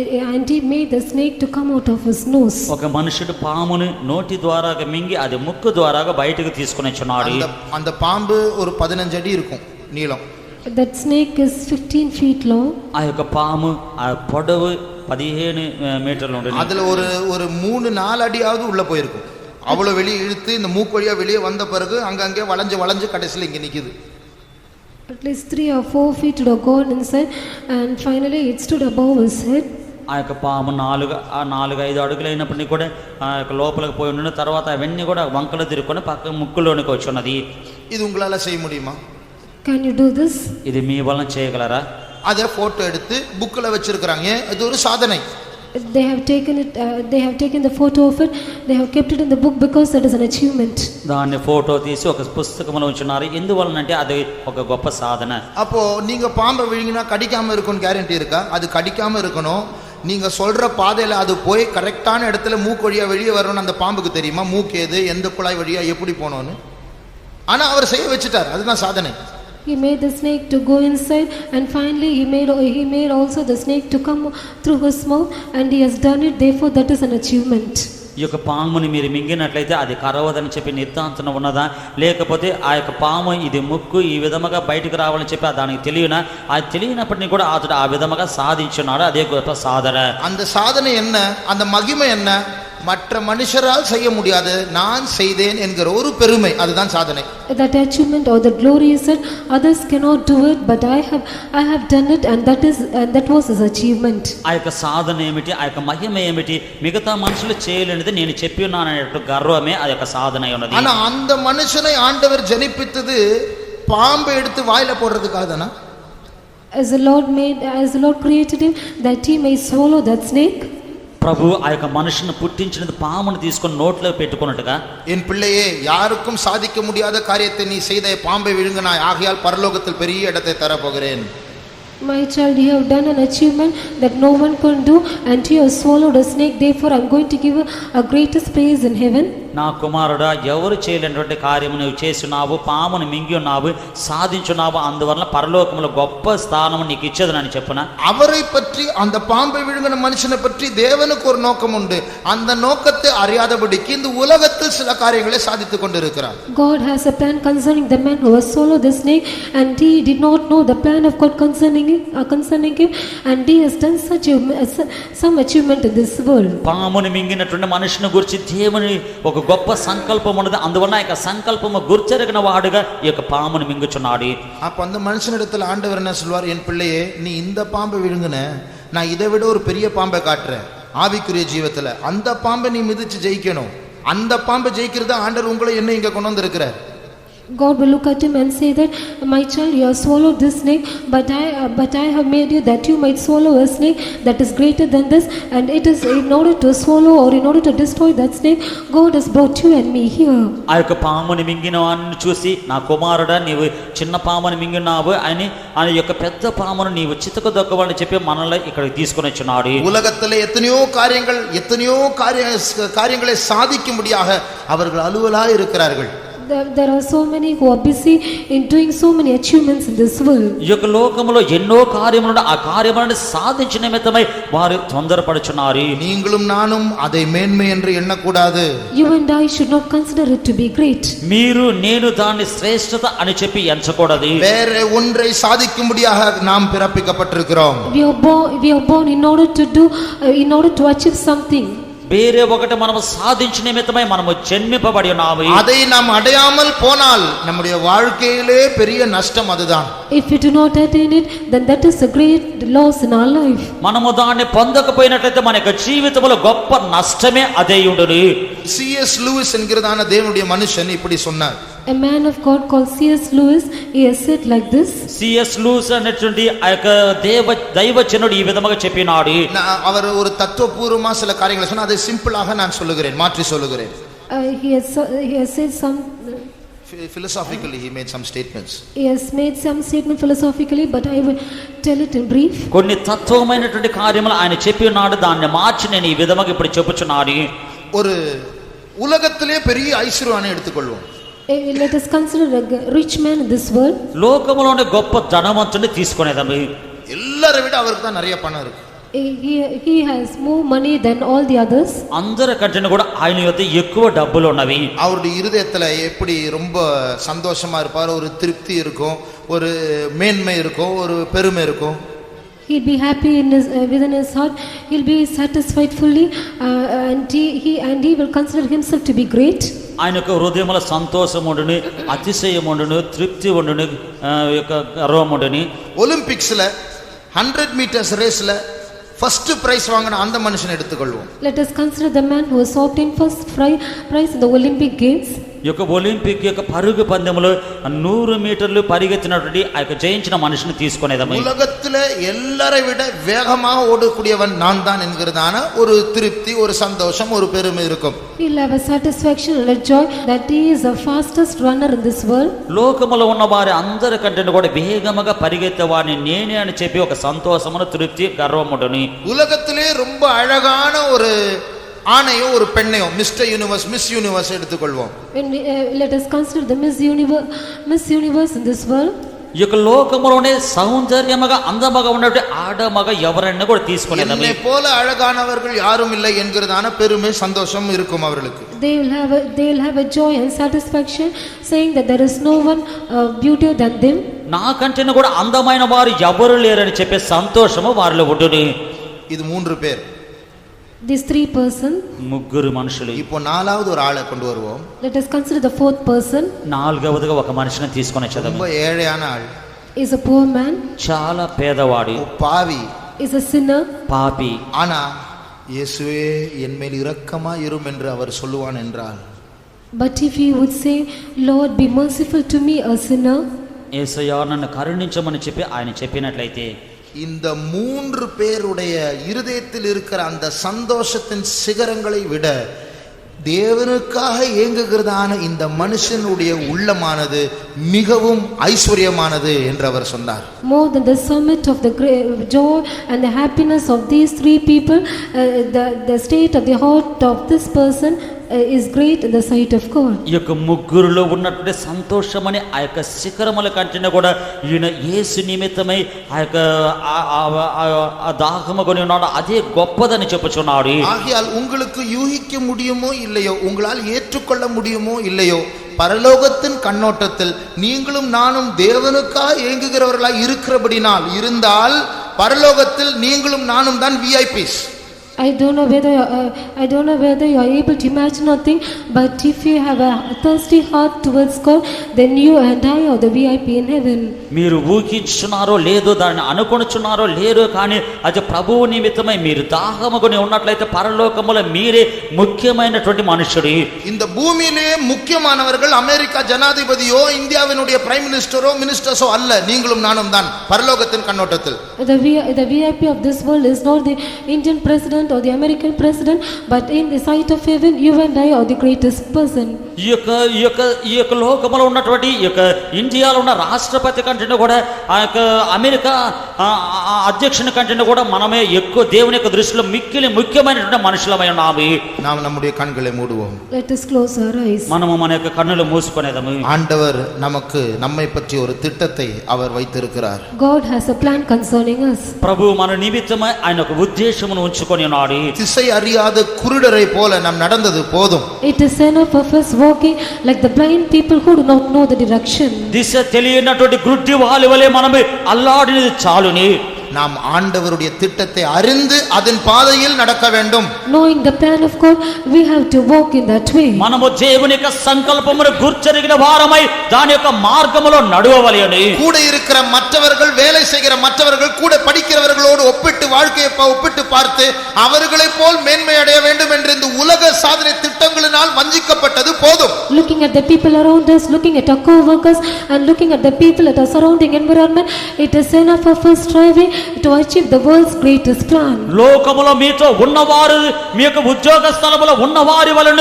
he made the snake to come out of his nose. ఒక మనుషుడు పామును నోటి ద్వారాగా మింగి అది ముక్కు ద్వారాగా బయటకు తీసుకొని వచ్చాడు. அந்த பாம்பு ஒரு 15 அடி இருக்கும் நீளம். That snake is 15 feet long. ఆ యొక్క పాము ఆ పొడవు 15 మీటర్లు ఉంటుంది. அதுல ஒரு 3-4 அடியாவது உள்ள போயிருக்கும். அவ்வளவு வெளியே இழுத்து இந்த மூக்கு வழியா வெளியே வந்த பிறகு அங்கங்கே வளைஞ்சு கடைசியில் இங்க நிக்குது. At least 3 or 4 feet to go inside and finally it stood above his head. ఆ యొక్క పాము 4-5 అడుగులు అయినప్పటికీ కూడా ఆ యొక్క లోపలికి పోయి ఉన్న తర్వాత అవన్నీ కూడా వంకలు తిరుక్కొని పక్క ముక్కులోనికి వచ్చున్నది. இது உங்களால செய்ய முடியுமா? Can you do this? ఇది మీ వలన చేయగలరా? அதை போட்டோ எடுத்து புக்கில் வச்சிருக்கிறாங்க. இது ஒரு சாதனை. They have taken it. They have taken the photo of it. They have kept it in the book because that is an achievement. దాన్ని ఫోటో తీసి ఒక పుస్తకంలో ఉంచున్నారు. ఎందువలనంటే అది ఒక గొప్ప సాధన. அப்போ நீங்க பாம்பை விழுங்கினா கடிக்காம இருக்கும்னு கேரண்டி இருக்கா? அது கடிக்காம இருக்கணும். நீங்க சொல்ற பாதையில அது போய் கரெக்டான இடத்துல மூக்கு வழியா வெளியே வரணும்னு அந்த பாம்புக்கு தெரியுமா? மூக்கு எது, எந்த குழாய் வழியா எப்படி போகணும்னு. ஆனா அவர் செய்ய வச்சுட்டார். அதுதான் சாதனை. He made the snake to go inside, and finally he made also the snake to come through his mouth, and he has done it. Therefore, that is an achievement. ఈ యొక్క పాముని మీరు మింగినట్లయితే అది కరవదని చెప్పి నిర్ధాంతన ఉన్నదా, లేకపోతే ఆ యొక్క పాము ఇది ముక్కు ఈ విధముగా బయటకు రావాలని చెప్పి దానికి తెలియనా? అది తెలియనప్పటినీ కూడా అతడు ఆ విధముగా సాధించున్నాడు. అదే గొప్ప సాధన. அந்த சாதனை என்ன, அந்த மகிமை என்ன? மற்ற மனுஷரால் செய்ய முடியாது, நான் செய்தேன் என்கிற ஒரு பெருமை, அதுதான் சாதனை. That achievement or the glory is that others cannot do it, but I have done it, and that was his achievement. ఆ యొక్క సాధన ఏమిటి, ఆ యొక్క మహిమ ఏమిటి? మిగతా మనుషులు చేయలేనిది నేను చెప్పి ఉన్నాను అనే గర్వమే ఆ యొక్క సాధన ఉన్నది. ஆனா அந்த மனுஷனை ஆண்டவர் ஜனிப்பித்தது பாம்பை எடுத்து வாயில போடுறதுக்காக தானா? As the Lord created him that he may swallow that snake. ప్రభు ఆ యొక్క మనుషుని పుట్టించినది పామును తీసుకొని నోట్లో పెట్టుకున్నట్టుగా, என் பிள்ளையே, யாருக்கும் சாதிக்க முடியாத காரியத்தை நீ செய்த, பாம்பை விழுங்கினாய், ஆகையால் பரலோகத்தில் பெரிய இடத்தை தரப்போகிறேன். My child, you have done an achievement that no one can do, and you have swallowed a snake. Therefore, I am going to give you a greatest praise in heaven. నా కుమారుడా, ఎవరు చేయలేనటువంటి కార్యము నువ్వు చేస్తున్నావు, పామును మింగి ఉన్నావు, సాధించున్నావు, అందువల్ల పరలోకములో గొప్ప స్థానము నీకు ఇచ్చేదని చెప్పున. அவரை பற்றி, அந்த பாம்பை விழுங்கின மனுஷனை பற்றி தேவனுக்கு ஒரு நோக்கம் உண்டு. அந்த நோக்கத்தை அறியாதபடிக்கு இந்த உலகத்தில் சில காரியங்களை சாதித்துக் கொண்டிருக்கிறார். God has a plan concerning the man who has swallowed the snake, and he did not know the plan of God concerning him, and he has done some achievement in this world. పామును మింగినటువంటి మనుషుని గురించి దేవుని ఒక గొప్ప సంకల్పం ఉన్నది. అందువల్ల ఈ యొక్క సంకల్పము గుర్చెరిగిన వాడుగా ఈ యొక్క పామును మింగుచున్నాడు. அப்ப அந்த மனுஷனிடத்தில் ஆண்டவர் என்ன சொல்வார்? என் பிள்ளையே, நீ இந்த பாம்பை விழுங்கின, நான் இதை விட ஒரு பெரிய பாம்பை காட்டுறேன் ஆவிக்குரிய ஜீவத்துல. அந்த பாம்பை நீ மிதிச்சு ஜெயிக்கணும். அந்த பாம்பை ஜெயிக்கிறத ஆண்டவர் உங்களை என்ன இங்க கொண்டு வந்திருக்கிறார். God will look at him and say that, my child, you have swallowed this snake, but I have made you that you might swallow a snake that is greater than this, and it is in order to swallow or in order to destroy that snake, God has brought you and me here. ఆ యొక్క పాముని మింగిన వాడిని చూసి, నా కుమారుడా, నీవు చిన్న పాముని మింగినావు అని ఆ యొక్క పెద్ద పామును నీవు చితకు దొక్కవాలని చెప్పి మనల్ని ఇక్కడికి తీసుకొని వచ్చున్నాడు. உலகத்திலே எத்தனையோ காரியங்களை சாதிக்கும்படியாக அவர்கள் அலுவலாய் இருக்கிறார்கள். There are so many who are busy in doing so many achievements in this world. ఈ యొక్క లోకములో ఎన్నో కార్యములను ఆ కార్యములను సాధించిన నిమిత్తమై వారు తొందరపడుచున్నారు. நீங்களும் நானும் அதை மேன்மை என்று எண்ணக்கூடாது. You and I should not consider it to be great. మీరు నేను దాన్ని శ్రేష్టత అని చెప్పి ఎంచకూడదు. வேற ஒன்றை சாதிக்கும்படியாக நாம் பிறப்பிக்கப்பட்டிருக்கிறோம். We are born in order to achieve something. వేరే ఒకటి మనము సాధించిన నిమిత్తమై మనము జన్మింపబడి ఉన్నాము. அதை நாம் அடையாமல் போனால் நம்முடைய வாழ்க்கையிலே பெரிய நஷ்டம் அதுதான். If we do not attain it, then that is a great loss in our life. మనము దాన్ని పొందకపోయినట్లయితే మన యొక్క జీవితంలో గొప్ప నష్టమే అదే ఉండును. C.S. லூயிஸ் என்கிறதான தேவனுடைய மனுஷன் இப்படி சொன்னார். A man of God called C.S. Lewis, he has said like this. C.S. Lewis అనేటువంటి ఆ యొక్క దైవజనుడు ఈ విధముగా చెప్పినాడు. அவர் ஒரு தத்துவபூர்வமா சில காரியங்களை சொன்னா, அதை சிம்பிளாக நான் சொல்லுகிறேன், மாற்றி சொல்லுகிறேன். He has said some philosophically, he made some statements. He has made some statement philosophically, but I will tell it in brief. కొన్ని తత్వమైనటువంటి కార్యములు ఆయన చెప్పి ఉన్నాడు. దాన్ని మార్చి నేను ఈ విధముగా ఇప్పుడు చెప్పుచున్నాను. ஒரு உலகத்திலே பெரிய ஐஸ்வர்யவானை எடுத்துக்கொள்வோம். Let us consider a rich man in this world. లోకములోనే గొప్ప ధనవంతుని తీసుకునేదాము. எல்லாரை விட அவருக்கு தான் நிறைய பணம் இருக்கு. He has more money than all the others. అందరికంటే కూడా ఆయన యొద్ద ఎక్కువ డబ్బులు ఉన్నవి. அவருடைய இருதயத்துல எப்படி ரொம்ப சந்தோஷமா இருப்பார், ஒரு திருப்தி இருக்கும், ஒரு மேன்மை இருக்கும், ஒரு பெருமை இருக்கும். He'll be happy within his heart. He'll be satisfied fully, and he will consider himself to be great. ఆయనకు హృదయంలో సంతోషం ఉండును, అతిశయం ఉండును, తృప్తి ఉండును, యొక్క గర్వం ఉండును. ఒలింపిక్స్ல 100 மீட்டர்ஸ் ரேஸ்ல ஃபர்ஸ்ட் பிரைஸ் வாங்கின அந்த மனுஷனை எடுத்துக்கொள்வோம். Let us consider the man who has obtained first prize in the Olympic Games. ఈ యొక్క ఒలింపిక్ యొక్క పరుగు పందెములో 100 మీటర్లు పరిగెత్తినటువంటి ఆ యొక్క జయించిన మనిషిని తీసుకునేదము. உலகத்திலே எல்லாரை விட வேகமாக ஓடக்கூடியவன் நான் தான் என்கிறதான ஒரு திருப்தி, ஒரு சந்தோஷம், ஒரு பெருமை இருக்கும். He'll have a satisfaction and a joy that he is the fastest runner in this world. లోకములో ఉన్న వారి అందరికంటే కూడా వేగముగా పరిగెత్తే వారిని నేనే అని చెప్పి ఒక సంతోషమును, తృప్తి, గర్వముడుని. உலகத்திலே ரொம்ப அழகான ஒரு ஆணையோ ஒரு பெண்ணையோ மிஸ்டர் யூனிவர்ஸ், மிஸ் யூனிவர்ஸ் எடுத்துக்கொள்வோம். Let us consider the Miss Universe in this world. ఈ యొక్క లోకములోనే సౌందర్యముగా అందముగా ఉన్నటువంటి ఆడమగ ఎవరన్నా కూడా తీసుకునేది. என்னை போல அழகானவர்கள் யாரும் இல்லை என்கிறதான பெருமை, சந்தோஷம் இருக்கும் அவர்களுக்கு. They will have a joy and satisfaction saying that there is no one beautier than them. నాకంటే కూడా అందమైన వారు ఎవరు లేరని చెప్పే సంతోషము వారిలో ఉండును. இது 3 பேர். These 3 persons. ముగ్గురు మనుషులు. இப்போ நாலாவது ஒரு ஆளை கொண்டு வருவோம். Let us consider the 4th person. నాలుగవదిగా ఒక మనిషిని తీసుకొని వచ్చేదాము. ரொம்ப ஏழையான ஆள். Is a poor man. చాలా పేదవాడు. பாவி. Is a sinner. పాపి. ஆனா இயேசுவே என் மேல் இரக்கமா இரும் என்று அவர் சொல்லுவான் என்றால், But if he would say, Lord, be merciful to me, a sinner. యేసయ్యా నన్ను కరుణించమని చెప్పి ఆయన చెప్పినట్లయితే இந்த 3 பேருடைய இருதயத்தில் இருக்கிற அந்த சந்தோஷத்தின் சிகரங்களை விட தேவனுக்காக ஏங்குகிறதான இந்த மனுஷனுடைய உள்ளமானது மிகவும் ஐஸ்வர்யமானது என்று அவர் சொன்னார். More than the summit of the joy and the happiness of these 3 people, the state of the heart of this person is great in the sight of God. ఈ యొక్క ముగ్గురులో ఉన్నటువంటి సంతోషమని ఆ యొక్క శిఖరముల కంటే కూడా ఈయన యేసు నిమిత్తమై ఆ యొక్క దాహము కొని ఉన్నాడు, అదే గొప్పదని చెప్పుచున్నాడు. ஆகையால் உங்களுக்கு யூகிக்க முடியுமோ இல்லையோ, உங்களால் ஏற்றுக்கொள்ள முடியுமோ இல்லையோ, பரலோகத்தின் கண்ணோட்டத்தில் நீங்களும் நானும் தேவனுக்காக ஏங்குகிறவர்களாய் இருக்கிறபடினால் இருந்தால் பரலோகத்தில் நீங்களும் நானும் தான் VIPs. I don't know whether you are able to imagine or think, but if you have a thirsty heart towards God, then you and I are the VIP in heaven. మీరు ఊహించున్నారో లేదో, దాన్ని అనుకొనుచున్నారో లేరో, కానీ అది ప్రభువు నిమిత్తమై మీరు దాహముకొని ఉన్నట్లయితే పరలోకములో మీరే ముఖ్యమైనటువంటి మనుషుడు. இந்த பூமியிலே முக்கியமானவர்கள் அமெரிக்கா ஜனாதிபதியோ இந்தியாவினுடைய பிரைம் மினிஸ்டரோ மினிஸ்டர்ஸோ அல்ல, நீங்களும் நானும் தான் பரலோகத்தின் கண்ணோட்டத்தில். The VIP of this world is not the Indian president or the American president, but in the sight of heaven, you and I are the greatest person. ఈ యొక్క లోకములో ఉన్నటువంటి ఈ యొక్క ఇండియాలో ఉన్న రాష్ట్రపతి కంటే కూడా ఆ యొక్క అమెరికా అధ్యక్షుని కంటే కూడా మనమే ఎక్కువ దేవుని యొక్క దృష్టిలో ముఖ్యమైనటువంటి మనుషులమై ఉన్నాము. நாம் நம்முடைய கண்களை மூடுவோம். Let us close our eyes. మనము మన యొక్క కన్నులు మూసుకునేదము. ஆண்டவர் நமக்கு நம்மை பற்றி ஒரு திட்டத்தை அவர் வைத்திருக்கிறார். God has a plan concerning us. ప్రభు మన నిమిత్తమై ఆయన ఒక ఉద్దేశమును ఉంచుకొని ఉన్నాడు. திசை அறியாத குருடரை போல நாம் நடந்தது போதும். It is enough of us walking like the blind people who do not know the direction. దిశ తెలియనటువంటి గుడ్డి వాళ్ళ వలె మనము అల్లాడినది చాలుని. நாம் ஆண்டவருடைய திட்டத்தை அறிந்து அதன் பாதையில் நடக்க வேண்டும். Knowing the plan of God, we have to walk in that way. మనము దేవుని యొక్క సంకల్పమును గుర్చెరిగిన వారమై దాని యొక్క మార్గములో నడువవలెను. கூட இருக்கிற மற்றவர்கள், வேலை செய்கிற மற்றவர்கள், கூட படிக்கிறவர்களோடு ஒப்பிட்டு வாழ்க்கையை ஒப்பிட்டு பார்த்து அவர்களை போல் மேன்மை அடைய வேண்டும் என்று இந்த உலக சாதனை திட்டங்களினால் வஞ்சிக்கப்பட்டது போதும். Looking at the people around us, looking at our co-workers and looking at the people at our surrounding environment, it is enough of us striving to achieve the world's greatest plan. లోకములో మీతో ఉన్నవారు, మీ యొక్క ఉద్యోగ స్థలములో ఉన్నవారి వలన,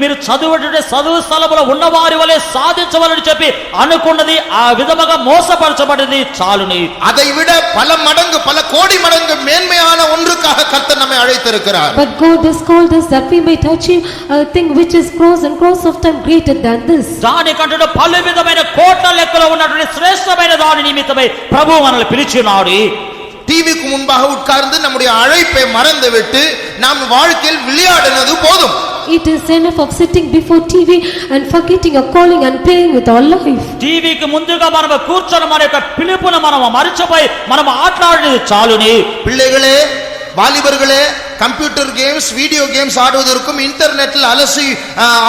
మీరు చదువు స్థలములో ఉన్నవారి వలె సాధించవాలని చెప్పి అనుకున్నది ఆ విధముగా మోసపరచబడింది చాలుని. அதை விட பல மடங்கு, பல கோடி மடங்கு மேன்மையான ஒன்றுக்காக கர்த்தர் நம்மை அழைத்திருக்கிறார். But God has called us that we might achieve a thing which is cross of time greater than this. దానికంటే పలు విధమైన కోట్ల లెక్కలో ఉన్నటువంటి శ్రేష్టమైన దాని నిమిత్తమై ప్రభువు మనల్ని పిలిచినాడు. டிவிக்கு முன்பாக உட்கார்ந்து நம்முடைய அழைப்பை மறந்துவிட்டு நாம் வாழ்க்கையில் விளையாடினது போதும். It is enough of sitting before TV and forgetting your calling and playing with our life. టీవీకి ముందుగా మనం కూర్చొని మన యొక్క పిలుపును మనం మరిచిపోయి మనం ఆటలాడినది చాలుని. பிள்ளைகளே, வாலிபர்களே, கம்ப்யூட்டர் கேம்ஸ் வீடியோ கேம்ஸ் ஆடுவதற்கும் இன்டர்நெட்டில் அலசி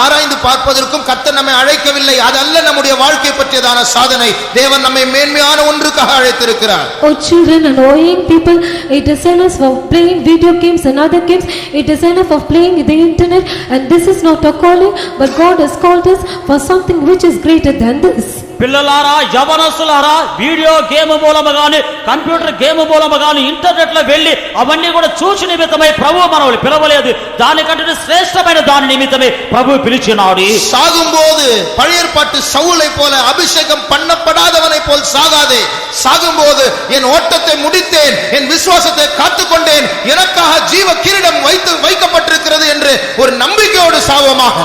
ஆராய்ந்து பார்ப்பதற்கும் கர்த்தர் நம்மை அழைக்கவில்லை. அதல்ல நம்முடைய வாழ்க்கை பற்றியதான சாதனை. தேவன் நம்மை மேன்மையான ஒன்றுக்காக அழைத்திருக்கிறார். O children and O young people, it is enough of playing video games and other games. It is enough of playing the internet, and this is not a calling, but God has called us for something which is greater than this. పిల్లలారా, యవనస్తులారా, video game మూలముగాని computer game మూలముగాని internet లో వెళ్లి అవన్నీ కూడా చూసి నిమిత్తమై ప్రభు మనల్ని పిలవలేదు. దానికంటే శ్రేష్టమైన దాని నిమిత్తమే ప్రభు పిలిచినాడు. சாகும்போது பழைய ஏற்பாட்டு சவுலை போல அபிஷேகம் பண்ணப்படாதவனை போல் சாகாதே. சாகும்போது என் ஓட்டத்தை முடித்தேன், என் விசுவாசத்தை காத்துக்கொண்டேன், எனக்காக ஜீவ கிரீடம் வைக்கப்பட்டிருக்கிறது என்று ஒரு நம்பிக்கையோடு சாவமாக.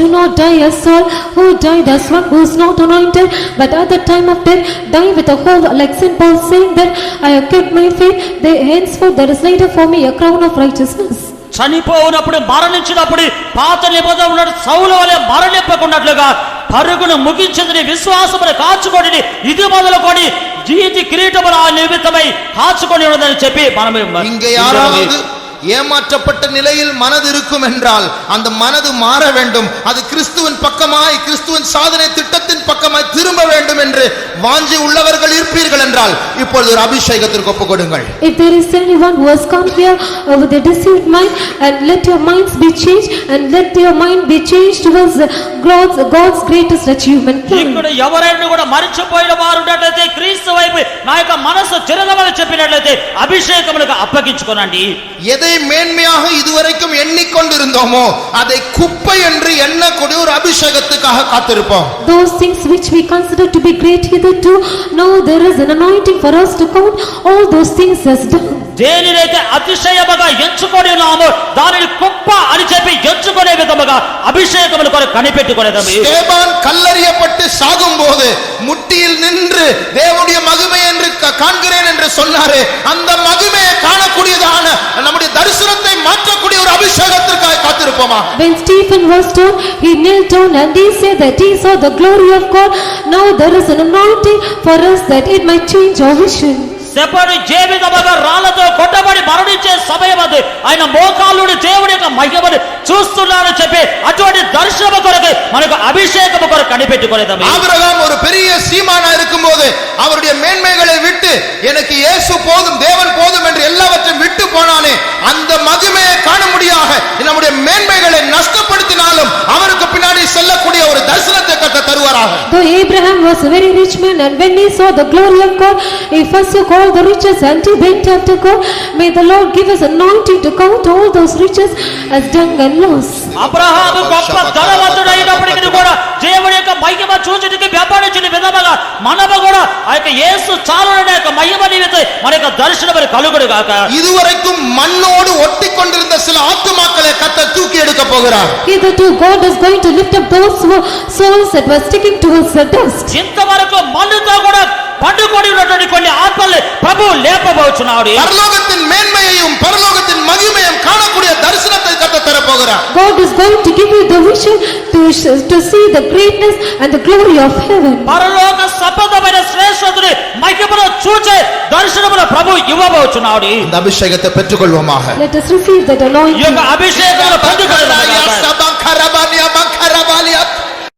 Do not die as Saul, who died as one who is not anointed, but at the time of death die with a whole, like Saint Paul saying that I have kept my faith, henceforth there is laid up for me a crown of righteousness. చనిపోయినప్పుడు మరణించినప్పుడు పాత నిబంధన ఉన్న సౌలు వలె మరణింపకున్నట్లుగా పరుగును ముగించింది విశ్వాసమును కాచుకొని ఇది మొదలుకొని జీవిత కిరీటమును ఆ నిమిత్తమై కాచుకొని ఉన్నదని చెప్పి మనం இங்கே யாராவது ஏமாற்றப்பட்ட நிலையில் மனது இருக்கும் என்றால் அந்த மனது மாற வேண்டும். அது கிறிஸ்துவின் பக்கமாய், கிறிஸ்துவின் சாதனை திட்டத்தின் பக்கமாய் திரும்ப வேண்டும் என்று வாஞ்சி உள்ளவர்கள் இருப்பீர்கள் என்றால் இப்பொழுது ஒரு அபிஷேகத்திற்கு ஒப்பு கொடுங்கள். If there is anyone who has come here with a deceived mind, and let your minds be changed, and let your mind be changed towards God's greatest achievement. ఇక్కడ ఎవరైనా కూడా మరిచిపోయిన వారు ఉన్నట్లయితే క్రీస్తు వైపు నా యొక్క మనసు తిరగమని చెప్పినట్లయితే అభిషేకములకు అప్పగించుకోనండి. எதை மேன்மையாக இதுவரைக்கும் எண்ணிக்கொண்டிருந்தோமோ அதை குப்பை என்று எண்ணக்கூடிய ஒரு அபிஷேகத்துக்காக காத்திருப்போம். Those things which we consider to be great hitherto, now there is an anointing for us to count all those things as done. దేనినైతే అతిశయముగా ఎంచుకొని ఉన్నామో దానిని కుప్ప అని చెప్పి ఎంచుకునే విధముగా అభిషేకముల కొరకు కనిపెట్టుకునేదము. ஸ்தேவான் கல்லறியப்பட்டு சாகும்போது முட்டியில் நின்று தேவனுடைய மகிமை என்று காண்கிறேன் என்று சொன்னாரே, அந்த மகிமையை காணக்கூடியதான நம்முடைய தரிசனத்தை மாற்றக்கூடிய ஒரு அபிஷேகத்திற்காக காத்திருப்போமா. When Stephen was stoned, he knelt down and he said that he saw the glory of God. Now there is an anointing for us that it might change our vision. సెపడు జీవితముగా రాళ్లతో కొట్టబడి మరణించే సమయమందు ఆయన మోకాళ్ళుని దేవుని యొక్క మహిమను చూస్తున్నాడని చెప్పి అటువంటి దర్శనము కొరకు మనకు అభిషేకము కొరకు కనిపెట్టుకునేదాము. ஆபிரகாம் ஒரு பெரிய சீமானா இருக்கும்போது அவருடைய மேன்மைகளை விட்டு எனக்கு இயேசு போதும், தேவன் போதும் என்று எல்லாவற்றையும் விட்டு போனானே, அந்த மகிமையை காணும்படியாக நம்முடைய மேன்மைகளை நஷ்டப்படுத்தினாலும் அவருக்கு பின்னாடி செல்லக்கூடிய ஒரு தரிசனத்தை கர்த்தர் தருவாராக. Though Abraham was a very rich man, and when he saw the glory of God, he forsook all the riches and he went after God. May the Lord give us anointing to count all those riches as dung and loss. Abraham గొప్ప ధనవంతుడైనప్పటికీ కూడా దేవుని యొక్క మహిమ చూచుటకు వ్యాపారించిన విధముగా మనము కూడా ఆ యొక్క యేసు చాలుననే యొక్క మహిమ నిమిత్తం మన యొక్క దర్శనము కలుగును గాక. இதுவரைக்கும் மண்ணோடு ஒட்டிக்கொண்டிருந்த சில ஆத்துமாக்களை கர்த்தர் தூக்கி எடுக்க போகிறார். Hitherto God is going to lift up those souls that were sticking towards the dust. ఇంతవరకు మన్నుతో కూడా పండుకొని ఉన్నటువంటి కొన్ని ఆత్మల్ని ప్రభు లేపబోచున్నాడు. பரலோகத்தின் மேன்மையையும் பரலோகத்தின் மகிமையையும் காணக்கூடிய தரிசனத்தை கர்த்தர் தர போகிறார். God is going to give you the vision to see the greatness and the glory of heaven. పరలోక సంబంధమైన శ్రేష్ఠతని మహిమను చూచే దర్శనమును ప్రభు ఇవ్వబోచున్నాడు. இந்த அபிஷேகத்தை பெற்றுக்கொள்வோமாக. Let us receive that anointing. ఈ యొక్క అభిషేకమును పొందుకొనుదాము.